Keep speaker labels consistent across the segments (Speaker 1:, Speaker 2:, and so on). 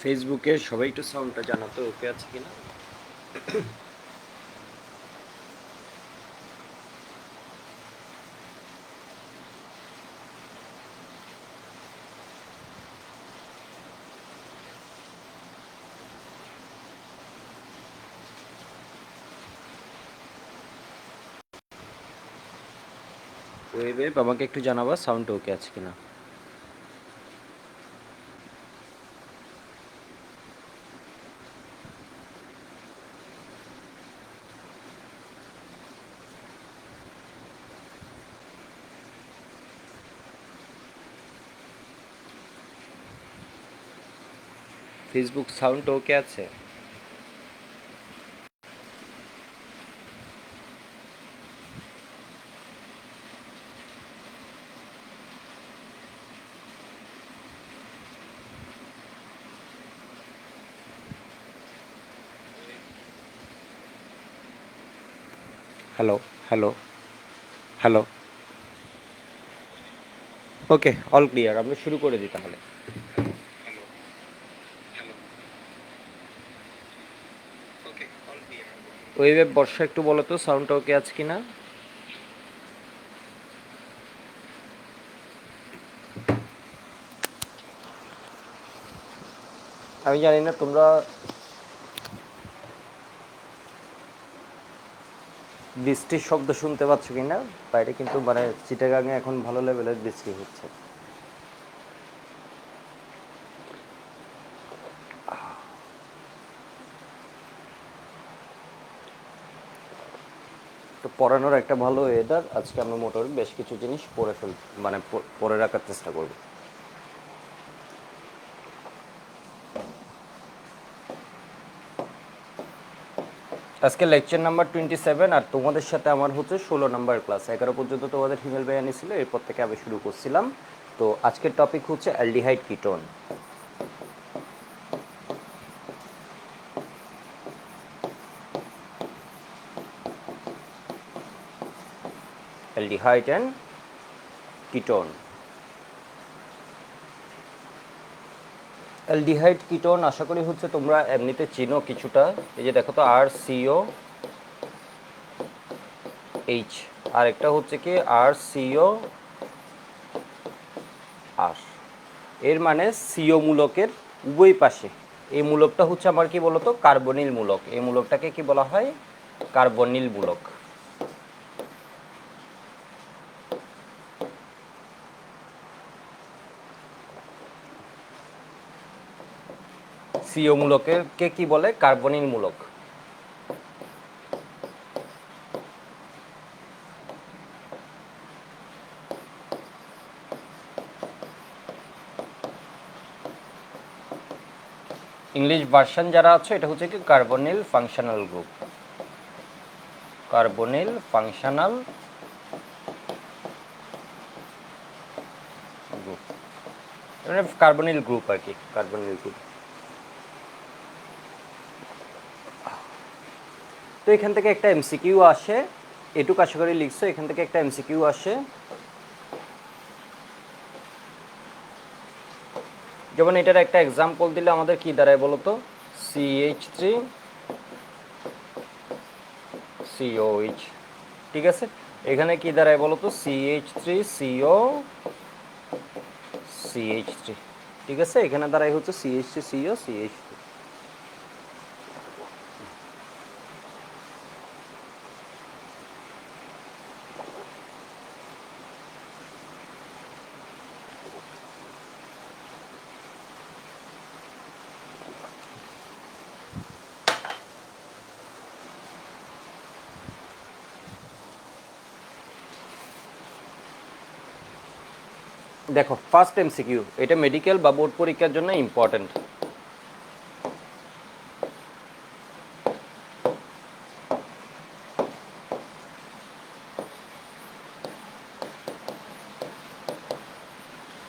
Speaker 1: ফেসবুকে সবাই একটু সাউন্ডটা জানাতো ওকে আছে কিনা। ওয়েবে আমাকে একটু জানাবা সাউন্ডটা ওকে আছে কিনা। ফেসবুক সাউন্ডটা ওকে আছে। Hello, hello, hello. Okay, all clear, আমরা শুরু করে দিই তাহলে। ওয়েবে বর্ষা একটু বলো তো সাউন্ডটা ওকে আছে কিনা। আমি জানি না তোমরা বৃষ্টির শব্দ শুনতে পাচ্ছ কিনা। বাইরে কিন্তু মানে চিটাগাঙে এখন ভালো লেভেলের বৃষ্টি হচ্ছে। তো পড়ানোর একটা ভালো ওয়েদার, আজকে আমরা মোটর বেশ কিছু জিনিস মানে পড়ে রাখার চেষ্টা করব। আজকে লেকচার নাম্বার 27, আর তোমাদের সাথে আমার হচ্ছে 16 নাম্বার ক্লাস। 11 পর্যন্ত তোমাদের হিমেল বায়ানি ছিল, এরপর থেকে আমি শুরু করছিলাম। তো আজকের টপিক হচ্ছে aldehyde ketone. Aldehyde and ketone. Aldehyde ketone আশা করি হচ্ছে তোমরা এমনিতে চিনো কিছুটা। এই যে দেখো তো, আর সিও এইচ, আর একটা হচ্ছে কি আর সিও আর। এর মানে সিও মূলকের উভয় পাশে এই মূলকটা হচ্ছে আমার কি বলতো কার্বনিল মূলক। এই মূলকটাকে কি বলা হয়? কার্বনিল মূলক। সিও মূলকের কে কি বলে? কার্বনিল মূলক। ইংলিশ ভার্সন যারা আছে এটা হচ্ছে কি carbonyl functional group. Carbonyl functional group মানে কার্বনিল গ্রুপ আর কি, কার্বনিল গ্রুপ। তো এখান থেকে একটা এমসিকিউ আসে, এটুকু আশা করি লিখছো। এখান থেকে একটা এমসিকিউ আসে, যেমন এটার একটা এক্সাম্পল দিলে আমাদের কি দাঁড়ায় বলো তো? CH3 COH। ঠিক আছে, এখানে কি দাঁড়ায় বলো তো? CH3 CO CH3। ঠিক আছে, এখানে দাঁড়ায় হচ্ছে CH3 CO CH3। দেখো ফার্স্ট এমসিকিউ, এটা মেডিকেল বা বোর্ড পরীক্ষার জন্য ইম্পর্টেন্ট।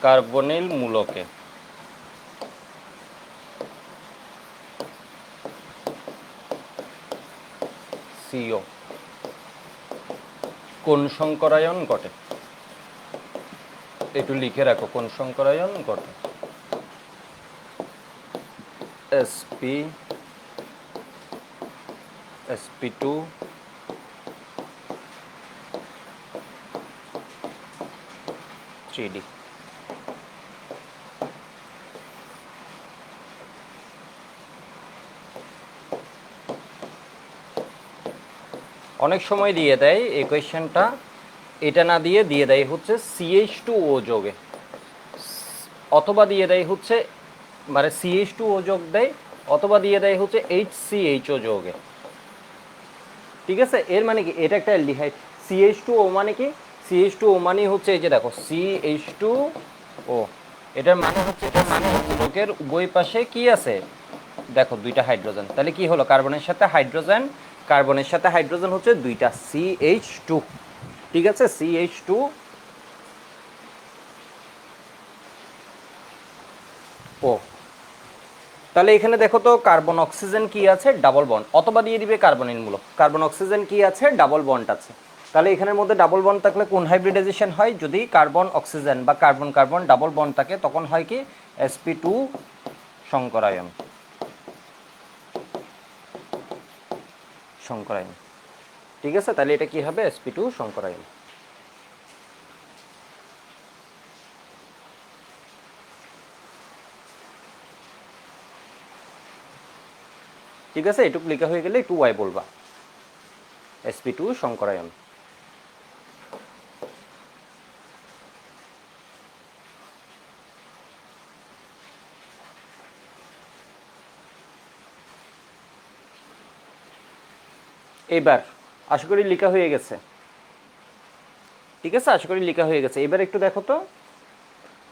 Speaker 1: কার্বনিল মূলকে CO কোন সংকরায়ন ঘটে? একটু লিখে রাখো, কোন সংকরায়ন ঘটে। sp2 3d। অনেক সময় দিয়ে দেয় এই কোয়েশ্চেনটা, এটা না দিয়ে দিয়ে দেয় হচ্ছে CH2O যোগে, অথবা দিয়ে দেয় হচ্ছে মানে CH2O যোগ দেয়, অথবা দিয়ে দেয় হচ্ছে HCHO যোগে। ঠিক আছে, এর মানে কি, এটা একটা অ্যালডিহাইড। CH2O মানে কি, CH2O মানে হচ্ছে এই যে দেখো CH2O, এটার মানে হচ্ছে যোগের উভয় পাশে কি আছে, দেখো দুইটা হাইড্রোজেন। তাহলে কি হলো, কার্বনের সাথে হাইড্রোজেন, কার্বনের সাথে হাইড্রোজেন হচ্ছে দুইটা CH2। ঠিক আছে, CH2O। তাহলে এখানে দেখো তো কার্বন অক্সিজেন কি আছে, ডাবল বন্ড, অথবা দিয়ে দিবে কার্বনিন মূলক। কার্বন অক্সিজেন কি আছে, ডাবল বন্ড আছে। তাহলে এখানের মধ্যে ডাবল বন্ড থাকলে কোন হাইব্রিডাইজেশন হয়, যদি কার্বন অক্সিজেন বা কার্বন কার্বন ডাবল বন্ড থাকে তখন হয় কি sp2 সংকরায়ন। সংকরায়ন। ঠিক আছে, তাহলে এটা কি হবে, sp2 সংকরায়ন। ঠিক আছে, এটুকু লেখা হয়ে গেলে একটু ওয়াই বলবা, sp2 সংকরায়ন। এবার আশা করি লেখা হয়ে গেছে। ঠিক আছে, আশা করি লেখা হয়ে গেছে। এবার একটু দেখো তো,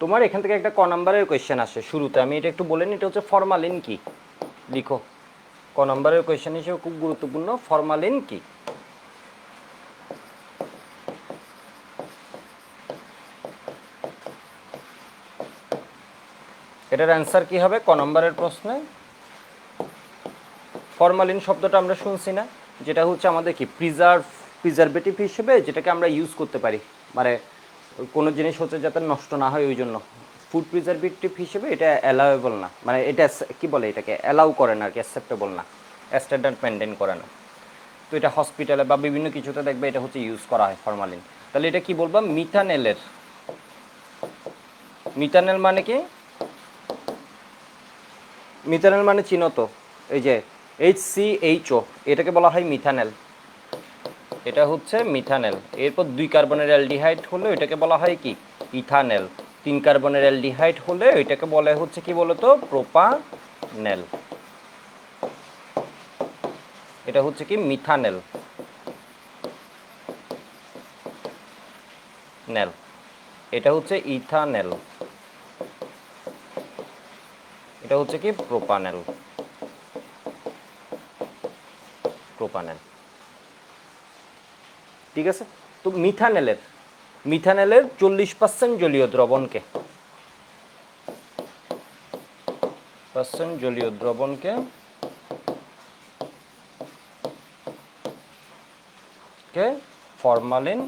Speaker 1: তোমার এখান থেকে একটা ক নাম্বারের কোয়েশ্চেন আসে শুরুতে, আমি এটা একটু বলে নিই, এটা হচ্ছে ফরমালিন কি, লিখো। ক নাম্বারের কোয়েশ্চেন হিসেবে খুব গুরুত্বপূর্ণ, ফরমালিন কি। এটার অ্যান্সার কি হবে ক নম্বরের প্রশ্নে? ফরমালিন শব্দটা আমরা শুনছি না, যেটা হচ্ছে আমাদের কি প্রিজারভেটিভ হিসেবে যেটাকে আমরা ইউজ করতে পারি, মানে কোনো জিনিস হচ্ছে যাতে নষ্ট না হয় ওই জন্য। ফুড প্রিজারভেটিভ হিসেবে এটা অ্যালাউয়েবল না, মানে এটা কি বলে, এটাকে অ্যালাউ করে না আর কি, অ্যাকসেপ্টেবল না, স্ট্যান্ডার্ড মেনটেন করে না। তো এটা হসপিটালে বা বিভিন্ন কিছুতে দেখবে এটা হচ্ছে ইউজ করা হয় ফরমালিন। তাহলে এটা কি বলবা, মিথানেলের। মিথানেল মানে কি, মিথানেল মানে চিনো তো, এই যে HCHO, এটাকে বলা হয় মিথানেল। এটা হচ্ছে মিথানেল। এরপর 2 কার্বনের অ্যালডিহাইড হলে এটাকে বলা হয় কি, ইথানেল। 3 কার্বনের অ্যালডিহাইড হলে এটাকে বলে হচ্ছে কি বলতো, প্রোপানেল। এটা হচ্ছে কি মিথানেল নেল, এটা হচ্ছে ইথানেল, এটা হচ্ছে কি প্রোপানেল। প্রোপানেল। ঠিক আছে, তো মিথানেলের, মিথানেলের 40% জলীয় দ্রবণকে, জলীয় দ্রবণকে কে ফরমালিন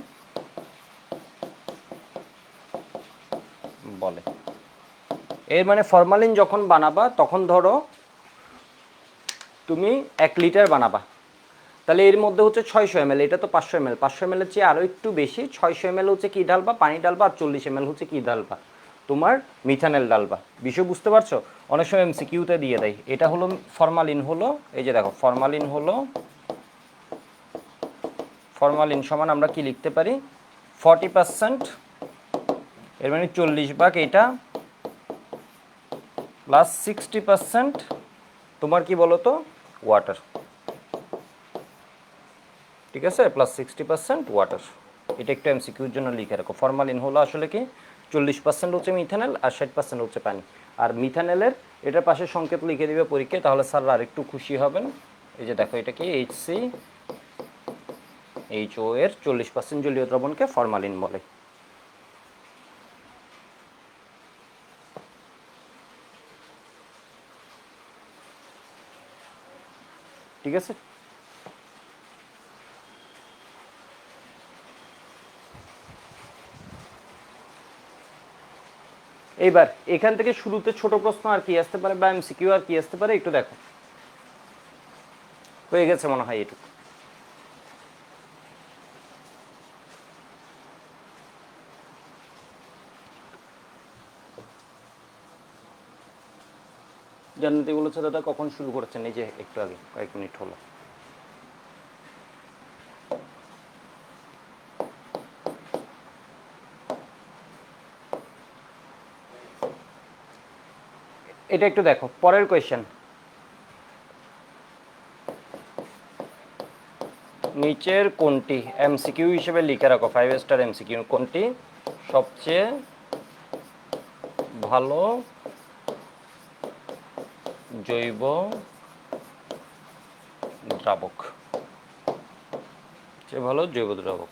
Speaker 1: বলে। এর মানে ফরমালিন যখন বানাবা তখন ধরো তুমি 1 লিটার বানাবা, তাহলে এর মধ্যে হচ্ছে 600 ml, এটা তো 500 ml, 500 ml এর চেয়ে আরও একটু বেশি, 600 ml হচ্ছে কি ঢালবা, পানি ঢালবা, আর 40 ml হচ্ছে কি ঢালবা, তোমার মিথানেল ডালবা। বিষয় বুঝতে পারছো? অনেক সময় MCQতে দিয়ে দেয়, এটা হলো ফরমালিন হলো, এই যে দেখো ফরমালিন হলো, ফরমালিন সমান আমরা কি লিখতে পারি, 40%, এর মানে 40 ভাগ এটা, প্লাস 60% তোমার কি বলো তো, ওয়াটার। ঠিক আছে, প্লাস 60% ওয়াটার। এটা একটু MCQর জন্য লিখে রাখো। ফরমালিন হলো আসলে কি 40% হচ্ছে মিথানেল আর 60% হচ্ছে পানি। আর মিথানেলের এটার পাশে সংকেত লিখে দিবে পরীক্ষায়, তাহলে স্যাররা আরেকটু খুশি হবেন। এই যে দেখো এটা কি HCHO এর 40% জলীয় দ্রবণকে ফরমালিন বলে। ঠিক আছে, এইবার এখান থেকে শুরুতে ছোট প্রশ্ন আর কি আসতে পারে বা এমসিকিউ আর কি আসতে পারে একটু দেখো। হয়ে গেছে মনে হয় এটুকু। জান্নাতি বলেছে দাদা কখন শুরু করেছেন? এই যে একটু আগে, কয়েক মিনিট হলো। এটা একটু দেখো পরের কোয়েশ্চেন। নিচের কোনটি এমসিকিউ হিসেবে লিখে রাখো, 5 স্টার এমসিকিউ, কোনটি সবচেয়ে ভালো জৈব দ্রাবক? সবচেয়ে ভালো জৈব দ্রাবক।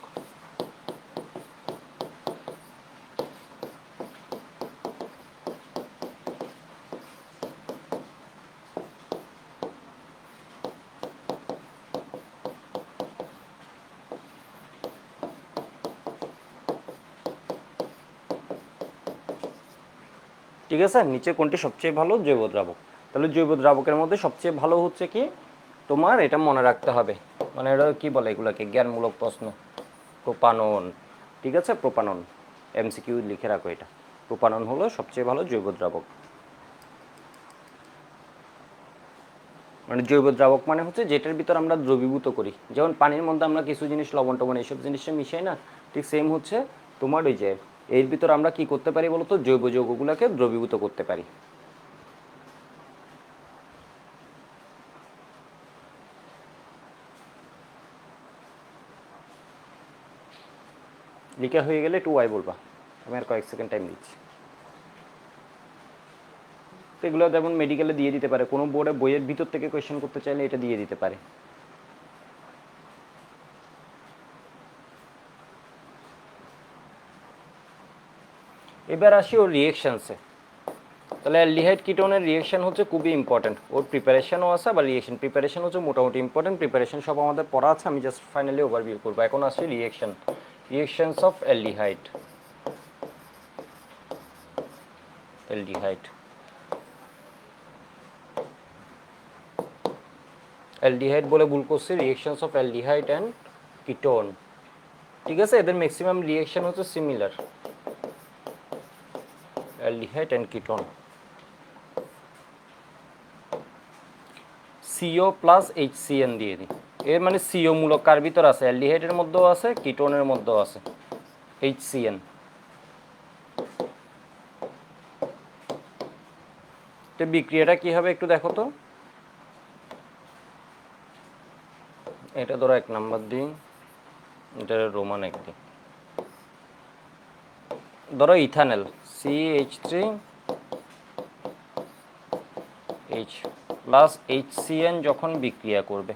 Speaker 1: ঠিক আছে, নিচে কোনটি সবচেয়ে ভালো জৈব দ্রাবক? তাহলে জৈব দ্রাবকের মধ্যে সবচেয়ে ভালো হচ্ছে কি, তোমার এটা মনে রাখতে হবে, মানে এটা কি বলে এগুলোকে, জ্ঞানমূলক প্রশ্ন। প্রোপানন। ঠিক আছে, প্রোপানন এমসিকিউ লিখে রাখো এটা। প্রোপানন হলো সবচেয়ে ভালো জৈব দ্রাবক। মানে জৈব দ্রাবক মানে হচ্ছে যেটার ভিতর আমরা দ্রবীভূত করি, যেমন পানির মধ্যে আমরা কিছু জিনিস লবণ টবণ এইসব জিনিসটা মিশাই না, ঠিক সেম হচ্ছে তোমার ওই যে এর ভিতর আমরা কি করতে পারি বলতো, জৈব যৌগগুলোকে দ্রবীভূত করতে পারি। লিখা হয়ে গেলে 2y বলবা, আমি আর কয়েক সেকেন্ড টাইম দিচ্ছি। তো এগুলো যেমন মেডিকেলে দিয়ে দিতে পারে, কোনো বোর্ডে বইয়ের ভিতর থেকে কোয়েশ্চেন করতে চাইলে এটা দিয়ে দিতে পারে। এবার আসি ওর রিয়েকশনসে। তাহলে অ্যালডিহাইড কিটোনের রিয়েকশন হচ্ছে খুবই ইম্পর্টেন্ট, ওর প্রিপারেশনও আছে, আবার রিয়েকশন প্রিপারেশন হচ্ছে মোটামুটি ইম্পর্টেন্ট। প্রিপারেশন সব আমাদের পড়া আছে, আমি জাস্ট ফাইনালি ওভারভিউ করবো। এখন আসি reaction, reactions of aldehyde. Aldehyde aldehyde বলে ভুল করছি, reactions of aldehyde and ketone. ঠিক আছে, এদের ম্যাক্সিমাম রিয়েকশন হচ্ছে similar, aldehyde and ketone. CO plus HCN দিয়ে দিই। এর মানে সিও মূলক কার ভিতর আছে, অ্যালডিহাইডের মধ্যেও আছে, কিটোনের মধ্যেও আছে, HCN। তো বিক্রিয়াটা কি হবে একটু দেখো তো। এটা ধরো 1 নাম্বার দিই, এটা রোমান 1 দিই। ধরো ইথানেল CH3H প্লাস HCN যখন বিক্রিয়া করবে,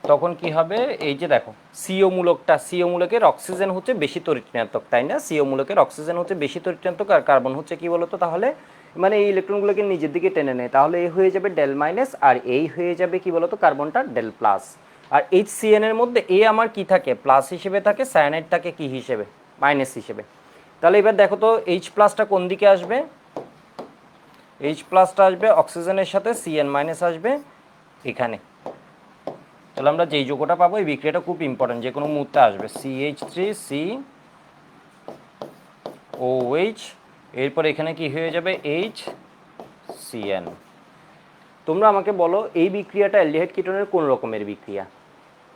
Speaker 1: তখন কি হবে, এই যে দেখো সিও মূলকটা, সিও মূলকের অক্সিজেন হচ্ছে বেশি তড়িৎ-ঋণাত্মক, তাই না? সিও মূলকের অক্সিজেন হচ্ছে বেশি তড়িৎ-ঋণাত্মক, আর কার্বন হচ্ছে কি বলতো তাহলে, মানে এই ইলেকট্রনগুলোকে নিজের দিকে টেনে নেয়, তাহলে এই হয়ে যাবে ডেল মাইনাস, আর এই হয়ে যাবে কি বলতো কার্বনটা ডেল প্লাস। আর HCN এর মধ্যে এ আমার কি থাকে, প্লাস হিসেবে থাকে, সায়ানাইড থাকে কি হিসেবে, মাইনাস হিসেবে। তাহলে এবার দেখো তো H প্লাসটা কোন দিকে আসবে, H প্লাসটা আসবে অক্সিজেনের সাথে, CN মাইনাস আসবে এখানে। তাহলে আমরা যেই যৌগটা পাবো, এই বিক্রিয়াটা খুব ইম্পর্টেন্ট, যে কোনো মুহূর্তে আসবে, CH3COH, এরপর এখানে কি হয়ে যাবে HCN। তোমরা আমাকে বলো এই বিক্রিয়াটা অ্যালডিহাইড কিটোনের কোন রকমের বিক্রিয়া?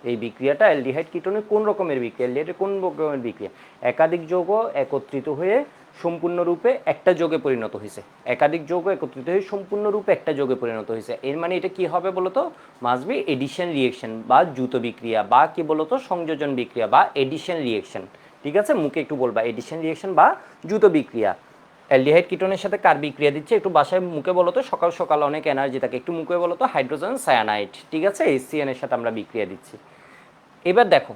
Speaker 1: এই বিক্রিয়াটা অ্যালডিহাইড কিটোনের কোন রকমের বিক্রিয়া, অ্যালডিহাইডের কোন রকমের বিক্রিয়া? একাধিক যৌগ একত্রিত হয়ে সম্পূর্ণরূপে একটা যৌগে পরিণত হয়েছে, একাধিক যৌগ একত্রিত হয়ে সম্পূর্ণরূপে একটা যৌগে পরিণত হয়েছে। এর মানে এটা কি হবে বলতো, মাস্ট বি এডিশন রিয়েকশন বা দ্রুত বিক্রিয়া, বা কি বলতো সংযোজন বিক্রিয়া বা এডিশন রিয়েকশন। ঠিক আছে, মুখে একটু বলবা এডিশন রিয়েকশন বা দ্রুত বিক্রিয়া। অ্যালডিহাইড কিটোনের সাথে কার বিক্রিয়া দিচ্ছে একটু বাসায় মুখে বলো তো, সকাল সকাল অনেক এনার্জি থাকে, একটু মুখে বলো তো, হাইড্রোজেন সায়ানাইড। ঠিক আছে, HCN এর সাথে আমরা বিক্রিয়া দিচ্ছি। এবার দেখো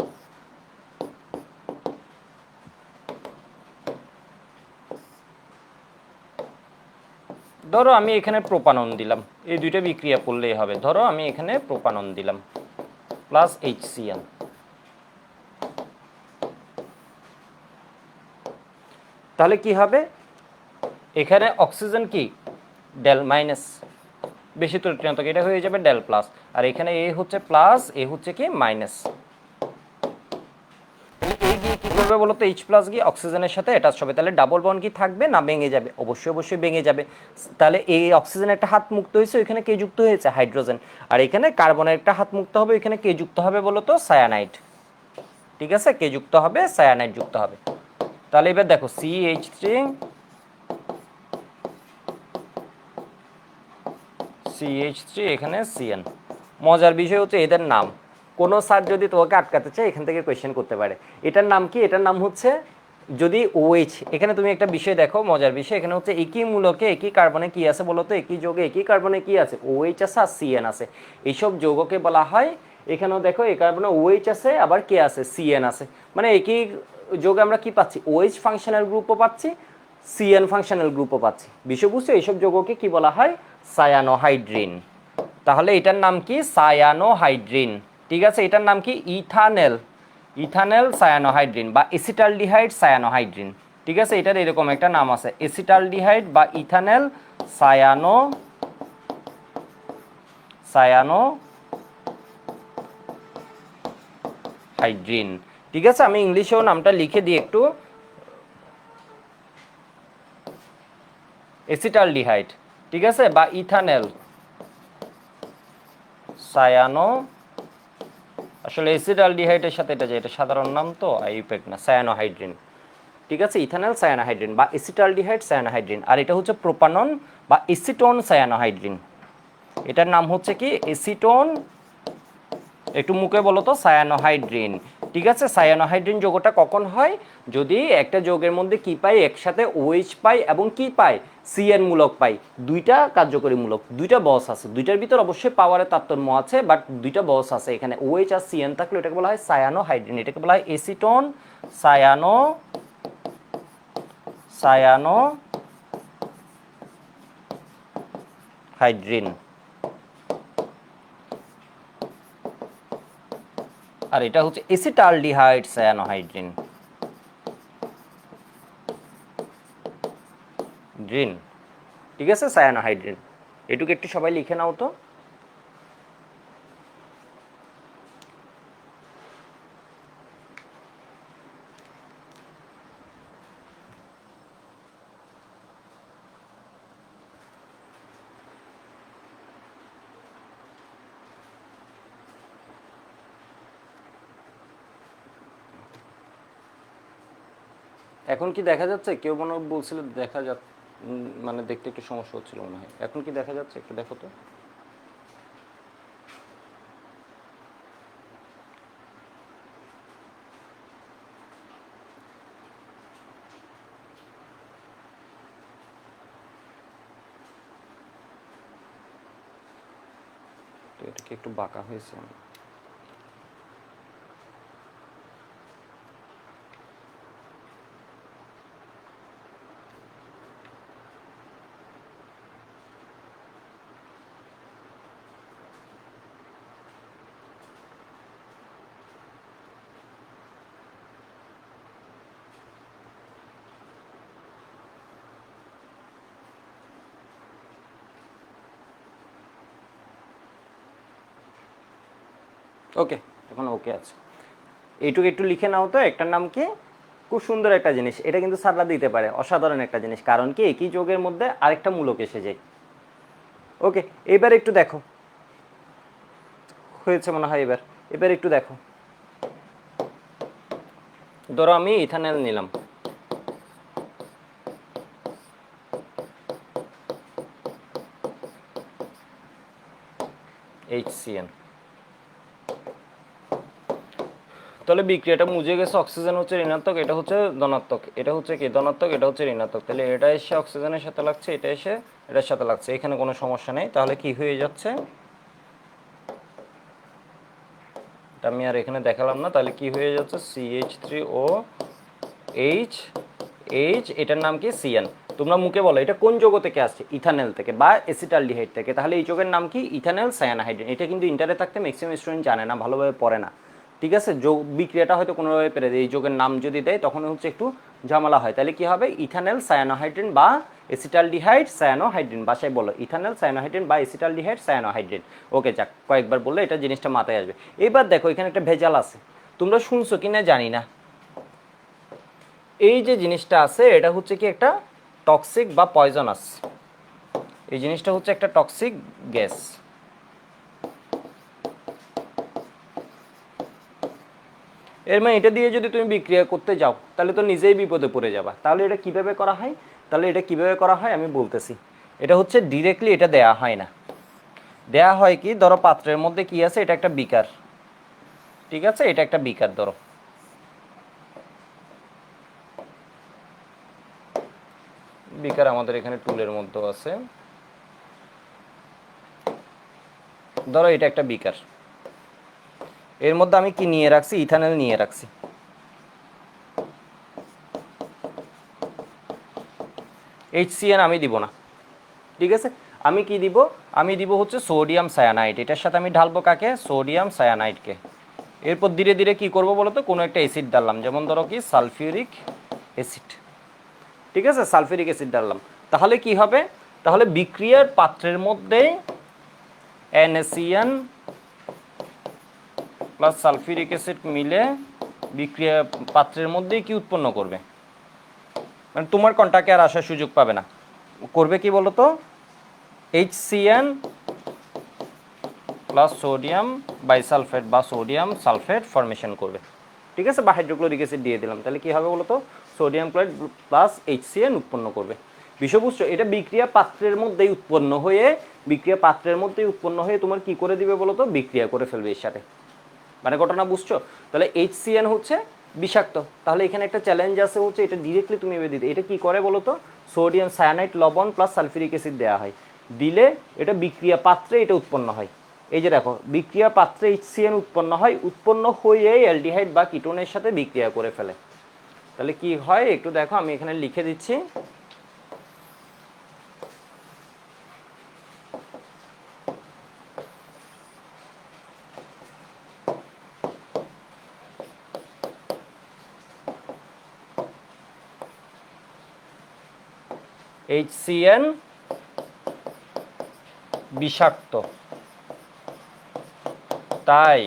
Speaker 1: ধরো আমি এখানে প্রোপানন দিলাম, এই দুইটা বিক্রিয়া করলেই হবে। ধরো আমি এখানে প্রোপানন দিলাম প্লাস HCN, তাহলে কি হবে, এখানে অক্সিজেন কি ডেল মাইনাস, বেশি ত্রুটি ঋণাত্মক, এটা হয়ে যাবে ডেল প্লাস, আর এখানে এ হচ্ছে প্লাস, এ হচ্ছে কি মাইনাস। এই গিয়ে কি করবে বলো তো, এইচ প্লাস গিয়ে অক্সিজেনের সাথে অ্যাটাচ হবে, তাহলে ডাবল বন্ড কি থাকবে না ভেঙে যাবে? অবশ্যই অবশ্যই ভেঙে যাবে। তাহলে এই অক্সিজেনের একটা হাত মুক্ত হয়েছে, ওইখানে কে যুক্ত হয়েছে? হাইড্রোজেন। আর এখানে কার্বনের একটা হাত মুক্ত হবে, এখানে কে যুক্ত হবে বলো তো? সায়ানাইড। ঠিক আছে, কে যুক্ত হবে? সায়ানাইড যুক্ত হবে। তাহলে এবার দেখো CH3 এখানে CN। মজার বিষয় হচ্ছে এদের নাম, কোনো স্যার যদি তোমাকে আটকাতে চায় এখান থেকে কোয়েশ্চেন করতে পারে। এটার নাম কি? এটার নাম হচ্ছে, যদি OH, এখানে তুমি একটা বিষয় দেখো, মজার বিষয়, এখানে হচ্ছে একই মূলকে একই কার্বনে কি আছে বলো তো? একই যৌগে একই কার্বনে কি আছে? OH আছে আর CN আছে। এইসব যৌগকে বলা হয়, এখানেও দেখো এই কার্বনে OH আছে, আবার কে আছে? CN আছে। মানে একই যৌগে আমরা কি পাচ্ছি? OH ফাংশনাল গ্রুপও পাচ্ছি, CN ফাংশনাল গ্রুপও পাচ্ছি। বিষয় বুঝছো? এইসব যৌগকে কি বলা হয়? সায়ানোহাইড্রিন। তাহলে এটার নাম কি? সায়ানোহাইড্রিন। ঠিক আছে, এটার নাম কি? ইথানেল। ইথানেল সায়ানোহাইড্রিন বা এসিটালডিহাইড সায়ানোহাইড্রিন। ঠিক আছে, এটার এরকম একটা নাম আছে, এসিটালডিহাইড বা ইথানেল সায়ানোহাইড্রিন। ঠিক আছে, আমি ইংলিশেও নামটা লিখে দিই একটু, এসিটালডিহাইড। ঠিক আছে, বা ইথানেল সায়ানো, আসলে এসিটালডিহাইডের সাথে এটা যে এটা সাধারণ নাম তো, আইউপ্যাক না, সায়ানোহাইড্রিন। ঠিক আছে, ইথানল সায়ানোহাইড্রিন বা এসিটালডিহাইড সায়ানোহাইড্রিন। আর এটা হচ্ছে প্রোপানন বা এসিটোন সায়ানোহাইড্রিন। এটার নাম হচ্ছে কি? এসিটোন, একটু মুখে বলো তো, সায়ানোহাইড্রিন। ঠিক আছে, সায়ানোহাইড্রিন যৌগটা কখন হয়? যদি একটা যৌগের মধ্যে কি পাই? একসাথে OH পাই এবং কি পাই? CN মূলক পাই। দুইটা কার্যকরী মূলক, দুইটা বস আছে, দুইটার ভিতর অবশ্যই পাওয়ারের তারতম্য আছে, বাট দুইটা বস আছে এখানে, OH আর CN থাকলে এটাকে বলা হয় সায়ানোহাইড্রিন। এটাকে বলা হয় এসিটোন সায়ানোহাইড্রিন। আর এটা হচ্ছে এসিটালডিহাইড সায়ানোহাইড্রিন। ড্রিন। ঠিক আছে, সায়ানোহাইড্রিন। এটুকু একটু সবাই লিখে নাও তো। এখন কি দেখা যাচ্ছে? কেউ মনে হয় বলছিল দেখা যা, মানে দেখতে একটু সমস্যা হচ্ছিল মনে হয়। এখন কি দেখা যাচ্ছে? একটু দেখো তো। তো এটা কি একটু বাঁকা হয়েছে? ওকে, এখন ওকে আছে। এইটুকু একটু লিখে নাও তো। একটার নাম কি? খুব সুন্দর একটা জিনিস, এটা কিন্তু স্যাররা দিতে পারে, অসাধারণ একটা জিনিস, কারণ কি একই যৌগের মধ্যে আরেকটা মূলক এসে যায়। ওকে, এবার একটু দেখো, হয়েছে মনে হয়। এবার এবার একটু দেখো, ধরো আমি ইথানল নিলাম, HCN। তাহলে বিক্রিয়াটা মুজে গেছে, অক্সিজেন হচ্ছে ঋণাত্মক, এটা হচ্ছে ধনাত্মক, এটা হচ্ছে কি ধনাত্মক, এটা হচ্ছে ঋণাত্মক। তাহলে এটা এসে অক্সিজেনের সাথে লাগছে, এটা এসে এটার সাথে লাগছে, এখানে কোনো সমস্যা নেই। তাহলে কি হয়ে যাচ্ছে, এটা আমি আর এখানে দেখালাম না। তাহলে কি হয়ে যাচ্ছে? CH3OH, এটার নাম কি? CN। তোমরা মুখে বলো এটা কোন যৌগ থেকে আসছে? ইথানল থেকে বা এসিটালডিহাইড থেকে। তাহলে এই যৌগের নাম কি? ইথানল সায়ানোহাইড্রিন। এটা কিন্তু ইন্টারে থাকতে ম্যাক্সিমাম স্টুডেন্ট জানে না, ভালোভাবে পড়ে না। ঠিক আছে, যোগ বিক্রিয়াটা হয়তো কোনোভাবে পেরে দেয়, এই যোগের নাম যদি দেয় তখন হচ্ছে একটু ঝামেলা হয়। তাহলে কি হবে, ইথানল সায়ানোহাইড্রিন বা এসিটালডিহাইড সায়ানোহাইড্রিন, বাসায় বলো ইথানল সায়ানোহাইড্রিন বা এসিটালডিহাইড সায়ানোহাইড্রিন। ওকে, যাক, কয়েকবার বললে এটা জিনিসটা মাথায় আসবে। এবার দেখো এখানে একটা ভেজাল আছে, তোমরা শুনছো কিনা জানি না। এই যে জিনিসটা আছে এটা হচ্ছে কি একটা টক্সিক বা পয়জনাস, এই জিনিসটা হচ্ছে একটা টক্সিক গ্যাস। এর মানে এটা দিয়ে যদি তুমি বিক্রিয়া করতে যাও তাহলে তো নিজেই বিপদে পড়ে যাবা। তাহলে এটা কিভাবে করা হয়, আমি বলতেছি। এটা হচ্ছে ডিরেক্টলি এটা দেয়া হয় না, দেয়া হয় কি, ধরো পাত্রের মধ্যে কি আছে, এটা একটা বিকার, ঠিক আছে, এটা একটা বিকার, ধরো বিকার আমাদের এখানে টুলের মধ্যে আছে, ধরো এটা একটা বিকার, এর মধ্যে আমি কি নিয়ে রাখছি, ইথানল নিয়ে রাখছি। HCN আমি দিব না, ঠিক আছে, আমি কি দিব, আমি দিব হচ্ছে সোডিয়াম সায়ানাইড, এটার সাথে আমি ঢালবো কাকে, সোডিয়াম সায়ানাইডকে। এরপর ধীরে ধীরে কি করব বলো তো, কোনো একটা অ্যাসিড ডাললাম, যেমন ধরো কি সালফিউরিক অ্যাসিড, ঠিক আছে, সালফিউরিক অ্যাসিড ডাললাম। তাহলে কি হবে, তাহলে বিক্রিয়ার পাত্রের মধ্যে NaCN প্লাস সালফিউরিক অ্যাসিড মিলে বিক্রিয়া পাত্রের মধ্যেই কি উৎপন্ন করবে, মানে তোমার কন্টাক্টে আর আসার সুযোগ পাবে না, করবে কি বলো তো, HCN প্লাস সোডিয়াম বাইসালফেট বা সোডিয়াম সালফেট ফর্মেশন করবে, ঠিক আছে, বা হাইড্রোক্লোরিক অ্যাসিড দিয়ে দিলাম, তাহলে কি হবে বলো তো, সোডিয়াম ক্লোরাইড প্লাস HCN উৎপন্ন করবে। বিষয় বুঝছো, এটা বিক্রিয়া পাত্রের মধ্যেই উৎপন্ন হয়ে তোমার কি করে দিবে বলো তো, বিক্রিয়া করে ফেলবে এর সাথে, মানে ঘটনা বুঝছো। তাহলে HCN হচ্ছে বিষাক্ত, তাহলে এখানে একটা চ্যালেঞ্জ আছে হচ্ছে এটা ডিরেক্টলি তুমি এবার দিতে, এটা কি করে বলো তো, সোডিয়াম সায়ানাইড লবণ প্লাস সালফিউরিক অ্যাসিড দেওয়া হয়, দিলে এটা বিক্রিয়া পাত্রে এটা উৎপন্ন হয়। এই যে দেখো বিক্রিয়া পাত্রে HCN উৎপন্ন হয়, উৎপন্ন হয়ে অ্যালডিহাইড বা কিটোনের সাথে বিক্রিয়া করে ফেলে। তাহলে কি হয় একটু দেখো, আমি এখানে লিখে দিচ্ছি, HCN বিষাক্ত, তাই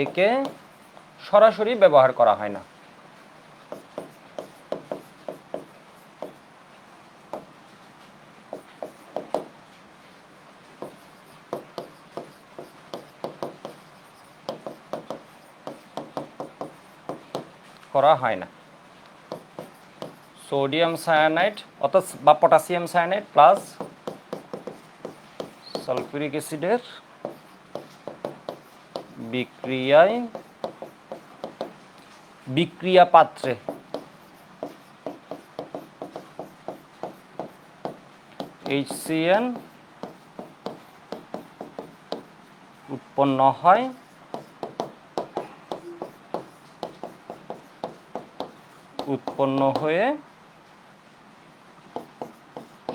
Speaker 1: একে সরাসরি ব্যবহার করা হয় না। করা হয় না, সোডিয়াম সায়ানাইড অর্থাৎ বা পটাশিয়াম সায়ানাইড প্লাস সালফিউরিক অ্যাসিডের বিক্রিয়ায় বিক্রিয়া পাত্রে HCN উৎপন্ন হয়, উৎপন্ন হয়ে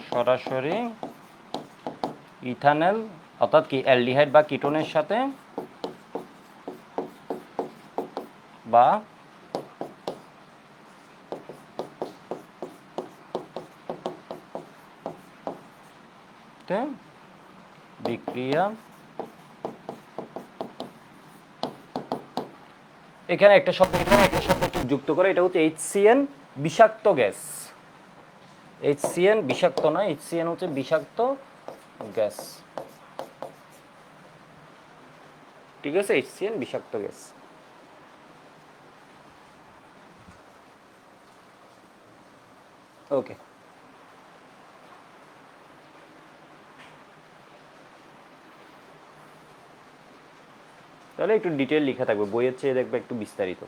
Speaker 1: সরাসরি ইথানল অর্থাৎ কি অ্যালডিহাইড বা কিটোনের সাথে বা বিক্রিয়া, এখানে একটা শব্দ যুক্ত করে, এটা হচ্ছে HCN বিষাক্ত গ্যাস, HCN বিষাক্ত নয়, HCN হচ্ছে বিষাক্ত গ্যাস, ঠিক আছে, HCN বিষাক্ত গ্যাস। ওকে, তাহলে একটু ডিটেল লেখা থাকবে, বইয়ের চেয়ে দেখবে একটু বিস্তারিত।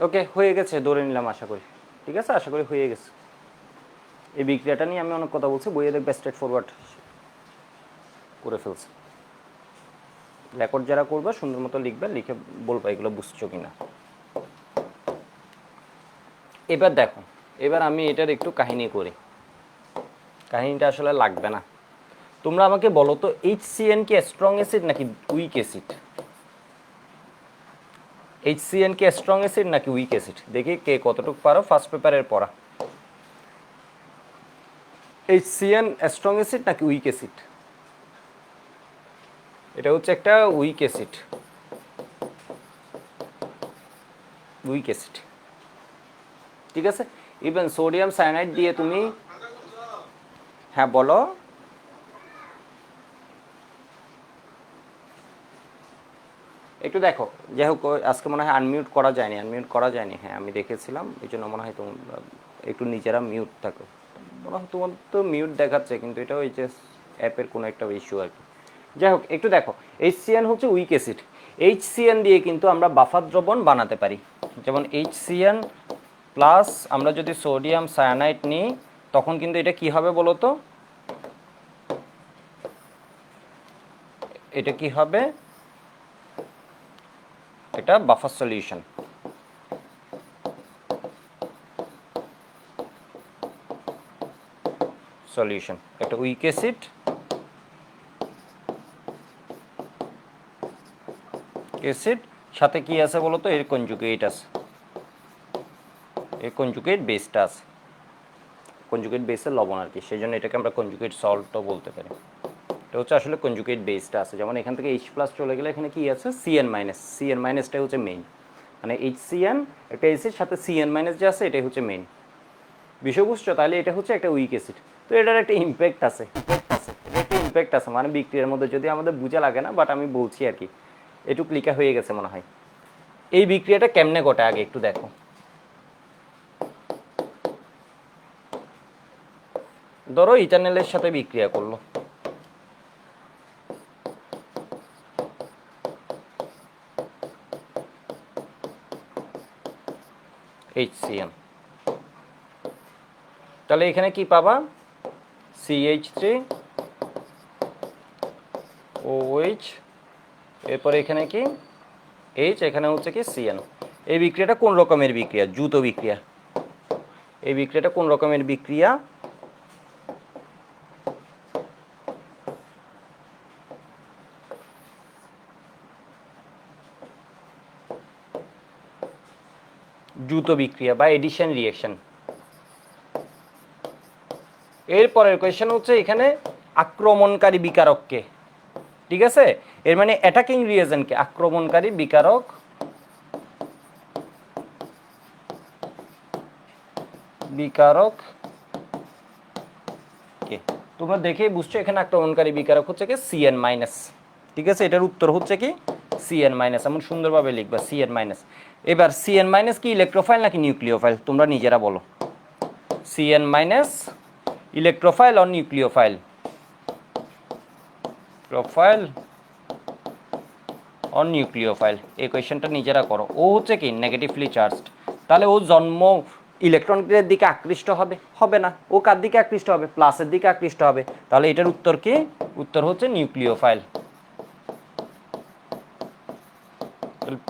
Speaker 1: ওকে, হয়ে গেছে, ধরে নিলাম, আশা করি ঠিক আছে, আশা করি হয়ে গেছে। এই বিক্রিয়াটা নিয়ে আমি অনেক কথা বলছি, বইয়ে দেখবে স্ট্রেট ফরওয়ার্ড করে ফেলছে। রেকর্ড যারা করবে সুন্দর মতো লিখবে, লিখে বলবা এগুলো বুঝছো কিনা। এবার দেখো, এবার আমি এটার একটু কাহিনী করি, কাহিনীটা আসলে লাগবে না। তোমরা আমাকে বলো তো HCN কি স্ট্রং অ্যাসিড নাকি উইক অ্যাসিড? HCN কি স্ট্রং অ্যাসিড নাকি উইক অ্যাসিড? দেখি কে কতটুকু পারো ফার্স্ট পেপারের পড়া। HCN স্ট্রং অ্যাসিড নাকি উইক অ্যাসিড? এটা হচ্ছে একটা উইক অ্যাসিড, উইক অ্যাসিড, ঠিক আছে। ইভেন সোডিয়াম সায়ানাইড দিয়ে তুমি, হ্যাঁ বলো। একটু দেখো, যাই হোক আজকে মনে হয় আনমিউট করা যায়নি, আনমিউট করা যায়নি, হ্যাঁ আমি দেখেছিলাম, এই জন্য মনে হয় তোমরা একটু নিজেরা মিউট থাকো। মনে হয় তোমার তো মিউট দেখাচ্ছে, কিন্তু এটা ওই যে অ্যাপের কোনো একটা ইস্যু আর কি। যাই হোক একটু দেখো, HCN হচ্ছে উইক অ্যাসিড। HCN দিয়ে কিন্তু আমরা বাফার দ্রবণ বানাতে পারি। যেমন HCN প্লাস আমরা যদি সোডিয়াম সায়ানাইড নিই, তখন কিন্তু এটা কি হবে বলো তো? এটা কি হবে? এটা বাফার সলিউশন। সলিউশন একটা উইক অ্যাসিড, অ্যাসিড সাথে কি আছে বলো তো? এর কনজুগেট আছে, এর কনজুগেট বেসটা আছে, কনজুগেট বেসের লবণ আর কি, সেই জন্য এটাকে আমরা কনজুগেট সল্টও বলতে পারি। এটা হচ্ছে আসলে কনজুগেট বেসটা আছে, যেমন এখান থেকে H প্লাস চলে গেলে এখানে কি আছে? CN মাইনাস, CN মাইনাসটাই হচ্ছে মেইন, মানে HCN একটা অ্যাসিড সাথে CN মাইনাস যে আছে এটাই হচ্ছে মেইন বিষয়, বুঝছো? তাহলে এটা হচ্ছে একটা উইক অ্যাসিড। তো এটার একটা ইম্প্যাক্ট আছে, একটা ইম্প্যাক্ট আছে, মানে বিক্রিয়ার মধ্যে যদি আমাদের বুঝে লাগে না, বাট আমি বলছি আর কি, এটুকু ক্লিকা হয়ে গেছে মনে হয়। এই বিক্রিয়াটা কেমনে ঘটে আগে একটু দেখো। ধরো ইথানলের সাথে বিক্রিয়া করলো, HCN, তাহলে এখানে কি পাবা? CH3OH, এরপরে এখানে কি H, এখানে হচ্ছে কি CN। এই বিক্রিয়াটা কোন রকমের বিক্রিয়া? দ্রুত বিক্রিয়া। এই বিক্রিয়াটা কোন রকমের বিক্রিয়া? দ্রুত বিক্রিয়া বা এডিশন রিঅ্যাকশন। এরপরের কোয়েশ্চেন হচ্ছে এখানে আক্রমণকারী বিকারককে, ঠিক আছে? এর মানে অ্যাটাকিং রিয়েজেন্টকে, আক্রমণকারী বিকারক, বিকারক কে? তোমরা দেখেই বুঝছো এখানে আক্রমণকারী বিকারক হচ্ছে কি CN মাইনাস, ঠিক আছে? এটার উত্তর হচ্ছে কি CN মাইনাস, এমন সুন্দরভাবে লিখবা CN মাইনাস। এবার CN মাইনাস কি ইলেকট্রোফাইল নাকি নিউক্লিওফাইল? তোমরা নিজেরা বলো। CN minus electrophile or nucleophile? Profile or nucleophile? এই কোয়েশ্চেনটা নিজেরা করো। ও হচ্ছে কি নেগেটিভলি চার্জড, তাহলে ও জন্ম ইলেকট্রনের দিকে আকৃষ্ট হবে? হবে না। ও কার দিকে আকৃষ্ট হবে? প্লাসের দিকে আকৃষ্ট হবে। তাহলে এটার উত্তর কি? উত্তর হচ্ছে নিউক্লিওফাইল।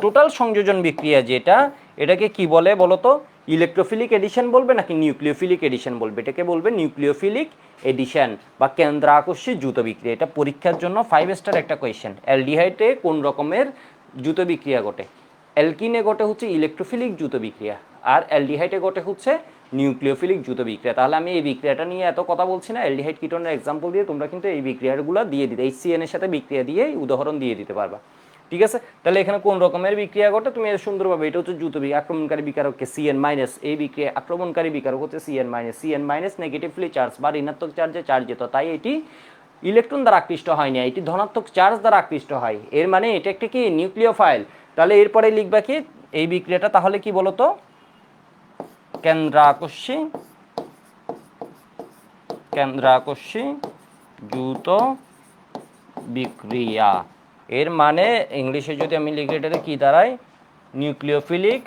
Speaker 1: টোটাল সংযোজন বিক্রিয়া যেটা, এটাকে কি বলে বলো তো? ইলেকট্রোফিলিক এডিশন বলবে নাকি নিউক্লিওফিলিক এডিশন বলবে? এটাকে বলবে নিউক্লিওফিলিক এডিশন বা কেন্দ্রাকর্ষী দ্রুত বিক্রিয়া। এটা পরীক্ষার জন্য 5 স্টার একটা কোয়েশ্চেন। অ্যালডিহাইডে কোন রকমের দ্রুত বিক্রিয়া ঘটে? অ্যালকিনে ঘটে হচ্ছে ইলেকট্রোফিলিক দ্রুত বিক্রিয়া, আর অ্যালডিহাইডে ঘটে হচ্ছে নিউক্লিওফিলিক দ্রুত বিক্রিয়া। তাহলে আমি এই বিক্রিয়াটা নিয়ে এত কথা বলছি না, অ্যালডিহাইড কিটোনের এক্সাম্পল দিয়ে তোমরা কিন্তু এই বিক্রিয়াগুলো দিয়ে দিতে, HCN এর সাথে বিক্রিয়া দিয়ে উদাহরণ দিয়ে দিতে পারবা, ঠিক আছে? তাহলে এখানে কোন রকমের বিক্রিয়া ঘটে তুমি সুন্দরভাবে, এটা হচ্ছে দ্রুত আক্রমণকারী বিকারককে CN মাইনাস, এই বিক্রিয়া আক্রমণকারী বিকারক হচ্ছে CN minus. CN minus negatively charge বা ঋণাত্মক চার্জে চার্জিত, তাই এটি ইলেকট্রন দ্বারা আকৃষ্ট হয় না, এটি ধনাত্মক চার্জ দ্বারা আকৃষ্ট হয়। এর মানে এটা একটা কি নিউক্লিওফাইল। তাহলে এরপরে লিখবা কি এই বিক্রিয়াটা? তাহলে কি বলতো? কেন্দ্রাকর্ষী, কেন্দ্রাকর্ষী দ্রুত বিক্রিয়া। এর মানে ইংলিশে যদি আমি লিখি এটাতে কি দাঁড়ায়? Nucleophilic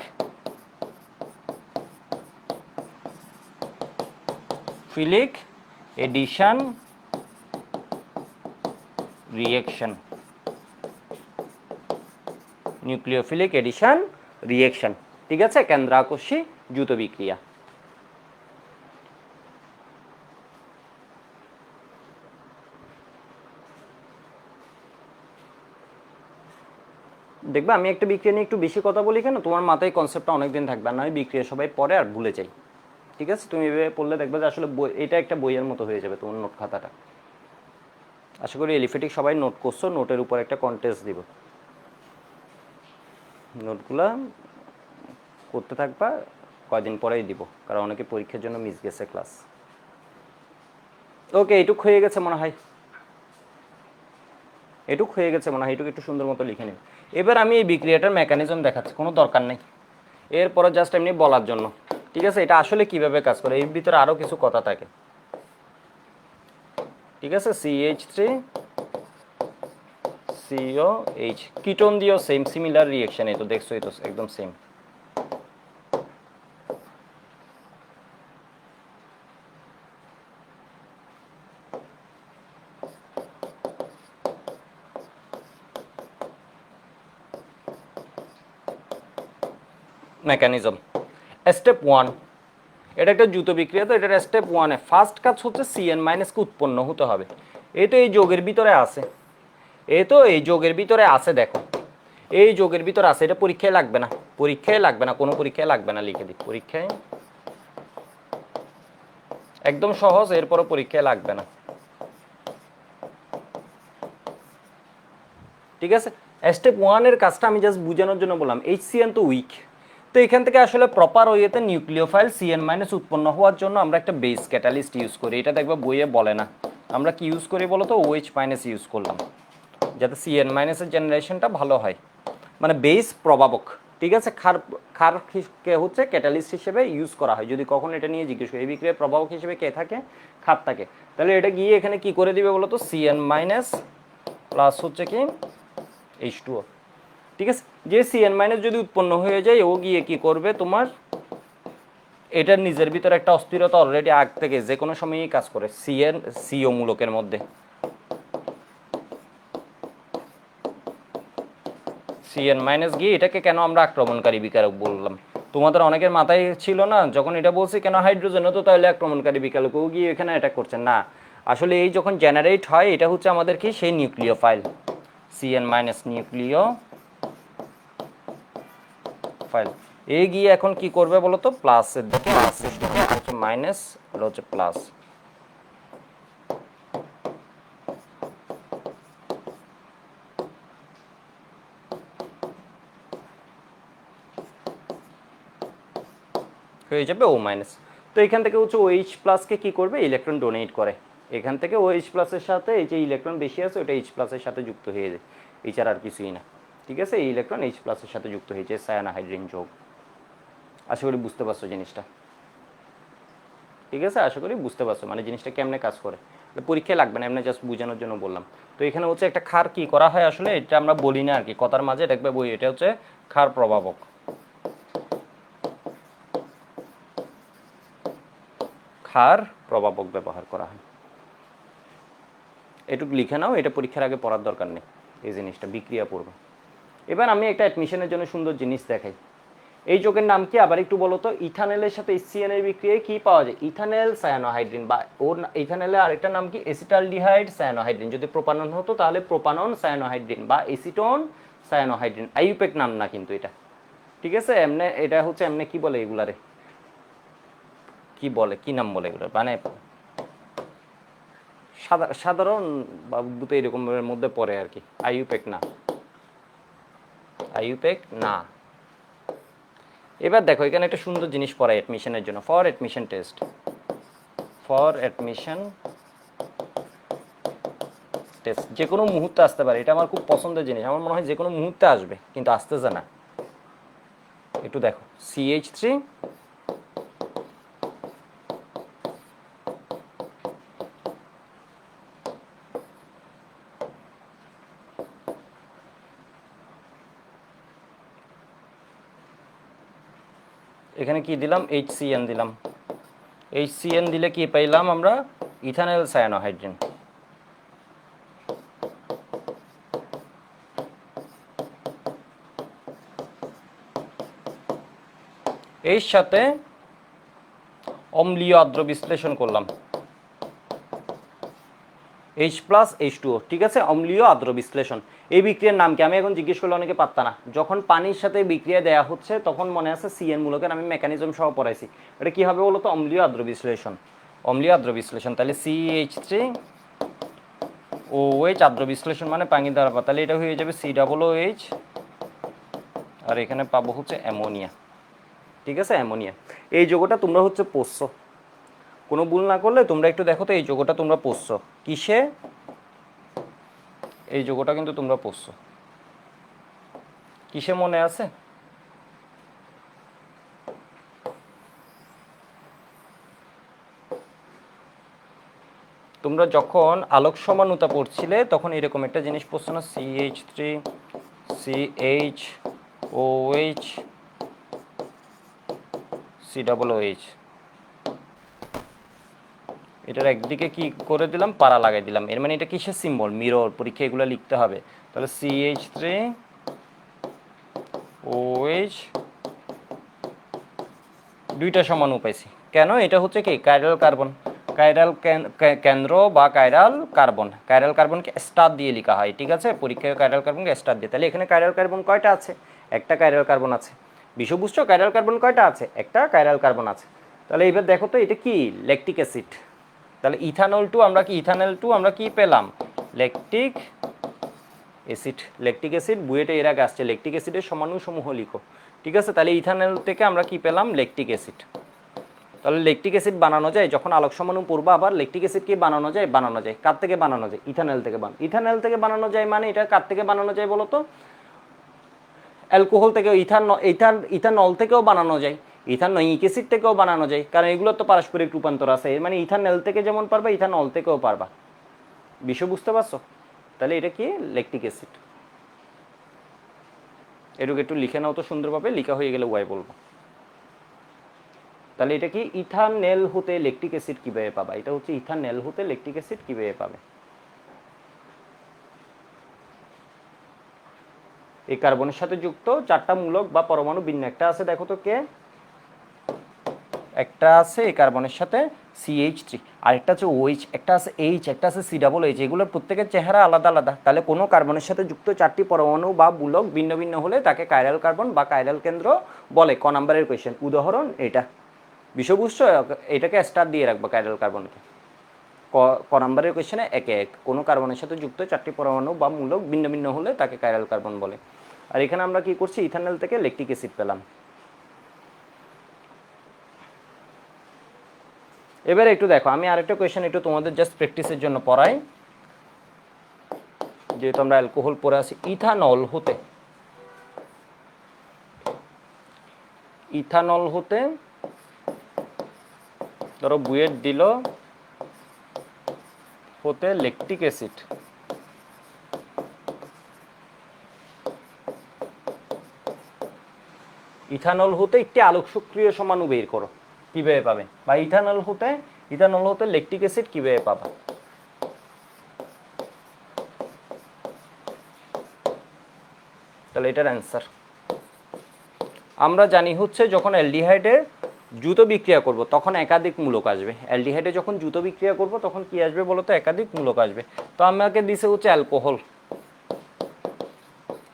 Speaker 1: addition reaction, nucleophilic addition reaction. ঠিক আছে, কেন্দ্রাকর্ষী দ্রুত বিক্রিয়া। দেখবে আমি একটা বিক্রিয়া নিয়ে একটু বেশি কথা বলি কেন, তোমার মাথায় কনসেপ্টটা অনেকদিন থাকবে, আর নয় বিক্রিয়া সবাই পড়ে আর ভুলে যাই। ঠিক আছে, তুমি এভাবে পড়লে দেখবে যে আসলে এটা একটা বইয়ের মতো হয়ে যাবে তোমার নোট খাতাটা। আশা করি এলিফেটিক সবাই নোট করছো, নোটের উপর একটা কন্টেস্ট দিব, নোটগুলা করতে থাকবা, কয়দিন পরেই দিব, কারণ অনেকে পরীক্ষার জন্য মিস গেছে ক্লাস। ওকে, এটুক হয়ে গেছে মনে হয়, এটুক হয়ে গেছে মনে হয়, এটুকু একটু সুন্দর মতো লিখে নিন। এবার আমি এই বিক্রিয়াটার মেকানিজম দেখাচ্ছি, কোনো দরকার নেই, এরপরে জাস্ট এমনি বলার জন্য। ঠিক আছে, এটা আসলে কিভাবে কাজ করে, এর ভিতরে আরও কিছু কথা থাকে। ঠিক আছে, CH3 COH কিটোন দিয়েও সেম সিমিলার রিয়েকশন, এই তো দেখছো, এই তো একদম সেম। মেকানিজম স্টেপ 1, এটা একটা দ্রুত বিক্রিয়া, তো এটার স্টেপ 1-এ ফার্স্ট কাজ হচ্ছে CN- উৎপন্ন হতে হবে। এই তো এই যোগের ভিতরে আছে, এই তো এই যোগের ভিতরে আছে, দেখো এই যোগের ভিতরে আছে, এটা পরীক্ষায় লাগবে না, পরীক্ষায় লাগবে না, কোনো পরীক্ষায় লাগবে না, লিখে দিই পরীক্ষায় একদম সহজ, এরপরও পরীক্ষায় লাগবে না। ঠিক আছে, স্টেপ 1-এর কাজটা আমি জাস্ট বোঝানোর জন্য বললাম। HCN তো উইক, তো এখান থেকে আসলে প্রপার ওয়েতে নিউক্লিওফাইল CN- উৎপন্ন হওয়ার জন্য আমরা একটা বেস ক্যাটালিস্ট ইউজ করি, এটা দেখবে বইয়ে বলে না। আমরা কি ইউজ করি বলো তো, OH- ইউজ করলাম, যাতে CN- জেনারেশনটা ভালো হয়, মানে বেস প্রভাবক। ঠিক আছে, ক্ষার ক্ষার হচ্ছে ক্যাটালিস্ট হিসেবে ইউজ করা হয়, যদি কখন এটা নিয়ে জিজ্ঞেস করি এই বিক্রিয়ার প্রভাবক হিসেবে কে থাকে, ক্ষার থাকে, তাহলে এটা গিয়ে এখানে কি করে দিবে বলো তো, CN- প্লাস হচ্ছে কি H2O। ঠিক আছে, যে CN- যদি উৎপন্ন হয়ে যায়, ও গিয়ে কি করবে তোমার, এটার নিজের ভিতরে একটা অস্থিরতা অলরেডি আগ থেকে যে কোনো সময়ই কাজ করে CO মূলকের মধ্যে। CN- গিয়ে এটাকে কেন আমরা আক্রমণকারী বিকারক বললাম, তোমাদের অনেকের মাথায় ছিল না যখন এটা বলছি কেন হাইড্রোজেন তো তাহলে আক্রমণকারী বিকারক, ও গিয়ে এখানে অ্যাটাক করছে না। আসলে এই যখন জেনারেট হয়, এটা হচ্ছে আমাদের কি সেই নিউক্লিওফাইল, CN- নিউক্লিও ফাইল, এ গিয়ে এখন কি করবে বলো তো, প্লাসের দিকে হচ্ছে মাইনাস, হচ্ছে প্লাস। হয়ে যাবে O-। তো এখান থেকে হচ্ছে OH প্লাসকে কি করবে, ইলেকট্রন ডোনেট করে, এখান থেকে OH প্লাসের সাথে এই যে ইলেকট্রন বেশি আছে ওটা H প্লাসের সাথে যুক্ত হয়ে যায়, এছাড়া আর কিছুই না। ঠিক আছে, এই ইলেকট্রন H প্লাসের সাথে যুক্ত হয়েছে সায়ানোহাইড্রিন যোগ। আশা করি বুঝতে পারছো জিনিসটা। ঠিক আছে, আশা করি বুঝতে পারছো মানে জিনিসটা কেমনে কাজ করে, পরীক্ষায় লাগবে না, এমনি জাস্ট বোঝানোর জন্য বললাম। তো এখানে হচ্ছে একটা ক্ষার কি করা হয়, আসলে এটা আমরা বলি না আর কি, কথার মাঝে দেখবে বই, এটা হচ্ছে ক্ষার প্রভাবক, ক্ষার প্রভাবক ব্যবহার করা হয়। এটুকু লিখে নাও, এটা পরীক্ষার আগে পড়ার দরকার নেই, এই জিনিসটা বিক্রিয়া পড়বে। এবার আমি একটা অ্যাডমিশনের জন্য সুন্দর জিনিস দেখাই, এই যোগের নাম কি আবার একটু বলো তো, ইথানলের সাথে HCN এর বিক্রিয়ায় কি পাওয়া যায়, ইথানল সায়ানোহাইড্রিন, বা ওর ইথানলের আরেকটা নাম কি এসিটালডিহাইড সায়ানোহাইড্রিন, যদি প্রোপানন হতো তাহলে প্রোপানন সায়ানোহাইড্রিন বা এসিটোন সায়ানোহাইড্রিন, আইউপেক নাম না কিন্তু এটা। ঠিক আছে, এমনি এটা হচ্ছে এমনি কি বলে এগুলারে, কি বলে, কি নাম বলে এগুলো, মানে সাধারণ বা উর্দুতে এরকমের মধ্যে পড়ে আর কি, আইউপেক না, আইউপেক না। এবার দেখো এখানে একটা সুন্দর জিনিস পড়ায় অ্যাডমিশনের জন্য, for admission test, for admission test, যে কোনো মুহূর্তে আসতে পারে, এটা আমার খুব পছন্দের জিনিস, আমার মনে হয় যে কোনো মুহূর্তে আসবে, কিন্তু আসতেছে না। একটু দেখো CH3 এখানে কি দিলাম, HCN দিলাম, HCN দিলে কি পাইলাম আমরা, ইথানল সায়ানোহাইড্রিন। এর সাথে অম্লীয় আদ্র বিশ্লেষণ করলাম, H+H2O, ঠিক আছে, অম্লীয় আদ্র বিশ্লেষণ। এই বিক্রিয়ার নাম কি? আমি এখন জিজ্ঞেস করলে অনেকে পারতা না। যখন পানির সাথে বিক্রিয়া দেওয়া হচ্ছে তখন মনে আছে CN মূলকের আমি মেকানিজম সহ পড়াইছি। এটা কি হবে বলতো? অম্লীয় আদ্র বিশ্লেষণ, অম্লীয় আদ্র বিশ্লেষণ। তাহলে CH3OH আদ্র বিশ্লেষণ মানে পানি দ্বারা, তাহলে এটা হয়ে যাবে COOH, আর এখানে পাবো হচ্ছে অ্যামোনিয়া, ঠিক আছে, অ্যামোনিয়া। এই যৌগটা তোমরা হচ্ছে পড়ছো, কোনো ভুল না করলে তোমরা একটু দেখো তো, এই যৌগটা তোমরা পড়ছো কিসে? এই যৌগটা কিন্তু তোমরা পড়ছো কিসে, মনে আছে? তোমরা যখন আলোক সমানুতা পড়ছিলে তখন এরকম একটা জিনিস পড়ছো না, CH3CHOH COOH। এটার একদিকে কি করে দিলাম? পারা লাগাই দিলাম। এর মানে এটা কিসের সিম্বল? মিরর। পরীক্ষা এগুলো লিখতে হবে। তাহলে CH3OH দুইটা সমান পাইছি। কেন? এটা হচ্ছে কি? কাইরাল কার্বন, কাইরাল কেন্দ্র বা কাইরাল কার্বন। কাইরাল কার্বনকে স্টার দিয়ে লেখা হয়, ঠিক আছে, পরীক্ষায় কাইরাল কার্বনকে স্টার দিয়ে। তাহলে এখানে কাইরাল কার্বন কয়টা আছে? একটা কাইরাল কার্বন আছে। বিষয় বুঝছো? কাইরাল কার্বন কয়টা আছে? একটা কাইরাল কার্বন আছে। তাহলে এবার দেখো তো এটা কি? Lactic acid. তাহলে ইথানল টু আমরা কি পেলাম? Lactic acid. ল্যাকটিক অ্যাসিড বুয়েটে এর আগে আসছে, ল্যাকটিক অ্যাসিডের সমাণু লিখো, ঠিক আছে। তাহলে ইথানল থেকে আমরা কি পেলাম? Lactic acid. তাহলে ল্যাকটিক অ্যাসিড বানানো যায় যখন আলোক সমাণু পূর্বা, আবার ল্যাকটিক অ্যাসিড কি বানানো যায়? বানানো যায়। কার থেকে বানানো যায়? ইথানল থেকে ইথানল থেকে বানানো যায়। মানে এটা কার থেকে বানানো যায় বলো তো? অ্যালকোহল থেকেও, ইথানল থেকেও বানানো যায়, ইথানোয়িক অ্যাসিড থেকেও বানানো যায়, কারণ এগুলোর তো পারস্পরিক রূপান্তর আছে। এর মানে ইথানল থেকে যেমন পারবা, ইথানল থেকেও পারবা। বিষয় বুঝতে পারছো? তাহলে এটা কি? Lactic acid. এটুকু একটু লিখে নাও তো সুন্দরভাবে, লিখা হয়ে গেলে ওয়াই বলবো। তাহলে এটা কি? ইথানেল হতে ল্যাকটিক অ্যাসিড কিভাবে পাবা? এটা হচ্ছে ইথানেল হতে ল্যাকটিক অ্যাসিড কিভাবে পাবে? এই কার্বনের সাথে যুক্ত চারটা মূলক বা পরমাণু ভিন্ন। একটা আছে, দেখো তো কে? একটা আছে এই কার্বনের সাথে CH3, আরেকটা আছে OH, একটা আছে H, একটা আছে COOH। এগুলোর প্রত্যেকের চেহারা আলাদা আলাদা। তাহলে কোনো কার্বনের সাথে যুক্ত চারটি পরমাণু বা মূলক ভিন্ন ভিন্ন হলে তাকে কাইরাল কার্বন বা কাইরাল কেন্দ্র বলে। ক নাম্বারের কোয়েশ্চেন, উদাহরণ এটা। বিষয় বুঝছো? এটাকে স্টার দিয়ে রাখবো কাইরাল কার্বনকে। ক নাম্বারের কোয়েশ্চেনে একে এক, কোনো কার্বনের সাথে যুক্ত চারটি পরমাণু বা মূলক ভিন্ন ভিন্ন হলে তাকে কাইরাল কার্বন বলে। আর এখানে আমরা কি করছি? ইথানল থেকে ল্যাকটিক অ্যাসিড পেলাম। এবারে একটু দেখো, আমি আরেকটা কোয়েশ্চেন একটু তোমাদের জাস্ট প্র্যাকটিসের জন্য পড়াই, যেহেতু আমরা অ্যালকোহল পড়ে আছি। ইথানল হতে ধরো বুয়েট দিল হতে ল্যাকটিক অ্যাসিড, ইথানল হতে একটি আলোক সক্রিয় সমাণু বের করো, কিভাবে পাবে? বা ইথানল হতে ল্যাকটিক অ্যাসিড কিভাবে পাবা? তাহলে এটার অ্যান্সার আমরা জানি হচ্ছে, যখন অ্যালডিহাইডের দ্রুত বিক্রিয়া করব তখন একাধিক মূলক আসবে। অ্যালডিহাইডে যখন দ্রুত বিক্রিয়া করব তখন কি আসবে বলো তো? একাধিক মূলক আসবে। তো আমাকে দিছে হচ্ছে অ্যালকোহল।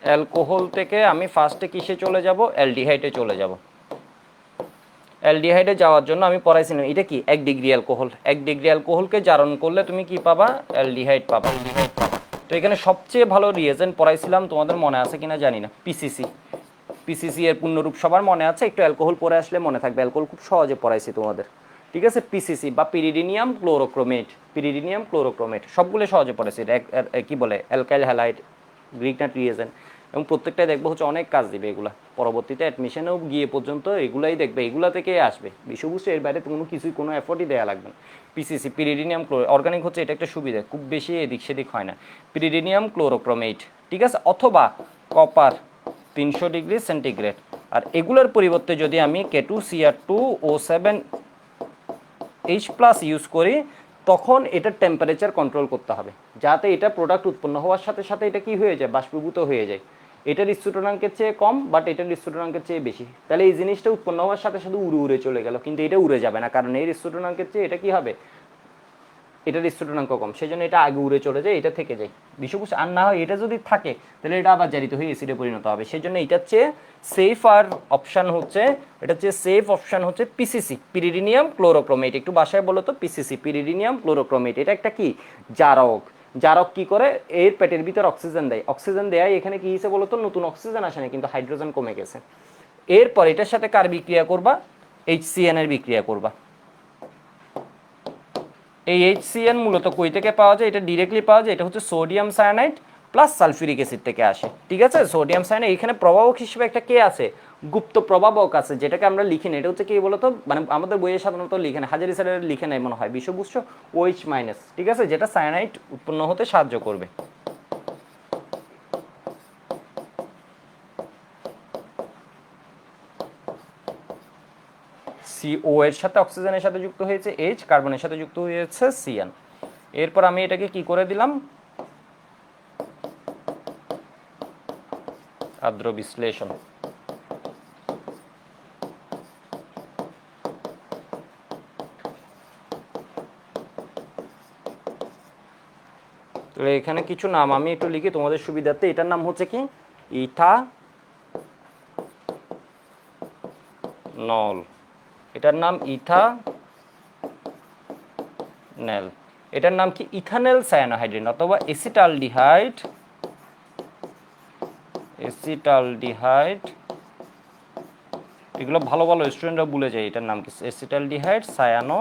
Speaker 1: অ্যালকোহল থেকে আমি ফার্স্টে কিসে চলে যাব? অ্যালডিহাইডে চলে যাব। অ্যালডিহাইডে যাওয়ার জন্য আমি পড়াইছিলাম এটা কি? 1 ডিগ্রি অ্যালকোহল। 1 ডিগ্রি অ্যালকোহলকে জারণ করলে তুমি কি পাবা? অ্যালডিহাইড পাবা। তো এখানে সবচেয়ে ভালো রিয়েজেন্ট পড়াইছিলাম, তোমাদের মনে আছে কিনা জানি না, পিসিসি এর পূর্ণরূপ সবার মনে আছে? একটু অ্যালকোহল পড়ে আসলে মনে থাকবে, অ্যালকোহল খুব সহজে পড়াইছি তোমাদের, ঠিক আছে। পিসিসি বা পিরিডিনিয়াম ক্লোরোক্রোমেট, সবগুলো সহজে পড়েছি। কি বলে? Alkyl halide, Greek night reagent, এবং প্রত্যেকটাই দেখবো হচ্ছে অনেক কাজ দিবে এগুলা। পরবর্তীতে অ্যাডমিশনেও গিয়ে পর্যন্ত এগুলাই দেখবে, এগুলা থেকে আসবে বিষয়বস্তু। এর বাইরে কোনো কিছুই, কোনো এফোর্টই দেওয়া লাগবে না। পিসিসি, পিরিডিনিয়াম অর্গানিক হচ্ছে, এটা একটা সুবিধা, খুব বেশি এদিক সেদিক হয় না। পিরিডিনিয়াম ক্লোরোক্রোমেট, ঠিক আছে, অথবা কপার 300 ডিগ্রি সেন্টিগ্রেড। আর এগুলোর পরিবর্তে যদি আমি K2Cr2O7H+ ইউজ করি, তখন এটার টেম্পারেচার কন্ট্রোল করতে হবে, যাতে এটা প্রোডাক্ট উৎপন্ন হওয়ার সাথে সাথে এটা কি হয়ে যায়? বাষ্পীভূত হয়ে যায়। এটার স্থূটনাঙ্কের চেয়ে কম, বাট এটার স্থূটনাঙ্কের চেয়ে বেশি। তাহলে এই জিনিসটা উৎপন্ন হওয়ার সাথে সাথে উড়ে উড়ে চলে গেল, কিন্তু এটা উড়ে যাবে না, কারণ এর স্থূটনাঙ্কের চেয়ে এটা কি হবে, এটার স্থূটনাঙ্ক কম, সেই জন্য এটা আগে উড়ে চলে যায়, এটা থেকে যায় বিষুবুষ। আর না হয় এটা যদি থাকে তাহলে এটা আবার জারিত হয়ে এসিডে পরিণত হবে। সেই জন্য এটার চেয়ে সেফ আর অপশান হচ্ছে, এটার চেয়ে সেফ অপশান হচ্ছে পিসিসি, পিরিডিনিয়াম ক্লোরোক্রোমেট। একটু বাসায় বলো তো, পিসিসি, পিরিডিনিয়াম ক্লোরোক্রোমেট। এটা একটা কি জারক। জারক কি করে, এর পেটের ভিতর অক্সিজেন দেয়, অক্সিজেন দেয়, এখানে কি হিসেবে বলো তো, নতুন অক্সিজেন আসে না, কিন্তু হাইড্রোজেন কমে গেছে। এরপর এটার সাথে কার বিক্রিয়া করবা, HCN এর বিক্রিয়া করবা। এই HCN মূলত কই থেকে পাওয়া যায়, এটা ডিরেক্টলি পাওয়া যায়, এটা হচ্ছে sodium cyanide plus sulphuric acid থেকে আসে। ঠিক আছে, সোডিয়াম সায়ানাইড, এখানে প্রভাবক হিসেবে একটা কে আছে, গুপ্ত প্রভাবক আছে, যেটাকে আমরা লিখি না। এটা হচ্ছে কি বলতো, মানে আমাদের বইয়ে সাধারণত লিখে না, হাজারি স্যারের লিখে নেই মনে হয়, বিষবুষ্ট OH মাইনাস। ঠিক আছে, যেটা সায়ানাইড উৎপন্ন হতে সাহায্য করবে। CO এর সাথে অক্সিজেনের সাথে যুক্ত হয়েছে H, কার্বনের সাথে যুক্ত হয়েছে CN। এরপর আমি এটাকে কি করে দিলাম, আদ্র বিশ্লেষণ। তো এখানে কিছু নাম আমি একটু লিখি তোমাদের সুবিধার্থে। এটার নাম হচ্ছে কি, ইথানল। এটার নাম ইথানেল। এটার নাম কি, ইথানেল সায়ানোহাইড্রিন অথবা এসিটালডিহাইড। এগুলো ভালো ভালো স্টুডেন্টরা ভুলে যায় এটার নাম কি, এসিটালডিহাইড সায়ানো।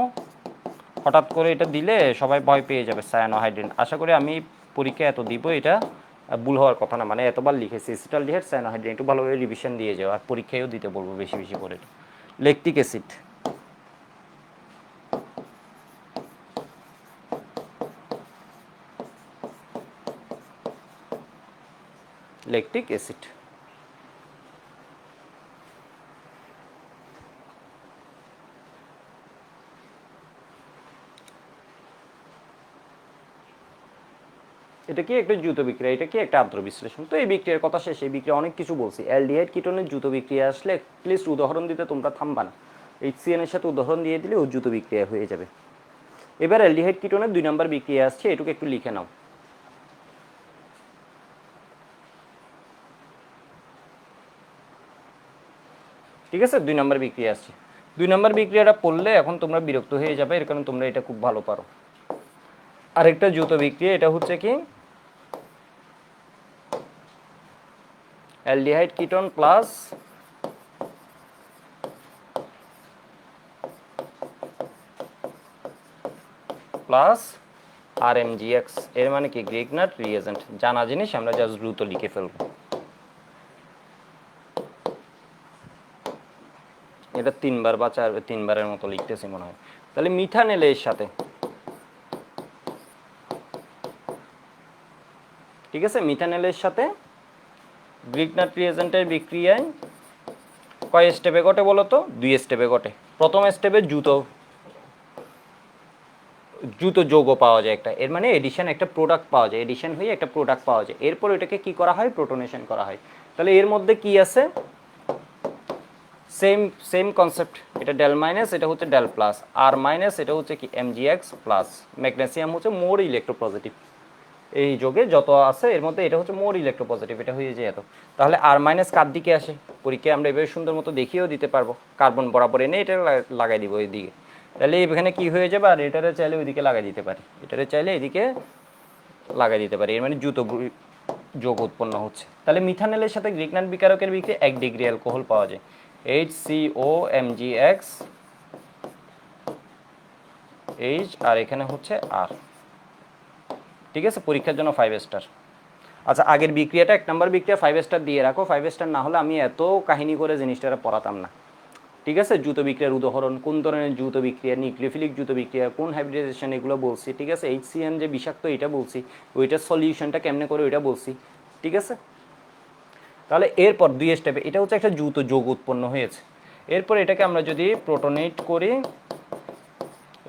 Speaker 1: হঠাৎ করে এটা দিলে সবাই ভয় পেয়ে যাবে, সায়ানোহাইড্রিন। আশা করি আমি পরীক্ষা এত দিব, এটা ভুল হওয়ার কথা না, মানে এতবার লিখেছি এসিটালডিহাইড সায়ানোহাইড্রিন, একটু ভালোভাবে রিভিশন দিয়ে যাও, আর পরীক্ষায়ও দিতে বলবো বেশি বেশি করে। Lactic acid, lactic acid. এটা কি একটা দ্রুত বিক্রিয়া, এটা কি একটা আদ্র বিশ্লেষণ। তো এই বিক্রিয়ার কথা শেষ, এই বিক্রিয়া অনেক কিছু বলছি। অ্যালডিহাইড কিটোনের দ্রুত বিক্রিয়া আসলে প্লিজ উদাহরণ দিতে তোমরা থামবা না, HCN এর সাথে উদাহরণ দিয়ে দিলে ও দ্রুত বিক্রিয়া হয়ে যাবে। এবার অ্যালডিহাইড কিটোনের 2 নম্বর বিক্রিয়া আসছে, এটুকু একটু লিখে নাও। ঠিক আছে, 2 নম্বর বিক্রিয়া আসছে। 2 নম্বর বিক্রিয়াটা পড়লে এখন তোমরা বিরক্ত হয়ে যাবে, এর কারণে তোমরা এটা খুব ভালো পারো। আরেকটা দ্রুত বিক্রিয়া, এটা হচ্ছে কি, অ্যালডিহাইড কিটোন প্লাস RMGX। এর মানে কি, গ্রিগনাট রিএজেন্ট। জানা জিনিস, আমরা জাস্ট দ্রুত লিখে ফেলবো। এটা 3 বার বা 3 বারের মতো লিখতেছি মনে হয়। তাহলে মিথানেলের সাথে, ঠিক আছে, মিথানেলের সাথে গ্রিগনাট রিএজেন্টের বিক্রিয়ায় কয় স্টেপে ঘটে বলো তো, 2 স্টেপে ঘটে। প্রথম স্টেপে দ্রুত যৌগ পাওয়া যায় একটা, এর মানে এডিশন, একটা প্রোডাক্ট পাওয়া যায়, এডিশন হয়ে একটা প্রোডাক্ট পাওয়া যায়। এরপর এটাকে কি করা হয়, প্রোটনেশন করা হয়। তাহলে এর মধ্যে কি আছে, সেম কনসেপ্ট। এটা ডেল মাইনাস, এটা হচ্ছে ডেল প্লাস, আর মাইনাস, এটা হচ্ছে কি MgX প্লাস। ম্যাগনেসিয়াম হচ্ছে মোর ইলেকট্রোপজিটিভ, এই যোগে যত আছে এর মধ্যে এটা হচ্ছে মোর ইলেকট্রোপজিটিভ, এটা হয়ে যায় এত। তাহলে আর মাইনাস কার দিকে আসে, পরীক্ষায় আমরা এভাবে সুন্দর মতো দেখিয়েও দিতে পারবো। কার্বন বরাবর এনে এটা লাগাই দিব ওই দিকে, তাহলে এখানে কি হয়ে যাবে, আর এটারে চাইলে ওইদিকে লাগাই দিতে পারি, এটারে চাইলে এদিকে লাগাই দিতে পারি, এর মানে দ্রুত যোগ উৎপন্ন হচ্ছে। তাহলে মিথানেলের সাথে গ্রিগনাট বিকারকের বিক্রিয়া 1 ডিগ্রি অ্যালকোহল পাওয়া যায়, HCOMgX H, আর এখানে হচ্ছে R। ঠিক আছে, পরীক্ষার জন্য 5 স্টার। আচ্ছা, আগের বিক্রিয়াটা 1 নম্বর বিক্রিয়া 5 স্টার দিয়ে রাখো, 5 স্টার না হলে আমি এত কাহিনী করে জিনিসটা পড়াতাম না। ঠিক আছে, দ্রুত বিক্রিয়ার উদাহরণ, কোন ধরনের দ্রুত বিক্রিয়া, নিউক্লিওফিলিক দ্রুত বিক্রিয়া, কোন হাইব্রিডাইজেশন, এগুলো বলছি। ঠিক আছে, HCN যে বিষাক্ত এটা বলছি, ওইটার সলিউশনটা কেমনে করে ওইটা বলছি। ঠিক আছে, তাহলে এরপর 2 স্টেপে এটা হচ্ছে একটা দ্রুত যৌগ উৎপন্ন হয়েছে। এরপর এটাকে আমরা যদি প্রোটনেট করি,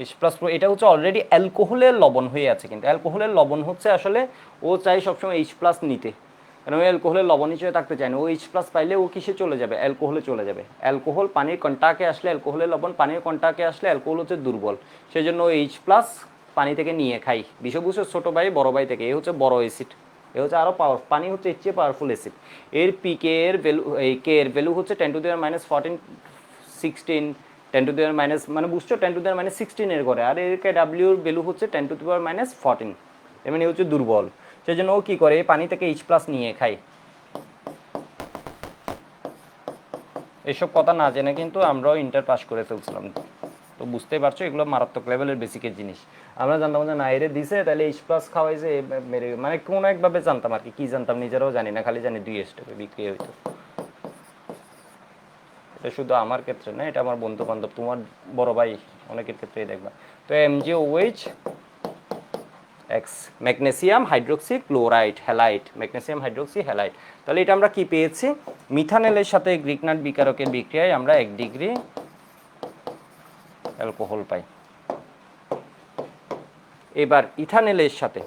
Speaker 1: H+, এটা হচ্ছে অলরেডি অ্যালকোহলের লবণ হয়ে আছে, কিন্তু অ্যালকোহলের লবণ হচ্ছে আসলে ও চাই সবসময় H+ নিতে, কারণ ওই অ্যালকোহলের লবণ হিসেবে থাকতে চায় না, ও এইচ প্লাস পাইলে ও কিসে চলে যাবে, অ্যালকোহলে চলে যাবে। অ্যালকোহল পানির কন্টাক্টে আসলে, অ্যালকোহলের লবণ পানির কন্টাক্টে আসলে অ্যালকোহল হচ্ছে দুর্বল, সেই জন্য ও এইচ প্লাস পানি থেকে নিয়ে খাই, বিষবুষের ছোটো ভাই বড় ভাই থেকে, এ হচ্ছে বড় অ্যাসিড, এ হচ্ছে আরও পাওয়ার, পানি হচ্ছে এর চেয়ে পাওয়ারফুল অ্যাসিড। এর পিকে এর ভ্যালু, এই কে এর ভ্যালু হচ্ছে 10⁻⁻14 16, 10⁻, মানে বুঝছো 10⁻16 এর করে, আর এর কে ডাব্লিউর ভ্যালু হচ্ছে 10⁻14, এর মানে হচ্ছে দুর্বল, সেই জন্য ও কী করে এই পানি থেকে এইচ প্লাস নিয়ে খায়। এইসব কথা না জেনে কিন্তু আমরাও ইন্টার পাস করে ফেলছিলাম, তো বুঝতেই পারছো এগুলো মারাত্মক লেভেলের বেসিকের জিনিস। আমরা জানতাম যে না এরে দিছে তাহলে এইচ প্লাস খাওয়াইছে, মেরে মানে কোনো একভাবে জানতাম আর কি, কী জানতাম নিজেরাও জানি না, খালি জানি 2 স্টেপে বিক্রি হইতো। এটা শুধু আমার ক্ষেত্রে না, এটা আমার বন্ধু বান্ধব, তোমার বড় ভাই অনেকের ক্ষেত্রেই দেখবা। তো MgOH x, magnesium hydroxy chloride halide, magnesium hydroxy halide. তাহলে এটা আমরা কি পেয়েছি, মিথানেলের সাথে গ্রিকনাট বিকারকের বিক্রিয়ায় আমরা 1 ডিগ্রি অ্যালকোহল পাই। এবার ইথানেলের সাথে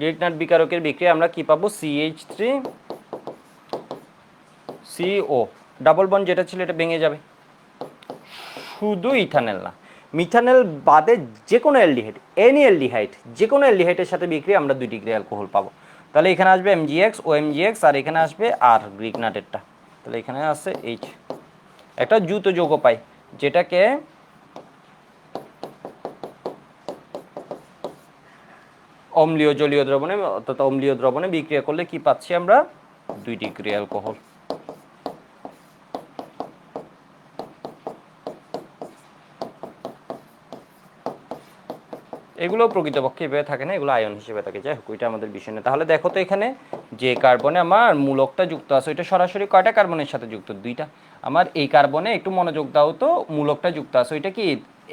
Speaker 1: গ্রিকনাট বিকারকের বিক্রিয়া আমরা কি পাবো, CH3CO, ডাবল বন্ড যেটা ছিল এটা ভেঙে যাবে। শুধু ইথানেল না, মিথানেল বাদে যে কোনো অ্যালডিহাইড, এনি অ্যালডিহাইড, যে কোনো অ্যালডিহাইডের সাথে বিক্রিয়া আমরা 2 ডিগ্রি অ্যালকোহল পাবো। তাহলে এখানে আসবে MgX, OMgX, আর এখানে আসবে আর গ্রিকনাটেরটা, তাহলে এখানে আসছে H, একটা যৌথ যৌগ পাই যেটাকে অম্লীয় জলীয় দ্রবণে, অর্থাৎ অম্লীয় দ্রবণে বিক্রিয়া করলে কি পাচ্ছি আমরা, 2 ডিগ্রি অ্যালকোহল। এগুলো প্রকৃতপক্ষে এভাবে থাকে না, এগুলো আয়ন হিসেবে থাকে, যাই হোক ওইটা আমাদের বিষয় না। তাহলে দেখো তো এখানে যে কার্বনে আমার মূলকটা যুক্ত আছে ওইটা সরাসরি কয়টা কার্বনের সাথে যুক্ত, 2টা। আমার এই কার্বনে একটু মনোযোগ দাও তো, মূলকটা যুক্ত আছে ওইটা কি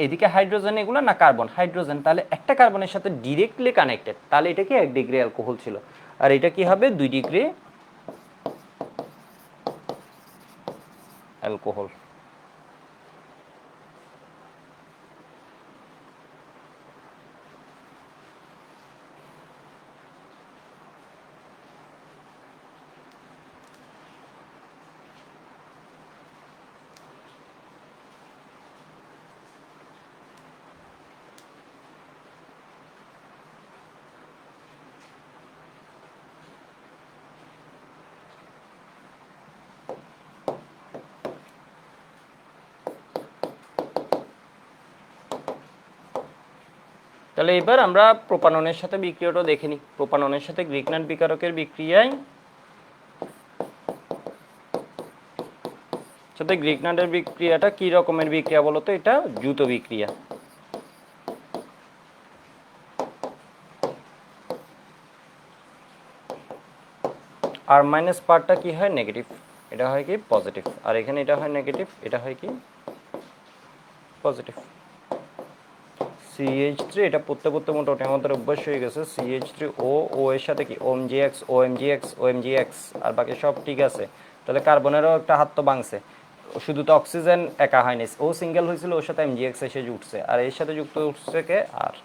Speaker 1: এদিকে হাইড্রোজেন, এগুলো না কার্বন, হাইড্রোজেন, তাহলে একটা কার্বনের সাথে ডিরেক্টলি কানেক্টেড, তাহলে এটা কি 1 ডিগ্রি অ্যালকোহল ছিল, আর এটা কি হবে 2 ডিগ্রি অ্যালকোহল। তাহলে এবার আমরা প্রোপাননের সাথে বিক্রিয়াটা দেখে নিই। প্রোপাননের সাথে গ্রিকনাট বিকারকের বিক্রিয়ায়, সাথে গ্রিকনাটের বিক্রিয়াটা কি রকমের বিক্রিয়া বলো তো, এটা যৌথ বিক্রিয়া। আর মাইনাস পার্টটা কি হয়, নেগেটিভ, এটা হয় কি পজিটিভ, আর এখানে এটা হয় নেগেটিভ, এটা হয় কি পজিটিভ। CH3 এটা পড়তে পড়তে মোটামুটি আমাদের অভ্যাস হয়ে গেছে, CH3O, ও এর সাথে কি OMgX, OMgX, OMgX, আর বাকি সব ঠিক আছে। তাহলে কার্বনেরও একটা হাত তো ভাঙছে, শুধু তো অক্সিজেন একা হয়নি, ও সিঙ্গেল হয়েছিল, ওর সাথে MgX এসে জুটছে, আর এর সাথে যুক্ত হচ্ছে কে আর।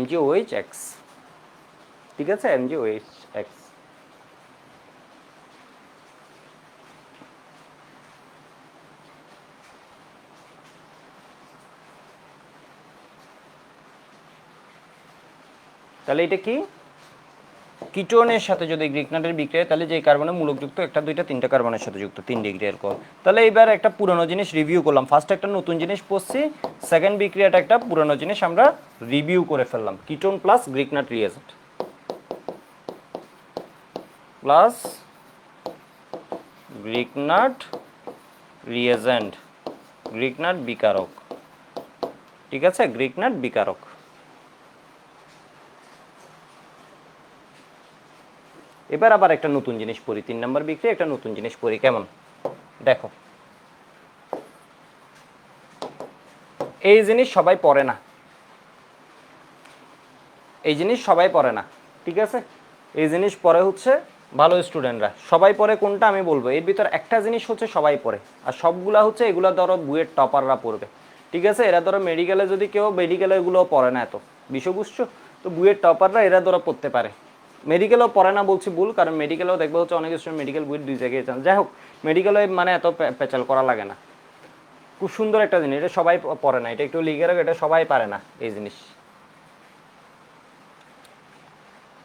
Speaker 1: MgOH ঠিক আছে, MgOH। তাহলে এটা কি কিটোনের সাথে যদি গ্রিক নাটের বিক্রিয়া, তাহলে যে কার্বনের মূলকযুক্ত একটা দুইটা তিনটা কার্বনের সাথে যুক্ত 3 ডিগ্রি অ্যালকোহল। তাহলে এবার একটা পুরনো জিনিস রিভিউ করলাম, ফার্স্ট একটা নতুন জিনিস পড়ছি, সেকেন্ড বিক্রিয়াটা একটা পুরনো জিনিস আমরা রিভিউ করে ফেললাম। Ketone plus Grignard reagent plus Grignard reagent, Grignard বিকারক, ঠিক আছে, গ্রিক নাট বিকারক। এবার আবার একটা নতুন জিনিস পড়ি, 3 নম্বর বিক্রিয়া একটা নতুন জিনিস পড়ি, কেমন দেখো। এই জিনিস সবাই পড়ে না, এই জিনিস সবাই পড়ে না, ঠিক আছে, এই জিনিস পড়ে হচ্ছে ভালো স্টুডেন্টরা। সবাই পড়ে কোনটা আমি বলবো, এর ভিতর একটা জিনিস হচ্ছে সবাই পড়ে, আর সবগুলা হচ্ছে এগুলা ধরো বুয়েট টপাররা পড়বে, ঠিক আছে। এরা ধরো মেডিকেলে যদি কেউ, মেডিকেলে এগুলোও পড়ে না এত, বিষয় বুঝছো, তো বুয়েট টপাররা এরা ধরো পড়তে পারে। মেডিকেলও পড়ে না বলছি ভুল, কারণ মেডিকেলেও দেখবো হচ্ছে অনেক স্টুডেন্ট মেডিকেল বুয়েট 2 জায়গায় চান। যাই হোক, মেডিকেলে মানে এত পেঁচাল করা লাগে না, খুব সুন্দর একটা জিনিস, এটা সবাই পড়ে না, এটা একটু লিখে রাখো, এটা সবাই পারে না এই জিনিস।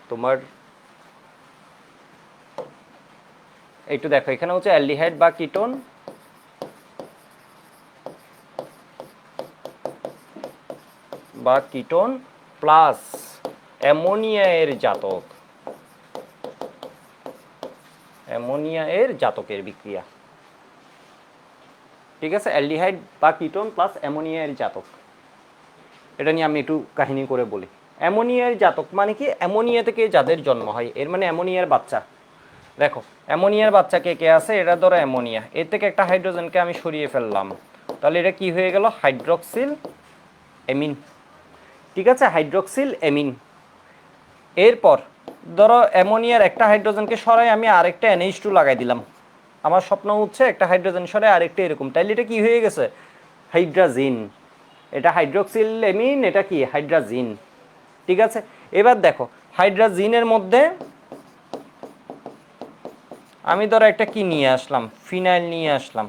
Speaker 1: তোমার একটু দেখো, এখানে হচ্ছে অ্যালডিহাইড বা কিটোন বা কিটোন প্লাস অ্যামোনিয়া এর জাতক, অ্যামোনিয়া এর জাতকের বিক্রিয়া, ঠিক আছে, অ্যালডিহাইড বা কিটোন প্লাস অ্যামোনিয়া এর জাতক। এটা নিয়ে আমি একটু কাহিনী করে বলি। অ্যামোনিয়ার জাতক মানে কি, অ্যামোনিয়া থেকে যাদের জন্ম হয়, এর মানে অ্যামোনিয়ার বাচ্চা। দেখো অ্যামোনিয়ার বাচ্চা কে কে আছে, এটা ধরো অ্যামোনিয়া, এর থেকে একটা হাইড্রোজেনকে আমি সরিয়ে ফেললাম, তাহলে এটা কি হয়ে গেল, হাইড্রক্সিল অ্যামিন, ঠিক আছে, হাইড্রক্সিল অ্যামিন। এরপর ধরো অ্যামোনিয়ার একটা হাইড্রোজেনকে সরাই আমি আরেকটা NH2 লাগাই দিলাম, আমার স্বপ্ন হচ্ছে একটা হাইড্রোজেন সরাই আরেকটা এরকম, তাইলে এটা কি হয়ে গেছে, হাইড্রাজিন। এটা হাইড্রক্সিল অ্যামিন, এটা কি হাইড্রাজিন, ঠিক আছে। এবার দেখো হাইড্রাজিনের মধ্যে আমি ধরো একটা কি নিয়ে আসলাম, ফিনাইল নিয়ে আসলাম,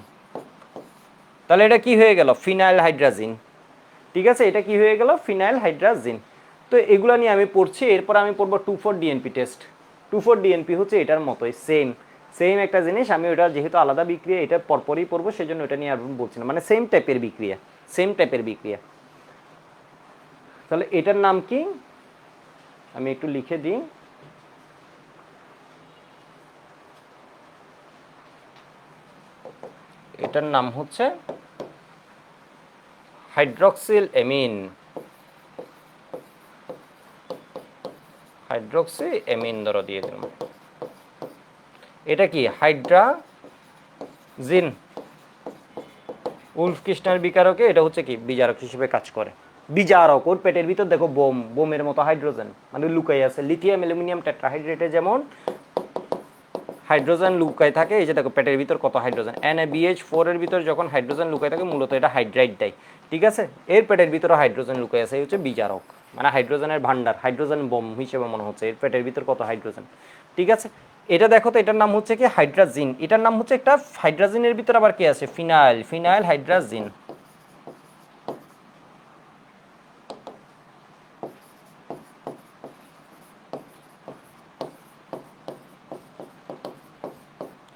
Speaker 1: তাহলে এটা কি হয়ে গেল, ফিনাইল হাইড্রাজিন, ঠিক আছে, এটা কি হয়ে গেল, ফিনাইল হাইড্রাজিন। তো এগুলো নিয়ে আমি পড়ছি। এরপর আমি পড়বো 2,4-DNP টেস্ট। 2,4-DNP হচ্ছে এটার মতোই সেম সেম একটা জিনিস, আমি ওটা যেহেতু আলাদা বিক্রিয়া, এটা পরপরই পড়বো, সেজন্য ওটা নিয়ে আর বলছি না, মানে সেম টাইপের বিক্রিয়া, সেম টাইপের বিক্রিয়া। তাহলে এটার নাম কি, আমি একটু লিখে দিই, এটার নাম হচ্ছে হাইড্রক্সিল অ্যামিন, হাইড্রক্সি অ্যামিন ধরো দিয়ে দিলাম। এটা কি হাইড্রাজিন, উলফ কৃষ্ণের বিকারকে এটা হচ্ছে কি বিজারক হিসেবে কাজ করে। বিজারক, ওর পেটের ভিতর দেখো বোম, বোমের মতো হাইড্রোজেন মানে লুকাই আছে, লিথিয়াম অ্যালুমিনিয়াম টেট্রাহাইড্রেটে যেমন হাইড্রোজেন লুকাই থাকে, এই যে দেখো পেটের ভিতর কত হাইড্রোজেন, NaBH4 এর ভিতর যখন হাইড্রোজেন লুকাই থাকে মূলত এটা হাইড্রাইড দেয়, ঠিক আছে। এর পেটের ভিতরে হাইড্রোজেন লুকাই আছে, এই হচ্ছে বিজারক, মানে হাইড্রোজেনের ভান্ডার, হাইড্রোজেন বোম হিসেবে মনে হচ্ছে, এর পেটের ভিতর কত হাইড্রোজেন, ঠিক আছে। এটা দেখো তো, এটার নাম হচ্ছে কি হাইড্রাজিন, এটার নাম হচ্ছে একটা, হাইড্রাজিনের ভিতর আবার কি আছে, ফিনাইল, ফিনাইল হাইড্রাজিন,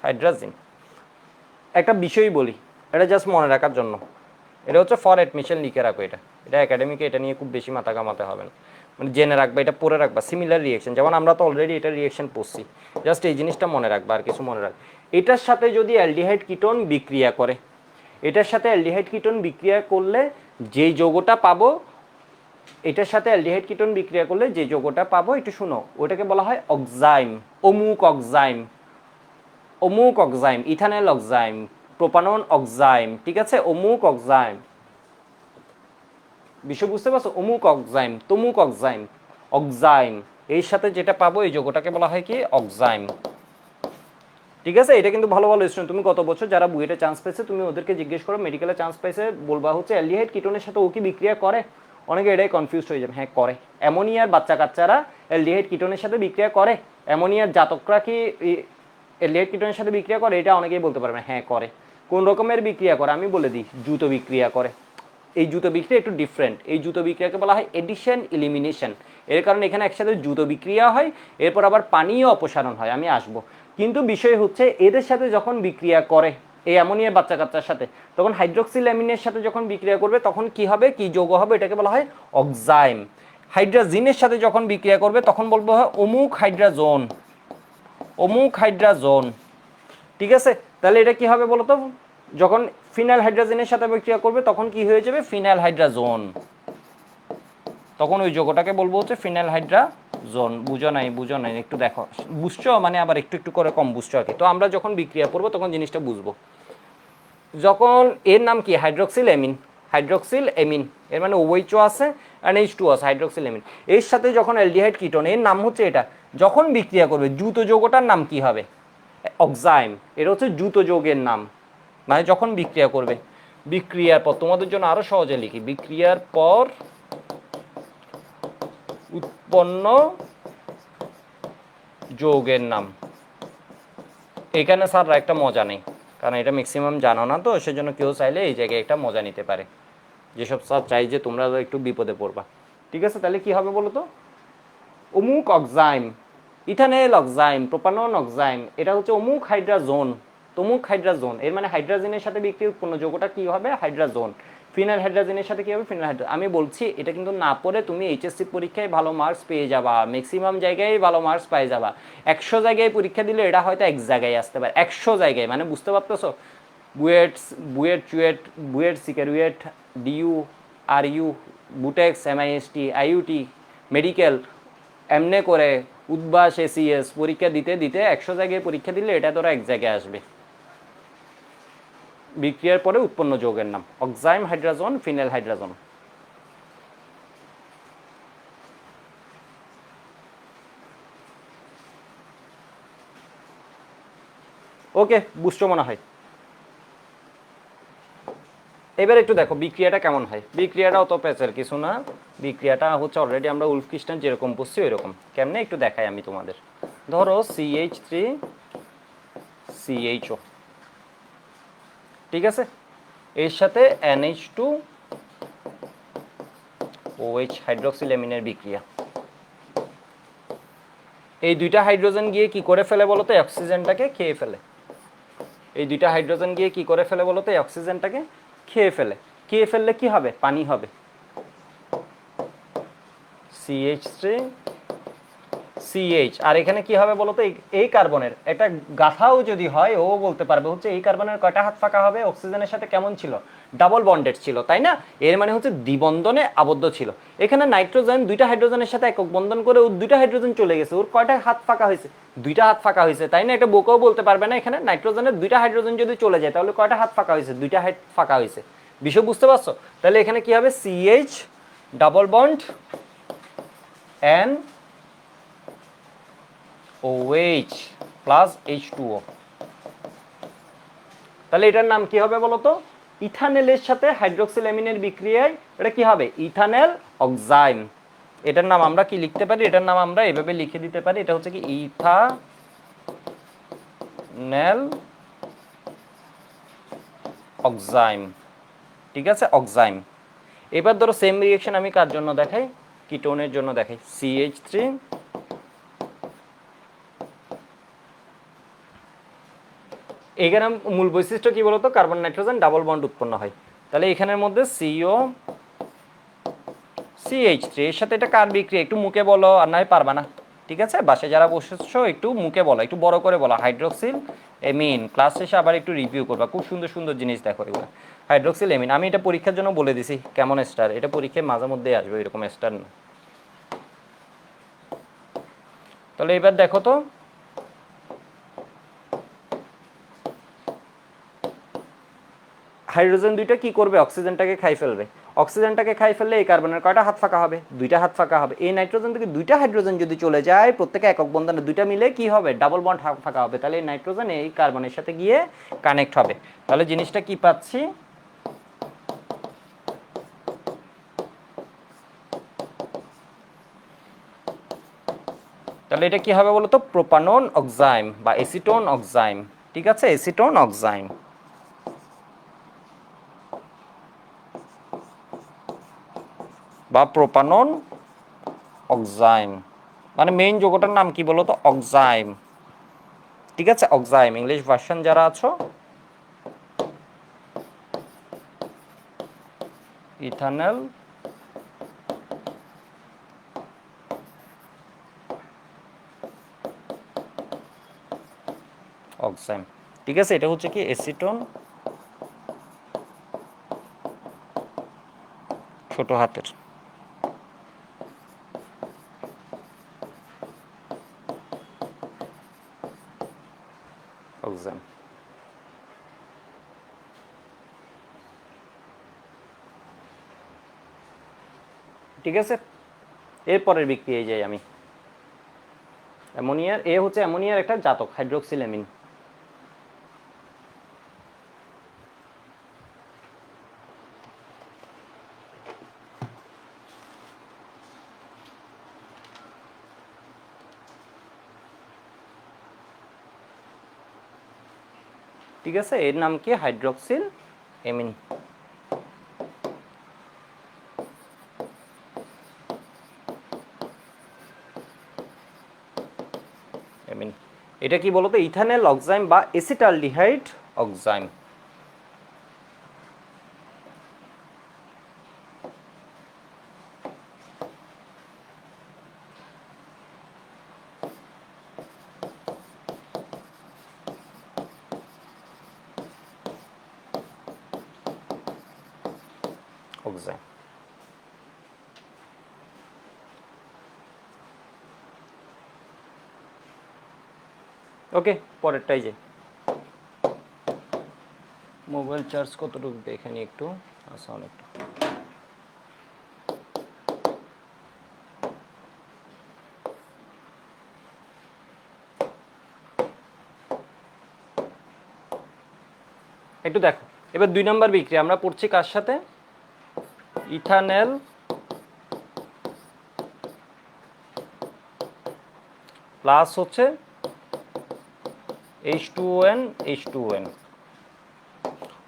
Speaker 1: হাইড্রাজিন। একটা বিষয় বলি, এটা জাস্ট মনে রাখার জন্য, এটা হচ্ছে ফর অ্যাডমিশন লিখে রাখো, এটা এটা একাডেমিকে এটা নিয়ে খুব বেশি মাথা কামাতে হবে না, মানে জেনে রাখবা, এটা পড়ে রাখবা, সিমিলার রিয়েকশন, যেমন আমরা তো অলরেডি এটা রিয়েকশন পড়ছি, জাস্ট এই জিনিসটা মনে রাখবা, আর কিছু মনে রাখবা। এটার সাথে যদি অ্যালডিহাইড কিটোন বিক্রিয়া করে, এটার সাথে অ্যালডিহাইড কিটোন বিক্রিয়া করলে যেই যৌগটা পাবো, এটার সাথে অ্যালডিহাইড কিটোন বিক্রিয়া করলে যে যৌগটা পাবো, একটু শুনো, ওটাকে বলা হয় অক্সাইম, অমুক অক্সাইম, অমুক oxime, ethanol oxime, propanone oxime, ঠিক আছে, অমুক অক্সাইম, বিষয় বুঝতে পারছো, অমুক অক্সাইম, তমুক অক্সাইম, অক্সাইম, এর সাথে যেটা পাবো এই যৌগটাকে বলা হয় কি অক্সাইম, ঠিক আছে। এটা কিন্তু ভালো ভালো স্টুডেন্ট, তুমি গত বছর যারা বুয়েটে চান্স পেয়েছে তুমি ওদেরকে জিজ্ঞেস করো, মেডিকেলে চান্স পেয়েছে, বলবা হচ্ছে অ্যালডিহাইড কিটোনের সাথে ও কি বিক্রিয়া করে, অনেকে এটাই কনফিউজ হয়ে যাবে, হ্যাঁ করে। অ্যামোনিয়ার বাচ্চা কাচ্চারা অ্যালডিহাইড কিটোনের সাথে বিক্রিয়া করে, অ্যামোনিয়ার জাতকরা কি অ্যালডিহাইড কিটোনের সাথে বিক্রিয়া করে, এটা অনেকেই বলতে পারবে হ্যাঁ করে। কোন রকমের বিক্রিয়া করে আমি বলে দিই, দ্রুত বিক্রিয়া করে, এই যুত বিক্রিয়া একটু ডিফারেন্ট। এই যুত বিক্রিয়াকে বলা হয় এডিশন এলিমিনেশন। এর কারণে এখানে একসাথে যুত বিক্রিয়া হয়, এরপর আবার পানীয় অপসারণ হয়, আমি আসবো। কিন্তু বিষয় হচ্ছে এদের সাথে যখন বিক্রিয়া করে এই অ্যামোনিয়ার বাচ্চা কাচ্চার সাথে, তখন হাইড্রোক্সিল অ্যামিনের সাথে যখন বিক্রিয়া করবে তখন কি হবে, কি যৌগ হবে, এটাকে বলা হয় অক্সাইম। হাইড্রাজিনের সাথে যখন বিক্রিয়া করবে তখন বলবো হয় অমুক হাইড্রাজোন, অমুক হাইড্রাজোন। ঠিক আছে, তাহলে এটা কি হবে বলতো, যখন ফিনাইল হাইড্রাজেনের সাথে বিক্রিয়া করবে তখন কি হয়ে যাবে, ফিনাইল হাইড্রাজোন। তখন ওই যৌগটাকে বলবো হচ্ছে ফিনাইল হাইড্রাজোন। বুঝো নাই, একটু দেখো, বুঝছো মানে আবার একটু একটু করে কম বুঝছো আর কি। তো আমরা যখন বিক্রিয়া করবো তখন জিনিসটা বুঝবো। যখন এর নাম কি, হাইড্রোক্সিল অ্যামিন, হাইড্রোক্সিল অ্যামিন এর মানে OH আছে আর H2 আছে, হাইড্রোক্সিল অ্যামিন। এর সাথে যখন অ্যালডিহাইড কিটোন, এর নাম হচ্ছে এটা, যখন বিক্রিয়া করবে যুত যৌগটার নাম কি হবে, অক্সাইম। এটা হচ্ছে যুত যৌগের নাম, মানে যখন বিক্রিয়া করবে। বিক্রিয়ার পর, তোমাদের জন্য আরো সহজে লিখি, বিক্রিয়ার পর উৎপন্ন যৌগের নাম। এখানে স্যার একটা মজা নেই, কারণ এটা ম্যাক্সিমাম জানো না, তো সেজন্য কেউ চাইলে এই জায়গায় একটা মজা নিতে পারে, যেসব স্যার চাই যে তোমরা একটু বিপদে পড়বা। ঠিক আছে, তাহলে কি হবে বলো তো, অমুক oxime, ethanal oxime, propanone oxime, এটা হচ্ছে অমুক হাইড্রাজোন, তমুক হাইড্রাজোন। এর মানে হাইড্রাজেনের সাথে বিক্রিয়া উৎপন্ন যৌগটা কি হবে, হাইড্রাজোন। ফিনাইল হাইড্রাজেনের সাথে কি হবে, ফিনাইল হাইড্রাজোন। আমি বলছি এটা কিন্তু না পড়ে তুমি এইচএসসি পরীক্ষায় ভালো মার্কস পেয়ে যাবা, ম্যাক্সিমাম জায়গায় ভালো মার্কস পেয়ে যাবা। 100 জায়গায় পরীক্ষা দিলে এটা হয়তো 1 জায়গায় আসতে পারে, 100 জায়গায়, মানে বুঝতে পারতেছো। BUET CKRUET, DU, RU, BUTEX, MIST, IUT, medical, এমনে করে উদ্বাস, এসিএস পরীক্ষা দিতে দিতে 100 জায়গায় পরীক্ষা দিলে এটা তোরা 1 জায়গায় আসবে। বিক্রিয়ার পরে উৎপন্ন যৌগের নাম অক্সাইম, হাইড্রাজোন, ফিনাইল হাইড্রাজোন। ওকে, বুঝছো মনে হয়। এবার একটু দেখো বিক্রিয়াটা কেমন হয়। বিক্রিয়াটা অত প্যাচের কিছু না, বিক্রিয়াটা হচ্ছে অলরেডি আমরা উলফ খ্রিস্টান যেরকম বুঝছি ওইরকম। কেমনে একটু দেখাই আমি তোমাদের। ধরো CH3CHO, ঠিক আছে, এর সাথে NH2OH, হাইড্রোক্সিল অ্যামিনের বিক্রিয়া। এই দুইটা হাইড্রোজেন গিয়ে কি করে ফেলে বলতো, অক্সিজেনটাকে খেয়ে ফেলে। এই দুইটা হাইড্রোজেন গিয়ে কি করে ফেলে বলতো, অক্সিজেনটাকে খেয়ে ফেলে। খেয়ে ফেললে কি হবে, পানি হবে। CH3CH। আর এখানে কি হবে বলতো, এই কার্বনের একটা গাথাও যদি হয়, ও বলতে পারবে হচ্ছে এই কার্বনের কয়টা হাত ফাঁকা হবে, অক্সিজেনের সাথে কেমন ছিল, ডাবল বন্ডেড ছিল, তাই না। এর মানে হচ্ছে দ্বিবন্ধনে আবদ্ধ ছিল। এখানে নাইট্রোজেন দুইটা হাইড্রোজেনের সাথে একক বন্ধন করে ওর দুইটা হাইড্রোজেন চলে গেছে, ওর কয়টা হাত ফাঁকা হয়েছে, দুইটা হাত ফাঁকা হয়েছে, তাই না। এটা বোকাও বলতে পারবে না, এখানে নাইট্রোজেনের দুইটা হাইড্রোজেন যদি চলে যায় তাহলে কয়টা হাত ফাঁকা হয়েছে, দুইটা হাত ফাঁকা হয়েছে। বিষয় বুঝতে পারছো। তাহলে এখানে কি হবে, CH double bond NOH plus H2O। তাহলে এটার নাম কি হবে বলতো, ইথানেলের সাথে হাইড্রোক্সিল অ্যামিনের বিক্রিয়ায় এটা কি হবে, ইথানেল অক্সাইম। এটার নাম আমরা কি লিখতে পারি, এটার নাম আমরা এভাবে লিখে দিতে পারি, এটা হচ্ছে কি ইথানেল অক্সাইম। ঠিক আছে, অক্সাইম। এবার ধরো সেম রিঅ্যাকশন আমি কার জন্য দেখাই, কিটোনের জন্য দেখাই। CH3, এখানে মূল বৈশিষ্ট্য কি বলতো, কার্বন নাইট্রোজেন ডাবল বন্ড উৎপন্ন হয়। তাহলে এখানের মধ্যে COCH3 এর সাথে এটা কার বিক্রিয়া, একটু মুখে বলো, আর নয় পারবা না। ঠিক আছে, বাসে যারা বসেছো একটু মুখে বলো, একটু বড় করে বলো, হাইড্রোক্সিল অ্যামিন। ক্লাস শেষে আবার একটু রিভিউ করবা, খুব সুন্দর সুন্দর জিনিস দেখো এগুলো। হাইড্রোক্সিল অ্যামিন, আমি এটা পরীক্ষার জন্য বলে দিছি কেমন স্টার, এটা পরীক্ষায় মাঝে মধ্যে আসবে, এরকম স্টার না। তাহলে এবার দেখো তো, হাইড্রোজেন দুইটা কি করবে, অক্সিজেনটাকে খাই ফেলবে। অক্সিজেনটাকে খাই ফেললে এই কার্বনের কয়টা হাত ফাঁকা হবে, দুইটা হাত ফাঁকা হবে। এই নাইট্রোজেন থেকে দুইটা হাইড্রোজেন যদি চলে যায়, প্রত্যেকে একক বন্ধনে দুইটা মিলে কি হবে, ডাবল বন্ড ফাঁকা হবে। তাহলে এই নাইট্রোজেন এই কার্বনের সাথে গিয়ে কানেক্ট হবে। তাহলে জিনিসটা কি পাচ্ছি, তাহলে এটা কি হবে বলতো, প্রোপানন অক্সাইম বা এসিটোন অক্সাইম। ঠিক আছে, এসিটোন অক্সাইম। বা প্রোপানন অক্সাইম, মানে মেইন যৌগটার নাম কি বলো তো? অক্সাইম। ঠিক আছে, অক্সাইম। ইংলিশ ভার্সন যারা আছো, ইথানল অক্সাইম। ঠিক আছে, এটা হচ্ছে কি এসিটন ছোট হাতের। অক্সাইম। ঠিক আছে, এরপরের বিক্রিয়ায় যাই আমি। অ্যামোনিয়ার, এ হচ্ছে অ্যামোনিয়ার একটা জাতক, হাইড্রোক্সিল অ্যামিন। ঠিক আছে, এর নাম কি? Hydroxyl amine. অ্যামিন, এটা কি বলতো? ইথানল অক্সাইম বা এসিটালডিহাইড অক্সাইম। অক্সাইম। ওকে, পরেরটাই যে মোবাইল চার্জ কতটুকু দেখে নি একটু। আচ্ছা, অনেকটা। একটু দেখো, এবার 2 নম্বর বিক্রিয়া আমরা পড়ছি কার সাথে? ইথানল প্লাস হচ্ছে H2ON H2ON।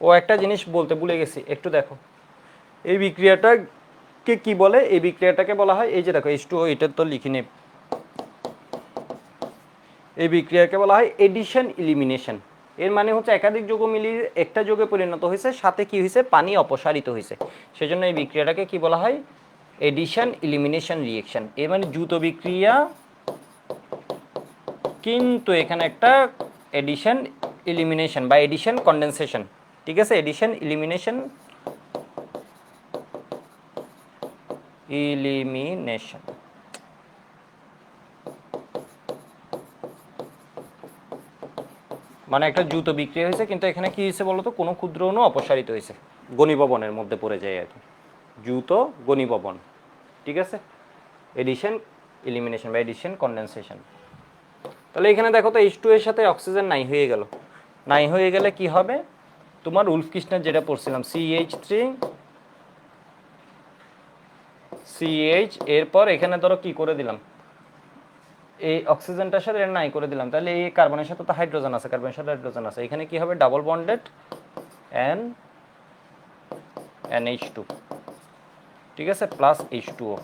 Speaker 1: ও একটা জিনিস বলতে ভুলে গেছি, একটু দেখো। এই বিক্রিয়াটাকে কি বলে? এই বিক্রিয়াটাকে বলা হয়, এই যে দেখো H2O, এটা তো লিখি নে। এই বিক্রিয়াকে বলা হয় এডিশন ইলিমিনেশন। এর মানে হচ্ছে একাধিক যৌগ মিলিয়ে একটা যৌগে পরিণত হয়েছে, সাথে কি হয়েছে? পানি অপসারিত হয়েছে। সেজন্য এই বিক্রিয়াটাকে কি বলা হয়? Addition elimination reaction. এর মানে দ্রুত বিক্রিয়া, কিন্তু এখানে একটা এডিশন ইলিমিনেশন বা এডিশন কন্ডেনসেশন। ঠিক আছে, এডিশন ইলিমিনেশন ইলিমিনেশন মানে একটা দ্রুত বিক্রিয়া হয়েছে, কিন্তু এখানে কি হয়েছে বলতো? কোনো ক্ষুদ্র অণু অপসারিত হয়েছে, ঘনীভবনের মধ্যে পড়ে যায় আর কি, দ্রুত ঘনীভবন। ঠিক আছে, এডিশন ইলিমিনেশন বা এডিশন কন্ডেনসেশন। তাহলে এখানে দেখো তো H2 এর সাথে অক্সিজেন নাই হয়ে গেল। নাই হয়ে গেলে কি হবে? তোমার উলফ কৃষ্ণের যেটা পড়ছিলাম, CH, এরপর এখানে ধরো কি করে দিলাম, এই অক্সিজেনটার সাথে এর নাই করে দিলাম, তাহলে এই কার্বনের সাথে তো হাইড্রোজেন আছে, কার্বনের সাথে হাইড্রোজেন আছে, এখানে কি হবে? Double bonded NH2। ঠিক আছে, প্লাস H2O,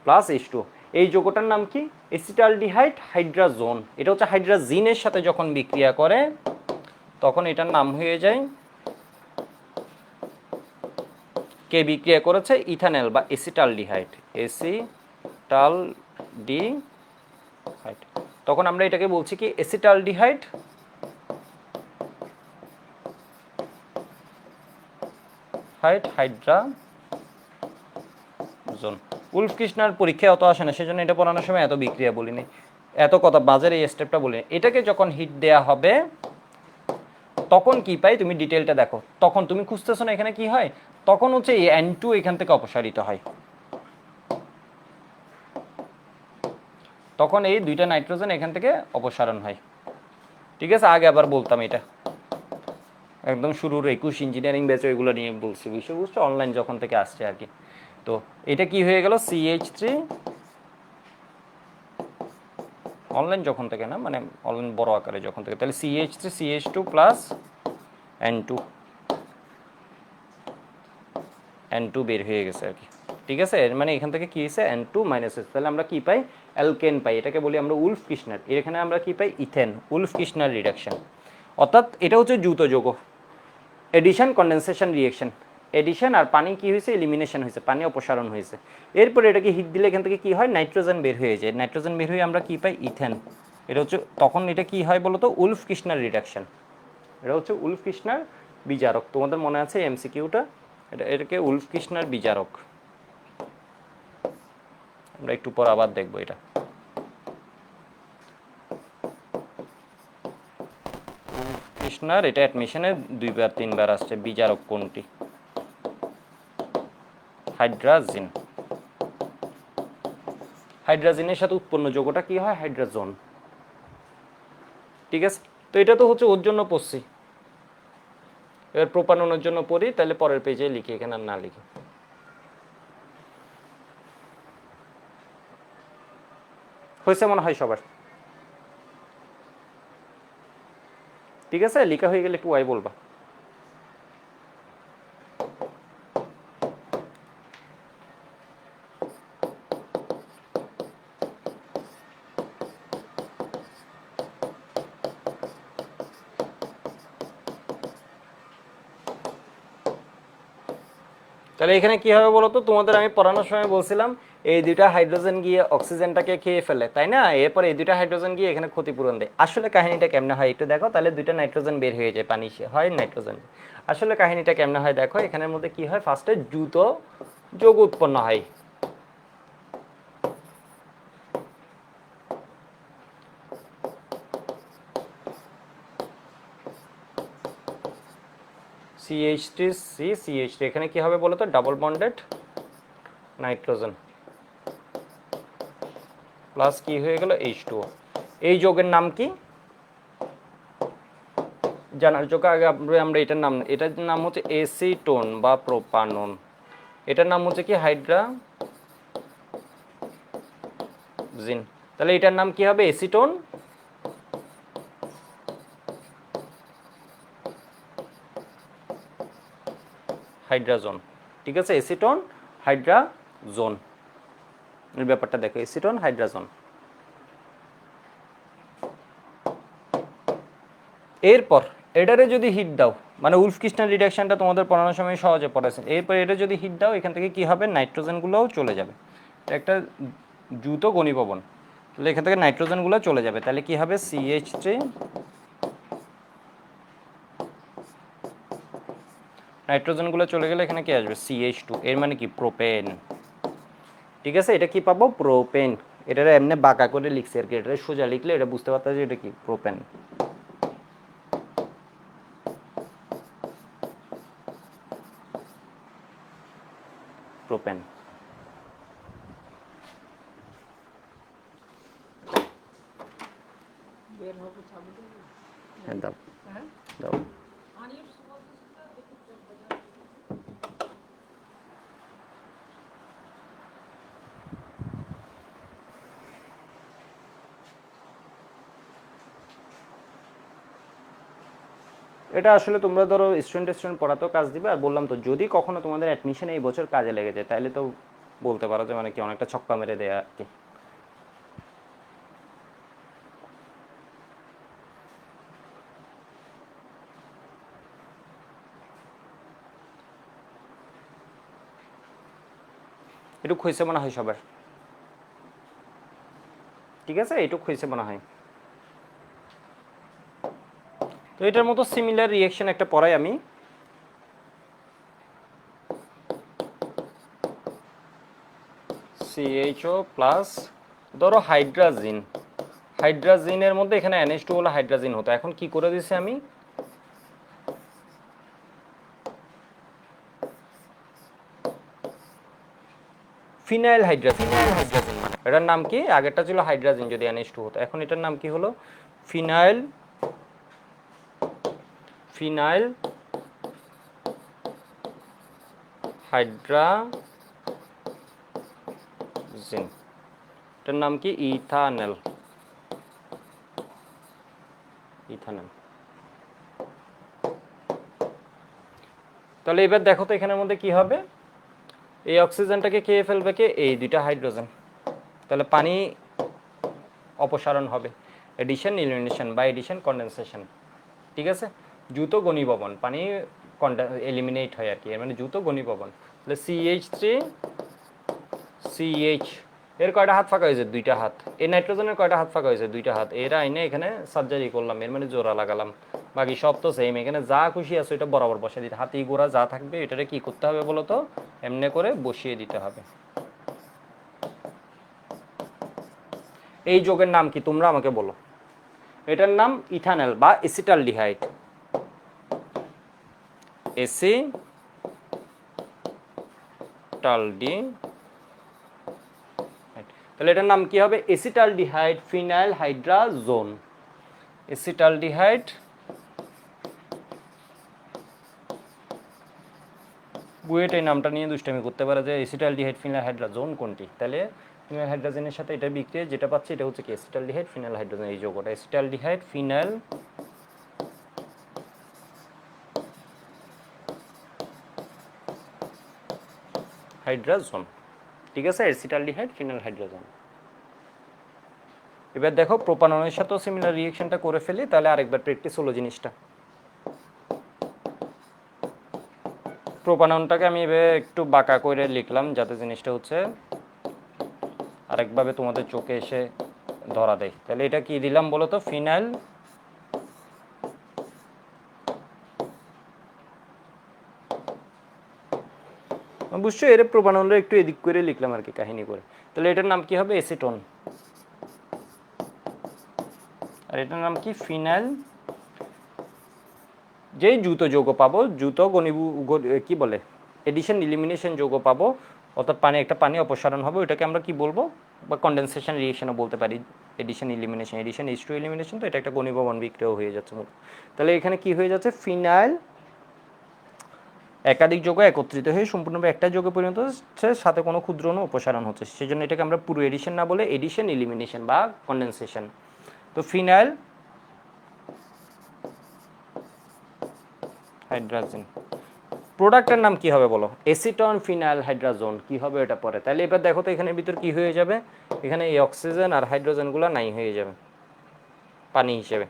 Speaker 1: প্লাস H2O। এই যৌগটার নাম কি? এসিটালডিহাইড হাইড্রাজোন। এটা হচ্ছে হাইড্রাজিনের সাথে যখন বিক্রিয়া করে তখন এটার নাম হয়ে যায়, কে বিক্রিয়া করেছে? ইথানল বা এসিটালডিহাইড। এসিটালডিহাইড। তখন আমরা এটাকে বলছি কি? এসিটালডিহাইড হাইড্রাজোন। উলফ কৃষ্ণার পরীক্ষায় অত আসে না, সেজন্য এটা পড়ানোর সময় এত বিক্রিয়া বলিনি, এত কথা বাজারে এই স্টেপটা বলিনি। এটাকে যখন হিট দেয়া হবে তখন কি পাই? তুমি ডিটেলটা দেখো। তখন তুমি খুঁজতেছো না এখানে কি হয়? তখন হচ্ছে এই N2 এখান থেকে অপসারিত হয়। তখন এই দুইটা নাইট্রোজেন এখান থেকে অপসারণ হয়। ঠিক আছে, আগে আবার বলতাম এটা, একদম শুরুর 21 ইঞ্জিনিয়ারিং ব্যাচে এগুলো নিয়ে বলছি, বিষয়বস্তু অনলাইন যখন থেকে আসছে আর কি। তো এটা কি হয়ে গেল? CH3, অনলাইন যখন থেকে না, মানে অনলাইন বড় আকারে যখন থেকে, তাহলে CH3 CH2 plus N2। N2 বের হয়ে গেছে আর কি। ঠিক আছে, এর মানে এখান থেকে কি হয়েছে N2 মাইনাস হয়েছে, তাহলে আমরা কি পাই অ্যালকেন পাই, এটাকে বলি আমরা উলফ কির্শনার। এখানে আমরা কি পাই ইথেন, উলফ কির্শনার রিডাকশন। অর্থাৎ এটা হচ্ছে দ্রুত যৌগ, এডিশন কনডেনসেশন রিয়েকশন, এডিশন আর পানি কি হয়েছে এলিমিনেশন হয়েছে, পানি অপসারণ হয়েছে। এরপরে এটাকে হিট দিলে এখান থেকে কি হয় নাইট্রোজেন বের হয়ে যায়, নাইট্রোজেন বের হয়ে আমরা কি পাই ইথেন। এটা হচ্ছে তখন এটা কি হয় বলতো উলফ কির্শনার রিডাকশন, এটা হচ্ছে উলফ কির্শনার বিজারক। তোমাদের মনে আছে এমসিকিউটা, এটাকে উলফ কির্শনার বিজারক, আমরা একটু পর আবার দেখবো এটা। কির্শনার এটা অ্যাডমিশনে 2-3 বার আসছে। বিজারক কোনটি? হাইড্রাজিন। হাইড্রাজিনের সাথে উৎপন্ন যৌগটা কি হয় হাইড্রাজন। ঠিক আছে, তো এটা তো হচ্ছে ওর জন্য পড়ছি, এবার প্রোপাননের জন্য পড়ি, তাহলে পরের পেজে লিখি, এখানে আর না লিখি। হয়েছে মনে হয় সবার? ঠিক আছে, লেখা হয়ে গেলে একটু ওয়াই বলবা। তাহলে এখানে কি হবে বলো তো, তোমাদের আমি পড়ানোর সময় বলছিলাম এই দুইটা হাইড্রোজেন গিয়ে অক্সিজেনটাকে খেয়ে ফেলে, তাই না? এরপর এই দুইটা হাইড্রোজেন গিয়ে এখানে ক্ষতিপূরণ দেয়। আসলে কাহিনীটা কেমনে হয় একটু দেখো, তাহলে দুইটা নাইট্রোজেন বের হয়ে যায়, পানি হয় নাইট্রোজেন। আসলে কাহিনীটা কেমনে হয় দেখো, এখানের মধ্যে কি হয় ফার্স্টে দ্রুত যৌগ উৎপন্ন হয়। CH3 এখানে কি হবে বলো তো, ডাবল বন্ডেড নাইট্রোজেন প্লাস কি হয়ে গেল H2O। এই যৌগের নাম কি জানার যোগ্য, আগে আমরা এটার নাম হচ্ছে এসিটোন বা প্রোপানন। এটার নাম হচ্ছে কি হাইড্রাজিন। তাহলে এটার নাম কি হবে এসিটোন হাইড্রাজন। ঠিক আছে, এসিটোন হাইড্রাজন এর ব্যাপারটা দেখো, এসিটোন হাইড্রাজন। এরপর এটারে যদি হিট দাও, মানে উলফ কির্শনার রিডাকশনটা তোমাদের পড়ানোর সময় সহজে পড়াছেন, এরপর এটা যদি হিট দাও এখান থেকে কি হবে নাইট্রোজেনগুলোও চলে যাবে, এটা একটা দ্রুত ঘনীভবন, তাহলে এখান থেকে নাইট্রোজেনগুলো চলে যাবে, তাহলে কি হবে CH3, নাইট্রোজেনগুলো চলে গেলে এখানে কি আসবে CH2, এর মানে কি প্রোপেন। ঠিক আছে, এটা কি পাবো প্রোপেন। এটা এমনি বাঁকা করে লিখছি আর কি, এটা সোজা লিখলে এটা বুঝতে পারতা যে এটা কি প্রোপেন। প্রোপেন। হ্যাঁ দাও দাও। এটা আসলে তোমরা ধরো স্টুডেন্ট পড়াতেও কাজ দিবে, আর বললাম তো যদি কখনো তোমাদের অ্যাডমিশনে এই বছর কাজে লেগে যায় তাহলে তো বলতে পারো যে মানে কি অনেকটা ছক্কা মেরে দেয়া আর কি। এটুক হয়েছে মনে হয় সবার? ঠিক আছে, এটুক হয়েছে মনে হয়। তো এটার মতো সিমিলার রিয়েকশন একটা পড়াই আমি। CHO প্লাস ধরো হাইড্রাজিন, হাইড্রাজিনের মধ্যে এখানে NH2 হলো হাইড্রাজিন হতো, এখন কি করে দিছি আমি ফিনাইল হাইড্রাজিন। এটার নাম কি, আগেরটা ছিল হাইড্রাজিন যদি NH2 হতো, এখন এটার নাম কি হলো ফিনাইল, ফিনাইল হাইড্রাজিন, এটার নাম কি ইথানল, ইথানল। তাহলে এবার দেখো তো এখানের মধ্যে কি হবে, এই অক্সিজেনটাকে খেয়ে ফেলবে কে? এই দুইটা হাইড্রোজেন। তাহলে পানি অপসারণ হবে, এডিশন ইলিমিনেশন বা এডিশন কন্ডেনসেশন। ঠিক আছে, দ্রুত ঘনীভবন, পানি এলিমিনেট হয় আর কি, এর মানে দ্রুত ঘনীভবন। তাহলে CH3 CH, এর কয়টা হাত ফাঁকা হয়েছে? দুইটা হাত। এই নাইট্রোজেনের কয়টা হাত ফাঁকা হয়েছে? দুইটা হাত। এরা আইনে এখানে সার্জারি করলাম, এর মানে জোড়া লাগালাম। বাকি সব তো সেম, এখানে যা খুশি আছে এটা বরাবর বসিয়ে দিতে, হাতি গোড়া যা থাকবে এটারে কি করতে হবে বলো তো? এমনি করে বসিয়ে দিতে হবে। এই যোগের নাম কি তোমরা আমাকে বলো? এটার নাম ইথানল বা এসিটালডিহাইড। তাহলে এটার নাম কি হবে? এসিটালডিহাইড ফিনাইল হাইড্রাজোন। এসিটালডিহাইড, বুয়েট এই নামটা নিয়ে দুষ্টামি করতে পারে যে এসিটালডিহাইড ফিনাইল হাইড্রাজোন কোনটি। তাহলে ফিনাইল হাইড্রোজেনের সাথে এটা বিক্রিয়া যেটা পাচ্ছে এটা হচ্ছে কি? এসিটালডিহাইড ফিনাইল হাইড্রোজেন, এই যৌগটা এসিটালডিহাইড ফিনাইল হাইড্রাজোন। ঠিক আছে, এসিটালডিহাইড ফিনাইল হাইড্রোজেন। এবার দেখো প্রোপাননের সাথেও সিমিলার রিঅ্যাকশনটা করে ফেলি, তাহলে আরেকবার প্র্যাকটিস হলো জিনিসটা। প্রোপাননটাকে আমি এভাবে একটু বাঁকা করে লিখলাম যাতে জিনিসটা হচ্ছে আরেকভাবে তোমাদের চোখে এসে ধরা দেয়। তাহলে এটা কি দিলাম বলো তো? ফিনাইল বুঝছো, এর প্রোপাননটা একটু এদিক করে লিখলাম আর কি, কাহিনী করে। তাহলে এটার নাম কি হবে? এসিটোন। আর এটার নাম কি? ফিনাইল। যেই দ্রুত যৌগ পাবো, দ্রুত কি বলে, এডিশন ইলিমিনেশন যৌগ পাবো, অর্থাৎ একটা পানি অপসারণ হবে, ওইটাকে আমরা কি বলবো? বা কন্ডেনসেশন রিঅ্যাকশনও বলতে পারি। Addition elimination, addition H2 elimination, তো এটা একটা ঘনীভবন বিক্রিয়া হয়ে যাচ্ছে। তাহলে এখানে কি হয়ে যাচ্ছে? ফিনাইল একাধিক যৌগ একত্রিত হয়ে সম্পূর্ণভাবে একটা যৌগে পরিণত হচ্ছে, সাথে কোনো ক্ষুদ্র অণু অপসারণ হচ্ছে, সেই জন্য এটাকে আমরা পুরো এডিশন না বলে এডিশন ইলিমিনেশন বা কন্ডেনসেশন। তো ফিনাইল হাইড্রোজেন প্রোডাক্টের নাম কি হবে বলো? এসিটন ফিনাইল হাইড্রাজোন। কি হবে এটা পরে? তাহলে এবার দেখো তো এখানের ভিতর কি হয়ে যাবে? এখানে এই অক্সিজেন আর হাইড্রোজেনগুলো নাই হয়ে যাবে পানি হিসেবে।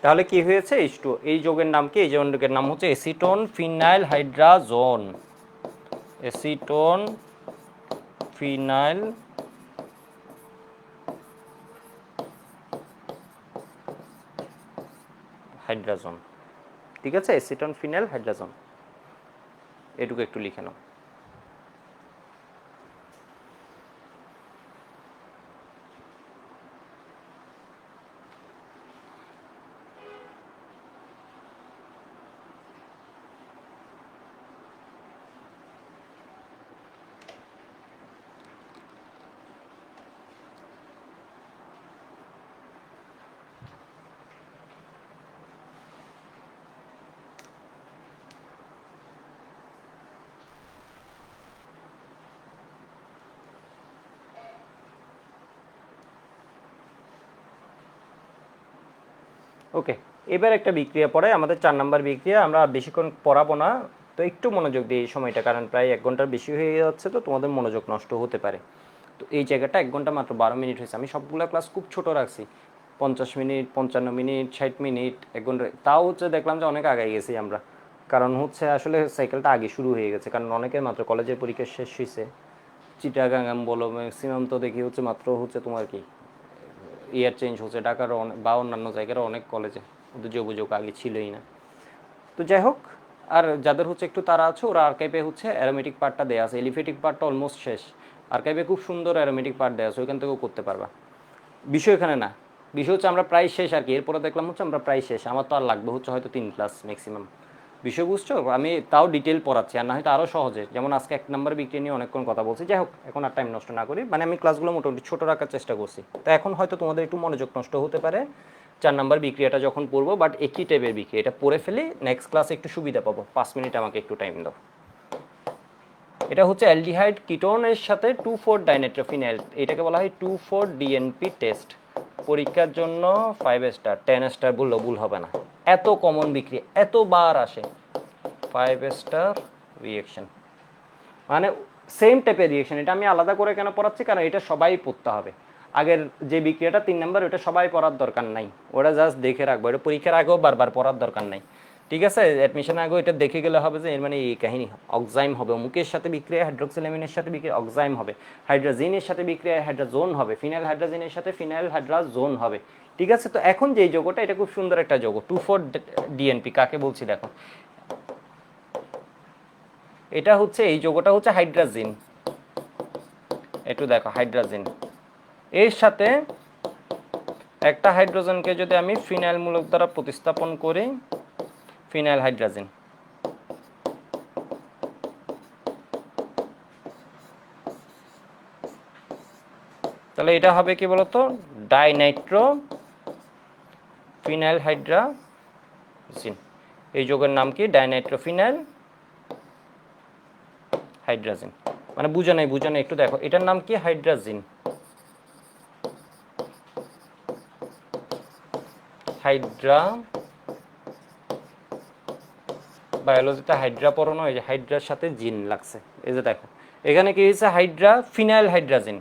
Speaker 1: তাহলে কি হয়েছে? H2। এই যৌগের নাম কি? এই যৌগের নাম হচ্ছে acetone phenyl hydrazone. Acetone phenyl hydrazone. ঠিক আছে, এসিটন ফিনাইল হাইড্রাজোন, এটুকু একটু লিখে নাও। ওকে, এবার একটা বিক্রিয়া পড়ে আমাদের 4 নাম্বার বিক্রিয়া। আমরা বেশিক্ষণ পড়াবো না, তো একটু মনোযোগ দিই এই সময়টা, কারণ প্রায় 1 ঘন্টার বেশি হয়ে যাচ্ছে, তো তোমাদের মনোযোগ নষ্ট হতে পারে। তো এই জায়গাটা 1 ঘন্টা মাত্র 12 মিনিট হয়েছে। আমি সবগুলো ক্লাস খুব ছোট রাখছি, 50 মিনিট, 55 মিনিট, 60 মিনিট, 1 ঘন্টা। তাও হচ্ছে দেখলাম যে অনেক আগে গেছি আমরা, কারণ হচ্ছে আসলে সাইকেলটা আগে শুরু হয়ে গেছে, কারণ অনেকের মাত্র কলেজের পরীক্ষা শেষ হয়েছে। চিটাগাং বলো, ম্যাক্সিমাম তো দেখি হচ্ছে মাত্র হচ্ছে তোমার কি ইয়ার চেঞ্জ হচ্ছে, ঢাকার বা অন্যান্য জায়গার অনেক কলেজে, কিন্তু যোগাযোগ আগে ছিলই না। তো যাই হোক, আর যাদের হচ্ছে একটু তারা আছে ওরা আর্কাইভে হচ্ছে অ্যারোমেটিক পার্টটা দেওয়া আছে, এলিফেটিক পার্টটা অলমোস্ট শেষ। আর্কাইভে খুব সুন্দর অ্যারোমেটিক পার্ট দেওয়া আছে, ওইখান থেকেও করতে পারবা। বিষয় এখানে না, বিষয় হচ্ছে আমরা প্রায় শেষ আর কি। এরপরে দেখলাম হচ্ছে আমরা প্রায় শেষ, আমার তো আর লাগবে হচ্ছে হয়তো 3 ক্লাস ম্যাক্সিমাম। বিষয় বুঝছো? আমি তাও ডিটেল পড়াচ্ছি, আর না হয়তো আরও সহজে, যেমন আজকে 1 নম্বর বিক্রিয়া নিয়ে অনেকক্ষণ কথা বলছি। যাই হোক, এখন আর টাইম নষ্ট না করি, মানে আমি ক্লাসগুলো মোটামুটি ছোটো রাখার চেষ্টা করছি। তো এখন হয়তো তোমাদের একটু মনোযোগ নষ্ট হতে পারে 4 নম্বর বিক্রিয়াটা যখন পড়বো, বাট একই টাইপের বিক্রিয়া, এটা পড়ে ফেলি, নেক্সট ক্লাসে একটু সুবিধা পাবো। 5 মিনিট আমাকে একটু টাইম দাও। এটা হচ্ছে অ্যালডিহাইড কিটোনের সাথে 2,4 ডাইনাইট্রোফিনাইল, এটাকে বলা হয় 2,4 ডিএনপি টেস্ট। পরীক্ষার জন্য 5 স্টার, 10 স্টার বললেও ভুল হবে না, এত কমন বিক্রিয়া, এতবার আসে। 5 স্টার রিয়েকশন মানে সেম টাইপের রিয়েকশন। এটা আমি আলাদা করে কেন পড়াচ্ছি, কারণ এটা সবাই পড়তে হবে। আগের যে বিক্রিয়াটা 3 নম্বর, ওটা সবাই পড়ার দরকার নাই, ওটা জাস্ট দেখে রাখবো, এটা পরীক্ষার আগেও বারবার পড়ার দরকার নাই। ঠিক আছে, অ্যাডমিশনের আগেও এটা দেখে গেলে হবে যে এর মানে এই কাহিনী, অক্সাইম হবে, অমুকের সাথে বিক্রিয়া হাইড্রোক্সিলামিনের সাথে বিক্রিয়া অক্সাইম হবে, হাইড্রাজিনের সাথে বিক্রিয়া হাইড্রাজোন হবে, ফিনাইল হাইড্রাজিনের সাথে ফিনাইল হাইড্রাজোন হবে। ঠিক আছে, তো এখন যে যৌগটা, এটা খুব সুন্দর একটা যৌগ, 2,4 ডিএনপি। কাকে বলছি দেখো, এটা হচ্ছে, এই যৌগটা হচ্ছে হাইড্রাজিন, একটু দেখো হাইড্রাজিন, এর সাথে একটা হাইড্রোজেনকে যদি আমি ফিনাইল মূলক দ্বারা প্রতিস্থাপন করি, ফিনাইল হাইড্রাজিন, তাহলে এটা হবে কি বলতো, ডাইনাইট্রো ফিনাইল হাইড্রাজিন। এই যৌগের নাম কি, ডাইনাইট্রো ফিনাইল হাইড্রাজিন। মানে বুঝে নাই, একটু দেখো, এটার নাম কি, হাইড্রাজিন, হাইড্রা, বায়োলজিতে হাইড্রা পড়ানো, এই যে হাইড্রার সাথে জিন লাগছে, এই যে দেখো এখানে কি হয়েছে, হাইড্রা ফিনাইল হাইড্রাজিন।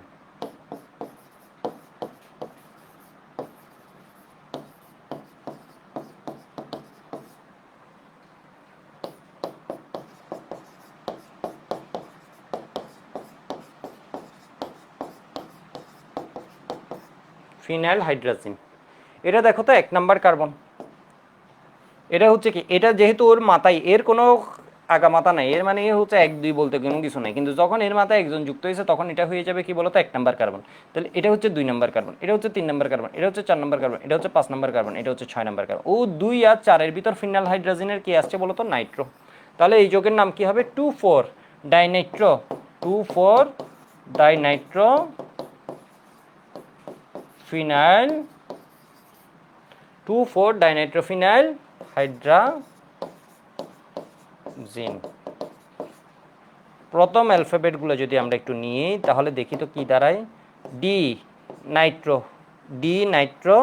Speaker 1: ফিনাইল হাইড্রাজিন, এটা দেখো তো 1 নাম্বার কার্বন। এটা হচ্ছে কি, এটা যেহেতু ওর মাথায় এর কোনো আগা মাথা নাই, এর মানে হচ্ছে 1 2 বলতে কোনো কিছু নাই, কিন্তু যখন এর মাথায় একজন যুক্ত হয়েছে তখন এটা হয়ে যাবে কি বলতো, 1 নাম্বার কার্বন। তাহলে এটা হচ্ছে 2 নাম্বার কার্বন, এটা হচ্ছে 3 নাম্বার কার্বন, এটা হচ্ছে 4 নাম্বার কার্বন, এটা হচ্ছে 5 নাম্বার কার্বন, এটা হচ্ছে 6 নাম্বার কার্বন। ও 2 আর 4 এর ভিতর ফিনাইল হাইড্রোজেনের কি আসছে বলতো, নাইট্রো। তাহলে এই যৌগের নাম কি হবে, 2,4 ডাইনাইট্রো, 2,4 ডাইনাইট্রো ফিনাইল, 2,4 ডাইনাইট্রোফিনাইল হাইড্রাজিন। প্রথম অ্যালফাবেটগুলো যদি আমরা একটু নিই তাহলে দেখি তো কি দাঁড়ায়, D Nitro, D Nitro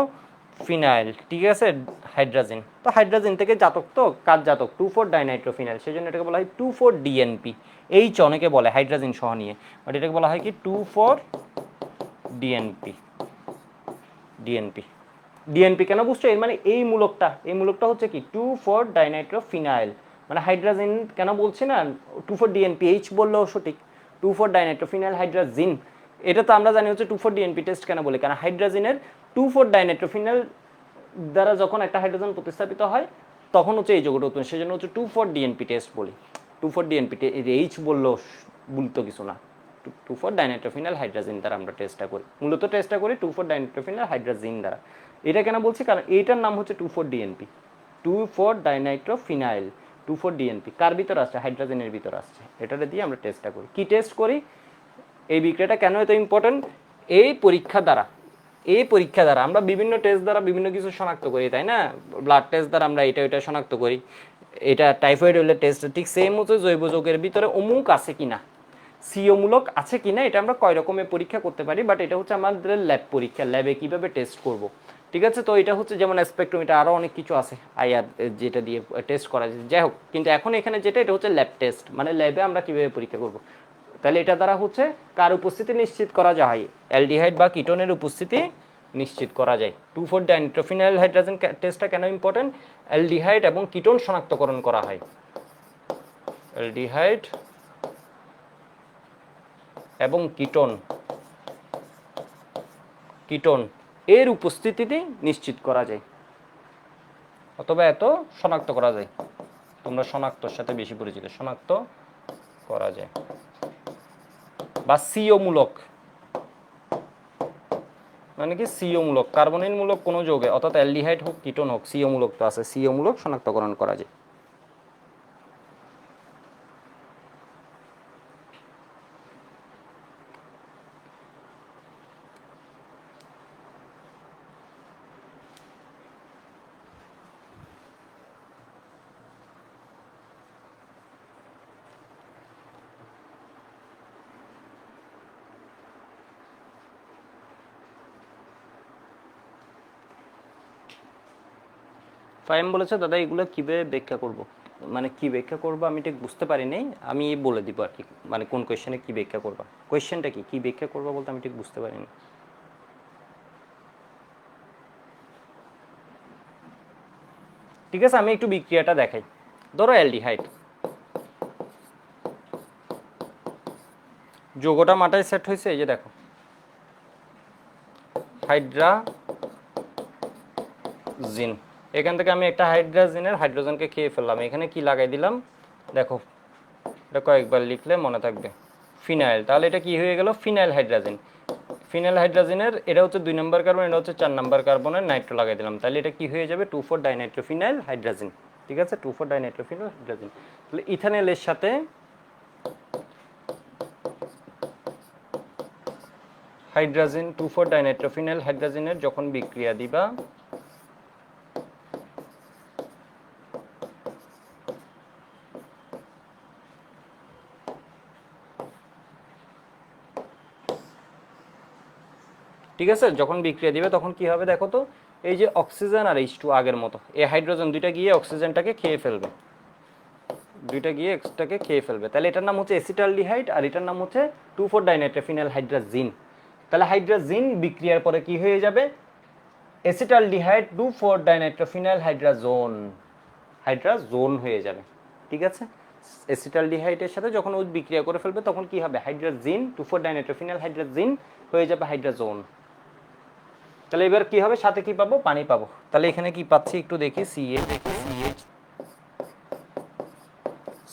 Speaker 1: phenyl. ঠিক আছে, হাইড্রাজিন, তো হাইড্রাজিন থেকে জাতক, তো কার জাতক, 2,4 ডাইনাইট্রোফিনাইল, সেই জন্য এটাকে বলা হয় 2,4 ডিএনপি। এইচ অনেকে বলে হাইড্রাজিন সহ নিয়ে, বাট এটাকে বলা হয় কি 2,4 ডিএনপি। ডিএনপি, ডিএনপি কেন বুঝছো, এর মানে এই মূলকটা, এই মূলকটা হচ্ছে কি 2,4 ডাইনাইট্রোফিনাইল, মানে হাইড্রাজিন কেন বলছি না, 2,4 ডিএনপি, এইচ বললেও সঠিক, 2,4 ডাইনাইট্রোফিনাইল হাইড্রাজিন। এটা তো আমরা জানি হচ্ছে 2,4 ডিএনপি টেস্ট কেন বলি, কারণ হাইড্রাজিনের 2,4 ডাইনাইট্রোফিনাইল দ্বারা যখন একটা হাইড্রোজেন প্রতিস্থাপিত হয় তখন হচ্ছে এই যৌগটা উৎপন্ন, সেজন্য হচ্ছে 2,4 ডিএনপি টেস্ট বলি। 2,4 ডিএনপি, এইচ বললেও বলতো কিছু না, 2,4 ডাইনাইট্রোফিনাইল হাইড্রাজিন দ্বারা আমরা টেস্টটা করি, মূলত টেস্টটা করি 2,4 ডাইনাইট্রোফিনাইল হাইড্রাজিন দ্বারা। এটা কেন বলছি, কারণ এইটার নাম হচ্ছে 2,4 ডিএনপি, 2,4 ডাইনাইট্রোফিনাইল, 2,4 ডিএনপি কার ভিতর আসছে, হাইড্রোজেনের ভিতর আসছে, এটাতে দিয়ে আমরা টেস্টটা করি। কি টেস্ট করি, এই বিক্রিয়াটা কেন এত ইম্পর্টেন্ট, এই পরীক্ষা দ্বারা, এই পরীক্ষা দ্বারা আমরা বিভিন্ন টেস্ট দ্বারা বিভিন্ন কিছু শনাক্ত করি, তাই না, ব্লাড টেস্ট দ্বারা আমরা এটা ওইটা শনাক্ত করি, এটা টাইফয়েড হলে টেস্ট, ঠিক সেম হচ্ছে জৈব যৌগের ভিতরে অমুক আছে কিনা, সিওমূলক আছে কিনা, এটা আমরা কয় রকমের পরীক্ষা করতে পারি, বাট এটা হচ্ছে আমাদের ল্যাব পরীক্ষা, ল্যাবে কিভাবে টেস্ট করব। ঠিক আছে, তো এটা হচ্ছে যেমন স্পেকট্রোমিটার, আরও অনেক কিছু আছে আইআর যেটা দিয়ে টেস্ট করা যায়, যাই হোক, কিন্তু এখন এখানে যেটা, এটা হচ্ছে ল্যাব টেস্ট, মানে ল্যাবে আমরা কীভাবে পরীক্ষা করব। তাহলে এটা দ্বারা হচ্ছে কার উপস্থিতি নিশ্চিত করা যায়, অ্যালডিহাইড বা কিটোনের উপস্থিতি নিশ্চিত করা যায়। 2,4 ডাইনাইট্রোফিনাইল হাইড্রোজেন টেস্টটা কেন ইম্পর্টেন্ট, অ্যালডিহাইড এবং কিটোন শনাক্তকরণ করা হয়, অ্যালডিহাইড এবং কিটোন, কিটোন এর উপস্থিতিটি নিশ্চিত করা যায়, অথবা এত শনাক্ত করা যায়, তোমরা শনাক্তর সাথে বেশি পরিচিত, শনাক্ত করা যায়, বা সিও মূলক, মানে কি সিও মূলক, কার্বনিল মূলক কোনো যৌগে, অর্থাৎ অ্যালডিহাইড হোক কিটোন হোক, সিও মূলক তো আছে, সিও মূলক শনাক্তকরণ করা যায়। ফাইম বলেছে দাদা এগুলো কীভাবে ব্যাখ্যা করব, মানে কি ব্যাখ্যা করবো আমি ঠিক বুঝতে পারি নাই, আমি বলে দিব আর কি, মানে কোন কোয়েশ্চেনে কী ব্যাখ্যা করবা, কোয়েশ্চেনটা কি কী ব্যাখ্যা করবা বলতে আমি ঠিক বুঝতে পারিনি। ঠিক আছে, আমি একটু বিক্রিয়াটা দেখাই। ধরো অ্যালডিহাইড, যোগটা মাথায় সেট হয়েছে, এই যে দেখো হাইড্রাজিন, এখান থেকে আমি একটা হাইড্রাজিনের হাইড্রোজেনকে খেয়ে ফেললাম, এখানে কি লাগাই দিলাম দেখো, এটা কয়েকবার লিখলে মনে থাকবে, ফিনাইল, তাহলে এটা কি হয়ে গেল ফিনাইল হাইড্রাজিন। ফিনাইল হাইড্রাজিনের এটা হচ্ছে 2 নম্বর কার্বন, এটা হচ্ছে 4 নম্বর কার্বনের নাইট্রো লাগাই দিলাম, তাহলে এটা কি হয়ে যাবে 2,4 ডাইনাইট্রোফিনাইল হাইড্রাজিন। ঠিক আছে, 2,4 ডাইনাইট্রোফিনাইল হাইড্রাজিন। তাহলে ইথানলের সাথে হাইড্রাজিন 2,4 ডাইনাইট্রোফিনাইল হাইড্রাজিনের যখন বিক্রিয়া দিবা, ঠিক আছে, যখন বিক্রিয়া দিবে তখন কি হবে দেখো তো, এই যে অক্সিজেন আর H2 আগের মতো, এই হাইড্রোজেন দুইটা গিয়ে অক্সিজেনটাকে খেয়ে ফেলবে, দুইটা গিয়ে এক্সটাকে খেয়ে ফেলবে, তাহলে এটার নাম হচ্ছে অ্যাসিটালডিহাইড আর এটার নাম হচ্ছে 2,4 ডাইনাইট্রোফিনাইল হাইড্রাজিন। তাহলে হাইড্রাজিন বিক্রিয়ার পরে কি হয়ে যাবে অ্যাসিটালডিহাইড 2,4 ডাইনাইট্রোফিনাইল হাইড্রাজোন হয়ে যাবে। ঠিক আছে, অ্যাসিটালডিহাইডের সাথে যখন ও বিক্রিয়া করে ফেলবে তখন কি হবে হাইড্রাজিন 2,4 ডাইনাইট্রোফিনাইল হাইড্রাজিন হয়ে যাবে হাইড্রাজোন। তাহলে এবার কি হবে, সাথে কি পাবো পানি পাবো, তাহলে এখানে কি পাচ্ছি একটু দেখি,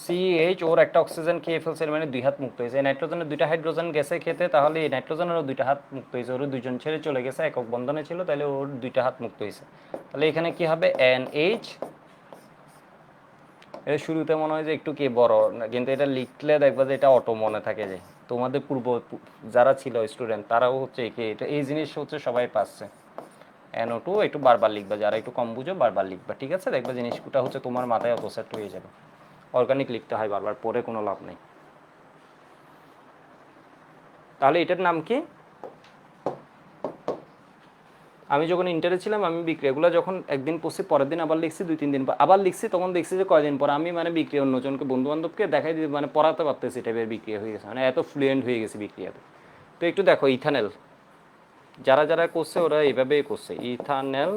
Speaker 1: সিএইচ ওর একটা অক্সিজেন খেয়ে ফেলছে, মানে 2 হাত মুক্ত হয়েছে, নাইট্রোজেনের 2টা হাইড্রোজেন গেছে খেতে, তাহলে এই নাইট্রোজেনেরও 2টা হাত মুক্ত হয়েছে, ওর 2জন ছেড়ে চলে গেছে, একক বন্ধনে ছিল, তাহলে ওর 2টা হাত মুক্ত হয়েছে। তাহলে এখানে কি হবে NH, এর শুরুতে মনে হয় যে একটু কি বড়, কিন্তু এটা লিখলে দেখবা যে এটা অটো মনে থাকে, যে তোমাদের পূর্ব যারা ছিল স্টুডেন্ট তারাও হচ্ছে কি এটা এই জিনিস হচ্ছে সবাই পাচ্ছে। NO2 একটু বারবার লিখবা, যারা একটু কম বুঝো বারবার লিখবা, ঠিক আছে, দেখবা জিনিসটা হচ্ছে তোমার মাথায় অত সেট হয়ে যাবে। অর্গানিক লিখতে হয় বারবার, পরে কোনো লাভ নেই। তাহলে এটার নাম কি, আমি যখন ইন্টারে ছিলাম আমি বিক্রিয়াগুলো যখন একদিন পড়ছি, পরের দিন আবার লিখছি, 2-3 দিন পর আবার লিখছি, তখন দেখছি যে কয়দিন পর আমি মানে বিক্রিয়া অন্যজনকে বন্ধু বান্ধবকে দেখাই দিই, মানে পড়াতে পারতেছি টাইপের বিক্রিয়া হয়ে গেছে, মানে এত ফ্লুয়েন্ট হয়ে গেছে বিক্রিয়াতে। তো একটু দেখো ইথানেল, যারা যারা করছে ওরা এইভাবেই করছে, ইথানেল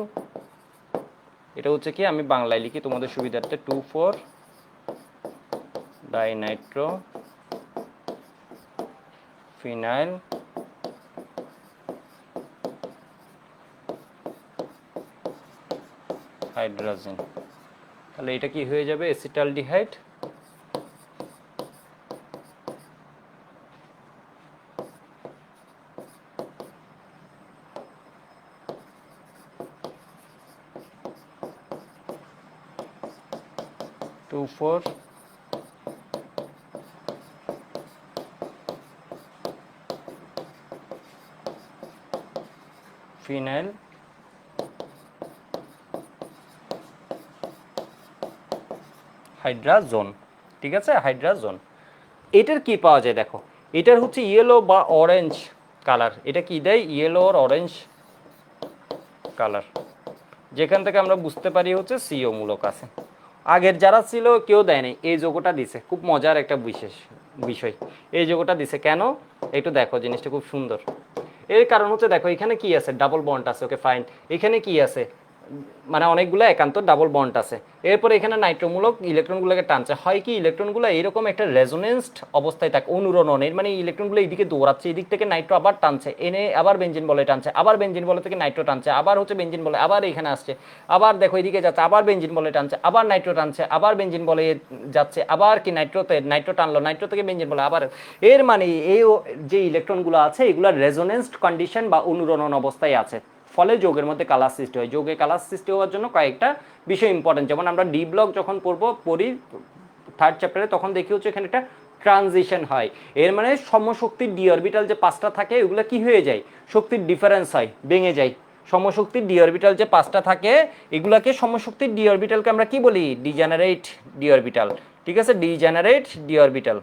Speaker 1: এটা হচ্ছে কি, আমি বাংলায় লিখি তোমাদের সুবিধার্থে, 2,4 ডাইনাইট্রো ফিনাইল হাইড্রোজেন। তাহলে এটা কি হয়ে যাবে acetaldehyde, two four phenyl hydrazone. ঠিক আছে, হাইড্রাজোন। এটার কি পাওয়া যায় দেখো, এটার হচ্ছে ইয়েলো বা অরেঞ্জ কালার, এটা কি দেয় ইয়েলো আর অরেঞ্জ কালার, যেখান থেকে আমরা বুঝতে পারি হচ্ছে সিও মূলক আছে। আগের যারা ছিল কেউ দেয় নাই, এই যোগটা দিছে, খুব মজার একটা বিশেষ বিষয়, এই যোগটা দিছে কেন একটু দেখো, জিনিসটা খুব সুন্দর। এর কারণ হচ্ছে দেখো এখানে কি আছে, ডাবল বন্ড আছে, ওকে ফাইন, এখানে কি আছে, মানে অনেকগুলো একান্ত ডাবল বন্ড আছে, এরপরে এখানে নাইট্রোমূলক ইলেকট্রনগুলোকে টানছে, হয় কি ইলেকট্রনগুলো এরকম একটা রেজোনেন্সড অবস্থায় থাকে, অনুরণনের মানে ইলেকট্রনগুলো এইদিকে দৌড়াচ্ছে, এদিক থেকে নাইট্রো আবার টানছে, এনে আবার বেঞ্জিন বলে টানছে, আবার বেঞ্জিন বলে থেকে নাইট্রো টানছে, আবার হচ্ছে বেঞ্জিন বলে আবার এখানে আসছে, আবার দেখো এদিকে যাচ্ছে, আবার বেঞ্জিন বলে টানছে, আবার নাইট্রো টানছে, আবার বেঞ্জিন বলে যাচ্ছে, আবার কি নাইট্রো টানলো, নাইট্রো থেকে বেঞ্জিন বলে আবার, এর মানে এই যে ইলেকট্রনগুলো আছে এগুলো রেজোনেন্সড কন্ডিশন বা অনুরণন অবস্থায় আছে, ফলে যোগের মধ্যে কালার সৃষ্টি হয়। যোগে কালার সৃষ্টি হওয়ার জন্য কয়েকটা বিষয় ইম্পর্টেন্ট, যেমন আমরা ডি ব্লক যখন পড়ি 3rd চ্যাপ্টারে, তখন দেখি হচ্ছে এখানে একটা ট্রানজিশন হয়, এর মানে সমশক্তির ডি অরবিটাল যে 5টা থাকে এগুলো কি হয়ে যায়, শক্তির ডিফারেন্স হয়, ভেঙে যায়। সমশক্তির ডি অরবিটাল যে 5টা থাকে এগুলাকে সমশক্তির ডি অরবিটালকে আমরা কি বলি, ডিজেনারেট ডি অরবিটাল। ঠিক আছে, ডিজেনারেট ডি অরবিটাল।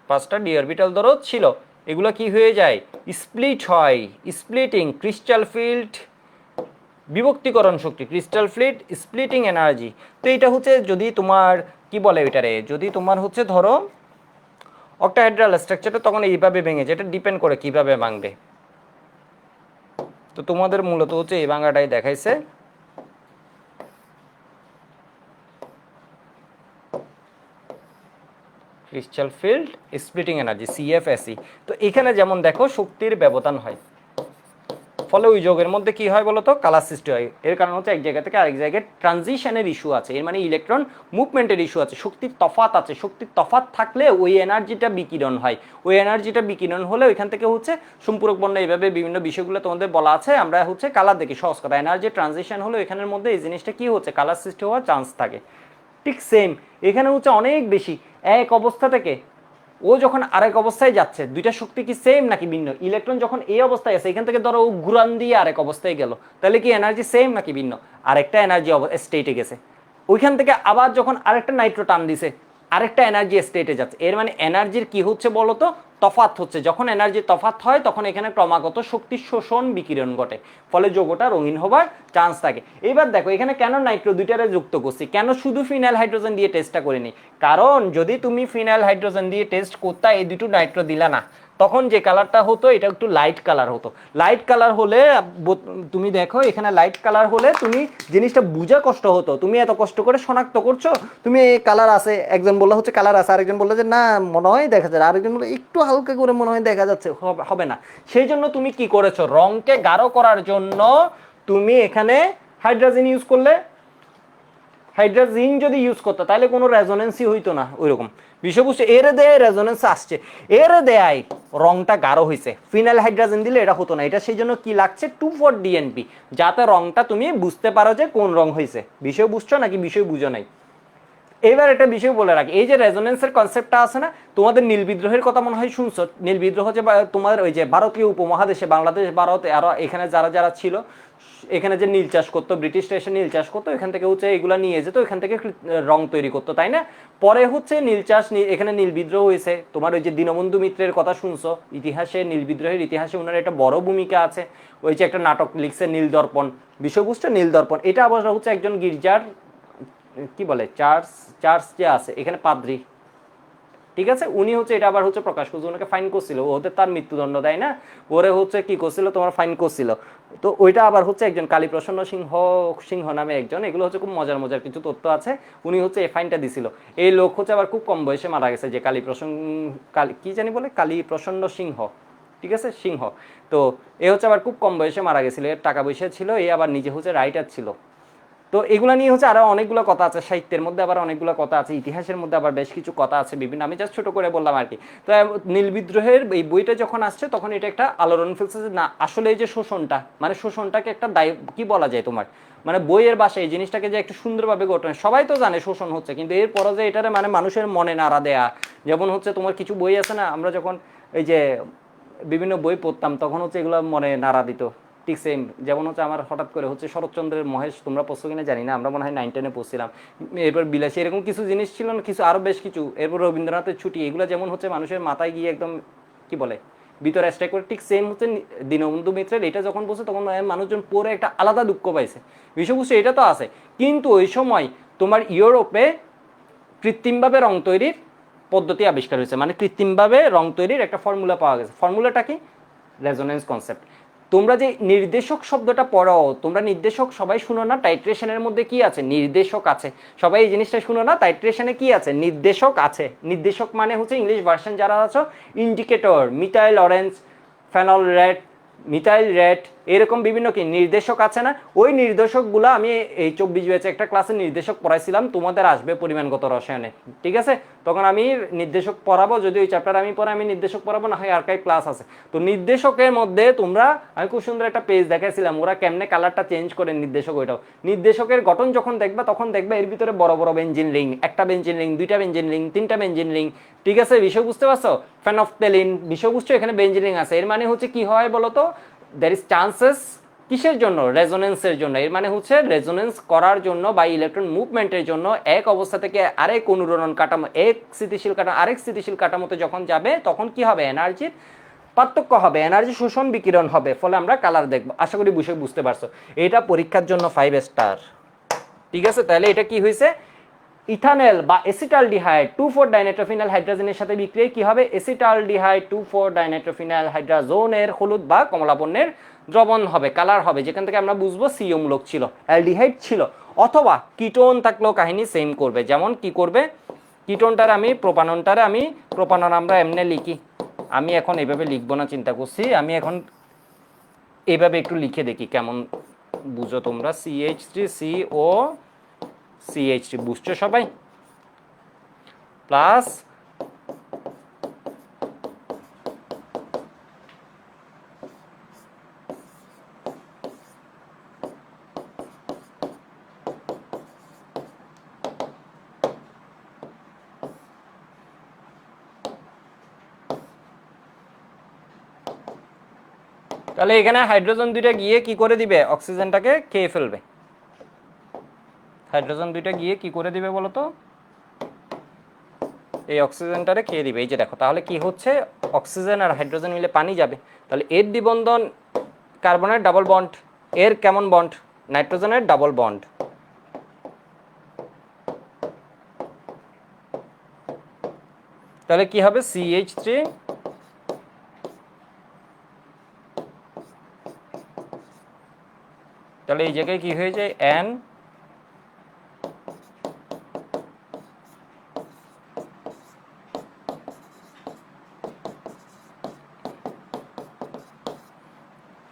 Speaker 1: 5টা ডি অরবিটাল ধরো ছিল, এগুলো কি হয়ে যায়, স্প্লিট হয়, স্প্লিটিং ক্রিস্টাল ফিল্ড, বিভক্তিকরণ শক্তি, ক্রিস্টাল ফিল্ড স্প্লিটিং এনার্জি। তো এটা হচ্ছে যদি তোমার কি বলে এটারে, যদি তোমার হচ্ছে ধরো অক্টাহেড্রাল স্ট্রাকচারটা তখন এইভাবে ভেঙে যায়, এটা ডিপেন্ড করে কিভাবে ভাঙবে। তো তোমাদের মূলত হচ্ছে এই ভাঙাটাই দেখাইছে। Crystal field splitting energy CFSE. তো এখানে যেমন দেখো শক্তির ব্যবধান হয়, ফলে ওই যোগের মধ্যে কি হয় বলতো, কালার সৃষ্টি হয়। এর কারণ হচ্ছে এক জায়গা থেকে আরেক জায়গায় ট্রানজিশনের ইস্যু আছে, এর মানে ইলেকট্রন মুভমেন্টের ইস্যু আছে, শক্তির তফাত আছে। শক্তির তফাত থাকলে ওই এনার্জিটা বিকিরণ হয়, ওই এনার্জিটা বিকিরণ হলে ওইখান থেকে হচ্ছে সম্পূরক বর্ণ, এইভাবে বিভিন্ন বিষয়গুলো তোমাদের বলা আছে। আমরা হচ্ছে কালার দেখি, সহজ কথা, এনার্জি ট্রানজিশন হলে এখানের মধ্যে এই জিনিসটা কি হচ্ছে, কালার সৃষ্টি হওয়ার চান্স থাকে। ঠিক সেম এখানে হচ্ছে অনেক বেশি, এক অবস্থা থেকে ও যখন আরেক অবস্থায় যাচ্ছে, দুইটা শক্তি কি সেম নাকি ভিন্ন? ইলেকট্রন যখন এই অবস্থায় আছে, এখান থেকে ধরো ও ঘুরান দিয়ে আরেক অবস্থায় গেল, তাহলে কি এনার্জি সেম নাকি ভিন্ন? আরেকটা এনার্জি স্টেটে গেছে। ওইখান থেকে আবার যখন আরেকটা নাইট্রো টান দিছে, আরেকটা এনার্জি স্টেটে যাচ্ছে। এর মানে এনার্জির কি হচ্ছে বলতো, তফাৎ হচ্ছে। যখন এনার্জি তফাৎ হয় তখন এখানে ক্রমাগত শক্তি শোষণ বিকিরণ ঘটে, ফলে যৌগটা রঙিন হবার চান্স থাকে। এবার দেখো এখানে কেন নাইট্রো দুইটারে যুক্ত করছি, কেন শুধু ফিনাইল হাইড্রোজেন দিয়ে টেস্টটা করিনি? কারণ যদি তুমি ফিনাইল হাইড্রোজেন দিয়ে টেস্ট করতে এই দুটো নাইট্রো দিলা না, তখন যে কালারটা হতো এটা একটু লাইট কালার হতো। লাইট কালার হলে তুমি দেখো এখানে লাইট কালার হলে তুমি জিনিসটা বোঝা কষ্ট হতো। তুমি এত কষ্ট করে শনাক্ত করছো, তুমি কালার আছে, একজন বললো হচ্ছে কালার আছে, আরেকজন বললো যে না মনে হয় দেখা যায়, আরেকজন বললো একটু হালকা করে মনে হয় দেখা যাচ্ছে, হবে না। সেই জন্য তুমি কি করেছো, রংকে গাঢ় করার জন্য তুমি এখানে হাইড্রোজেন ইউজ করলে। হাইড্রোজেন যদি ইউজ করতো তাহলে কোনো রেজোনেন্সই হইতো না ওইরকম বিষয়বস্তু। এর দেয় রেজোনেন্স আসছে, এর দেয় রংটা গাঢ় হয়েছে। ফিনাইল হাইড্রোজেন দিলে এটা হতো না। এটা সেই জন্য কি লাগছে, 2,4-DNP, যাতে রংটা তুমি বুঝতে পারো যে কোন রং হয়েছে। বিষয় বুঝছো নাকি বিষয় বুঝো নাই? এবার একটা বিষয় বলে রাখি, এই যে রেজোনেন্সের কনসেপ্টটা আছে না, তোমাদের নীল বিদ্রোহের কথা মনে হয় শুনছো। নীল বিদ্রোহ যে তোমার ওই যে ভারতীয় উপমহাদেশে, বাংলাদেশ, ভারত, আরো এখানে যারা যারা ছিল, এখানে যে নীল চাষ করতো, ব্রিটিশরা এসে নীল চাষ করতো, এখান থেকে হচ্ছে এগুলা নিয়ে যেত, এখান থেকে রং তৈরি করতো, তাই না? পরে হচ্ছে নীল চাষ, এখানে নীল বিদ্রোহ হয়েছে। তোমার ওই যে দীনবন্ধু মিত্রের কথা শুনছো, ইতিহাসে নীল বিদ্রোহের ইতিহাসে ওনার একটা বড় ভূমিকা আছে। ওই যে একটা নাটক লিখছে নীল দর্পণ, বিষয়বস্তু নীল দর্পণ। এটা আবার হচ্ছে একজন গির্জার কি বলে চার্চ, চার্চ যে আছে এখানে পাদ্রি, ঠিক আছে, উনি হচ্ছে এটা আবার হচ্ছে প্রকাশ করছে, ওনাকে ফাইন করছিল, ওদের তার মৃত্যুদণ্ড দেয় না, ওরে হচ্ছে কি করছিল তোমার ফাইন করছিল। তো ওইটা আবার হচ্ছে একজন কালীপ্রসন্ন সিংহ, সিংহ নামে একজন, এগুলো হচ্ছে খুব মজার মজার কিছু তথ্য আছে, উনি হচ্ছে এই ফাইনটা দিছিল। এই লোক হচ্ছে আবার খুব কম বয়সে মারা গেছে, যে কালীপ্রসন্ন, কি জানি বলে, কালীপ্রসন্ন সিংহ, ঠিক আছে, সিংহ। তো এ হচ্ছে আবার খুব কম বয়সে মারা গেছিল, এর টাকা পয়সা ছিল, এ আবার নিজে হচ্ছে রাইটার ছিল। তো এগুলা নিয়ে হচ্ছে আরো অনেকগুলো কথা আছে, সাহিত্যের মধ্যে আবার অনেকগুলো কথা আছে, ইতিহাসের মধ্যে আবার বেশ কিছু কথা আছে বিভিন্ন, আমি জাস্ট ছোট করে বললাম আর কি। তো নীল বিদ্রোহের এই বইটা যখন আসছে তখন এটা একটা আলোড়ন ফেলছে যে না আসলে এই যে শোষণটা, মানে শোষণটাকে একটা দায় কি বলা যায় তোমার, মানে বইয়ের ভাষায় এই জিনিসটাকে যে একটু সুন্দরভাবে গঠন, সবাই তো জানে শোষণ হচ্ছে, কিন্তু এরপরও যে এটারে মানে মানুষের মনে নাড়া দেয়া। যেমন হচ্ছে তোমার কিছু বই আছে না, আমরা যখন এই যে বিভিন্ন বই পড়তাম তখন হচ্ছে এগুলো মনে নাড়া দিত। ঠিক সেম যেমন হচ্ছে আমার হঠাৎ করে হচ্ছে শরৎচন্দ্রের মহেশ, তোমরা পড়ছো কিনা জানি না, আমরা মনে হয় 9-10-এ পড়ছিলাম। এরপর বিলাসী, এরকম কিছু জিনিস ছিল না, কিছু আরও বেশ কিছু। এরপর রবীন্দ্রনাথের ছুটি, এগুলো যেমন হচ্ছে মানুষের মাথায় গিয়ে একদম কি বলে ভিতরে স্ট্রাইক করে। ঠিক সেম হচ্ছে দীনবন্ধু মিত্রের এটা যখন বলছে তখন মানুষজন পরে একটা আলাদা দুঃখ পাইছে। বিষয়বস্তু এটা তো আছে, কিন্তু ওই সময় তোমার ইউরোপে কৃত্রিমভাবে রং তৈরির পদ্ধতি আবিষ্কার হয়েছে, মানে কৃত্রিমভাবে রং তৈরির একটা ফর্মুলা পাওয়া গেছে। ফর্মুলাটা কি, রেজোনেন্স কনসেপ্ট। তোমরা যে নির্দেশক শব্দটা পড়ো, তোমরা নির্দেশক সবাই শুনো না, টাইট্রেশনের মধ্যে কি আছে, নির্দেশক আছে। সবাই এই জিনিসটা শুনো না, টাইট্রেশনে কি আছে, নির্দেশক আছে। নির্দেশক মানে হচ্ছে ইংলিশ ভার্সন যারা আছো, indicator, methyl orange, phenol red, methyl red, এরকম বিভিন্ন কি নির্দেশক আছে না। ওই নির্দেশকগুলো আমি এই 24 ব্যাচে একটা ক্লাসে নির্দেশক পড়াইছিলাম, তোমাদের আসবে পরিমাণগত রসায়নে, ঠিক আছে? তখন আমি নির্দেশক পড়াবো, যদি ওই চ্যাপ্টার আমি পড়াই আমি নির্দেশক পড়াবো, না হয় আর্কাইভ ক্লাস আছে। তো নির্দেশকের মধ্যে তোমরা, আমি খুব সুন্দর একটা পেজ দেখাইছিলাম ওরা কেমনে কালারটা চেঞ্জ করে নির্দেশক। ওইটাও নির্দেশকের গঠন যখন দেখবা তখন দেখবা এর ভিতরে বড় বড় বেঞ্জিন রিং, একটা বেঞ্জিন রিং, দুইটা বেঞ্জিন রিং, তিনটা বেঞ্জিন রিং, ঠিক আছে? বিষয় বুঝতে পারছো? ফেনফথেলিন বিষয় বুঝছো, এখানে বেঞ্জিন রিং আছে। এর মানে হচ্ছে কি হয় বলতো, দ্যার ইজ চান্সেস কিসের জন্য, রেজোনেন্সের জন্য। এর মানে হচ্ছে রেজোনেন্স করার জন্য বা ইলেকট্রন মুভমেন্টের জন্য এক অবস্থা থেকে আরেক অনুরণন কাঠামো, এক স্থিতিশীল কাঠামো আরেক স্থিতিশীল কাঠামোতে যখন যাবে তখন কি হবে, এনার্জির পার্থক্য হবে, এনার্জি শোষণ বিকিরণ হবে, ফলে আমরা কালার দেখব। আশা করি বিষয় বুঝতে পারছো। এটা পরীক্ষার জন্য 5 স্টার। ঠিক আছে, তাহলে এটা কি হয়েছে, ইথানল বা এসিটালডিহাইড 2,4 ডাইনাইট্রোফিনাল হাইড্রোজেনের সাথে বিক্রিয়া কি হবে, এসিটালডিহাইড 2,4 ডাইনাইট্রোফিনাল হাইড্রোজেনের হলুদ বা কমলা বর্ণের দ্রবণ হবে, কালার হবে, যেখান থেকে আমরা বুঝবো সিও মূলক ছিল, অ্যালডিহাইড ছিল। অথবা কিটোন থাকলেও কাহিনী সেম করবে। যেমন কি করবে, কিটোনটারে আমি প্রোপাননটারে আমি প্রোপানন আমরা এমনি লিখি, আমি এখন এইভাবে লিখবো না, চিন্তা করছি আমি এখন এইভাবে একটু লিখে দেখি কেমন বুঝো তোমরা। CH3CO CH3 বুঝছো সবাই, প্লাস তাহলে এখানে হাইড্রোজেন দুইটা গিয়ে কি করে দিবে, অক্সিজেনটাকে খেয়ে ফেলবে। হাইড্রোজেন দুইটা গিয়ে কি করে দিবে বলো তো, এই অক্সিজেনটারে খেয়ে দিবে। এই যে দেখো, তাহলে কি হচ্ছে, অক্সিজেন আর হাইড্রোজেন মিলে পানি যাবে। তাহলে এর দ্বিবন্ধন কার্বনের ডাবল বন্ড, এর কেমন বন্ড, নাইট্রোজেনের ডাবল বন্ড। তাহলে কি হবে, CH3 তাহলে এই জায়গায় কি হয়ে যায়, N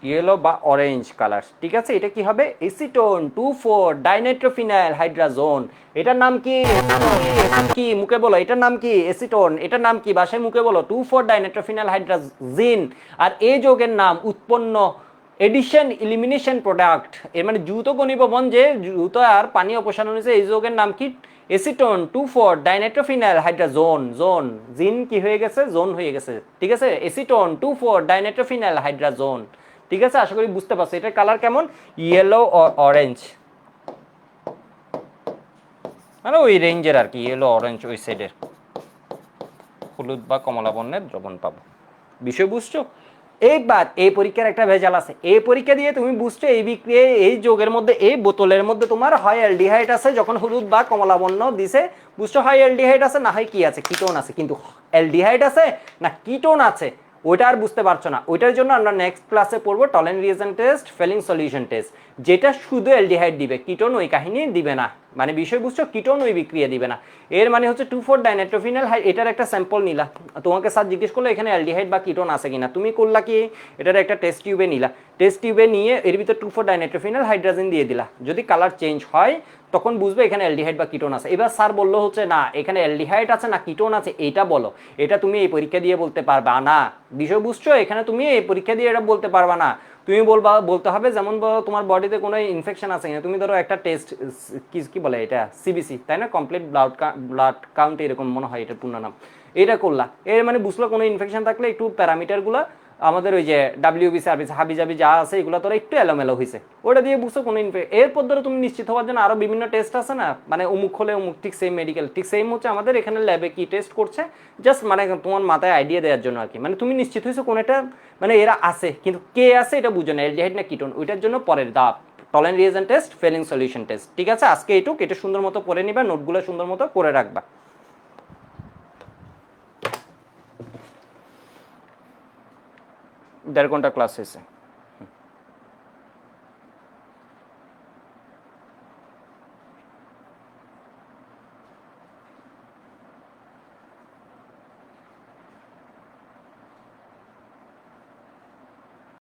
Speaker 1: ইয়েলো বা অরেঞ্জ কালার। ঠিক আছে, এটা কি হবে, এসিটোন 2,4 ডাইনাইট্রোফিনাইল হাইড্রোজেন। এটার নাম কি, কি মুখে বলো, এটার নাম কি, এসিটোন। এটার নাম কি, ভাষায় মুখে বলো, 2,4 ডাইনাইট্রোফিনাইল হাইড্রোজেন। আর এই যৌগের নাম উৎপন্ন এডিশন ইলিমিনেশন প্রোডাক্ট, এর মানে দ্রুত গণিববন, যে দ্রুত আর পানি অপসারণ হয়েছে, এই যৌগের নাম কি, এসিটোন 2,4 ডাইনাইট্রোফিনাইল হাইড্রোজেন। জোন জিন কি হয়ে গেছে, জোন হয়ে গেছে। ঠিক আছে, এসিটোন 2,4 ডাইনাইট্রোফিনাইল হাইড্রোজেন। ঠিক আছে, আশা করি বুঝতে পারছো। এটার কালার কেমন, ইয়েলো অরেঞ্জ, মানে ওই রেঞ্জের আর কি, ইয়েলো অরেঞ্জ ওই সাইডের হলুদ বা কমলা বর্ণের দ্রবণ পাবো। বিষয় বুঝছো। এইবার এই পরীক্ষার একটা ভেজাল আছে, এই পরীক্ষা দিয়ে তুমি বুঝছো এই বিক্রিয়া, এই যোগের মধ্যে, এই বোতলের মধ্যে তোমার হয় অ্যালডিহাইড আছে, যখন হলুদ বা কমলা বর্ণ দিছে বুঝছো, হয় অ্যালডিহাইড আছে, না হয় কি আছে, কিটোন আছে। কিন্তু অ্যালডিহাইড আছে না কিটোন আছে, ওইটা আর বুঝতে পারছো না। ওইটার জন্য আমরা নেক্সট ক্লাসে পড়বো Tollen reagent test, felling solution test, যেটা শুধু অ্যালডিহাইড দিবে, কিটোন ওই কাহিনী দিবে না। মানে বিষয় বুঝছো, কিটোন ওই বিক্রিয়া দিবে না। এর মানে হচ্ছে 2,4 ডাইনাইট্রোফিনাইল, এটার একটা স্যাম্পল নিলা, তোমাকে স্যার জিজ্ঞেস করলো এখানে অ্যালডিহাইড বা কিটোন আছে কিনা, তুমি করলা কি, এটার একটা টেস্ট টিউবে নিলা, টেস্ট টিউবে নিয়ে এর ভিতর 2,4 ডাইনাইট্রোফিনাইল হাইড্রোজেন দিয়ে দিলা, যদি কালার চেঞ্জ হয় তখন বুঝবে এখানে অ্যালডিহাইড বা কিটোন আছে। এবার স্যার বললো হচ্ছে না, এখানে অ্যালডিহাইড আছে না কিটোন আছে এইটা বলো, এটা তুমি এই পরীক্ষা দিয়ে বলতে পারবা না। বিষয় বুঝছো, এখানে তুমি এই পরীক্ষা দিয়ে এটা বলতে পারবা না। তুমি বলতে হবে, যেমন তোমার বডিতে কোনো ইনফেকশন আছে কিনা, তুমি ধরো একটা টেস্ট কি বলে এটা, সিবিসি, তাই না, কমপ্লিট ব্লাড কাউন্ট, এরকম মনে হয় এটার পূর্ণ নাম। এটা করলা, এর মানে বুঝলো কোনো ইনফেকশন থাকলে একটু প্যারামিটারগুলো আমাদের ওই যে ডাব্লিউবি সার্ভিস হাবিজাবি যা আছে এগুলো তোরা একটু এলোমেলো হয়েছে, ওটা দিয়ে বুঝছো কোনো এরপর ধরো তুমি নিশ্চিত হওয়ার জন্য আরো বিভিন্ন টেস্ট আছে না, মানে অমুক হলে অমুক, ঠিক সেম মেডিকেল, ঠিক সেম হচ্ছে আমাদের এখানে ল্যাবে কি টেস্ট করছে, জাস্ট মানে তোমার মাথায় আইডিয়া দেওয়ার জন্য আর কি। মানে তুমি নিশ্চিত হয়েছো কোন একটা, মানে এরা আছে কিন্তু কে আছে এটা বুঝো না, অ্যালডিহাইড না কিটোন, ওইটার জন্য পরের ধাপ Tollen reagent test, felling solution test. ঠিক আছে, আজকে এইটুক, এটা সুন্দর মতো পড়ে নিবা, নোটগুলো সুন্দর মতো করে রাখবা। 1.5 ঘন্টা ক্লাস হয়েছে।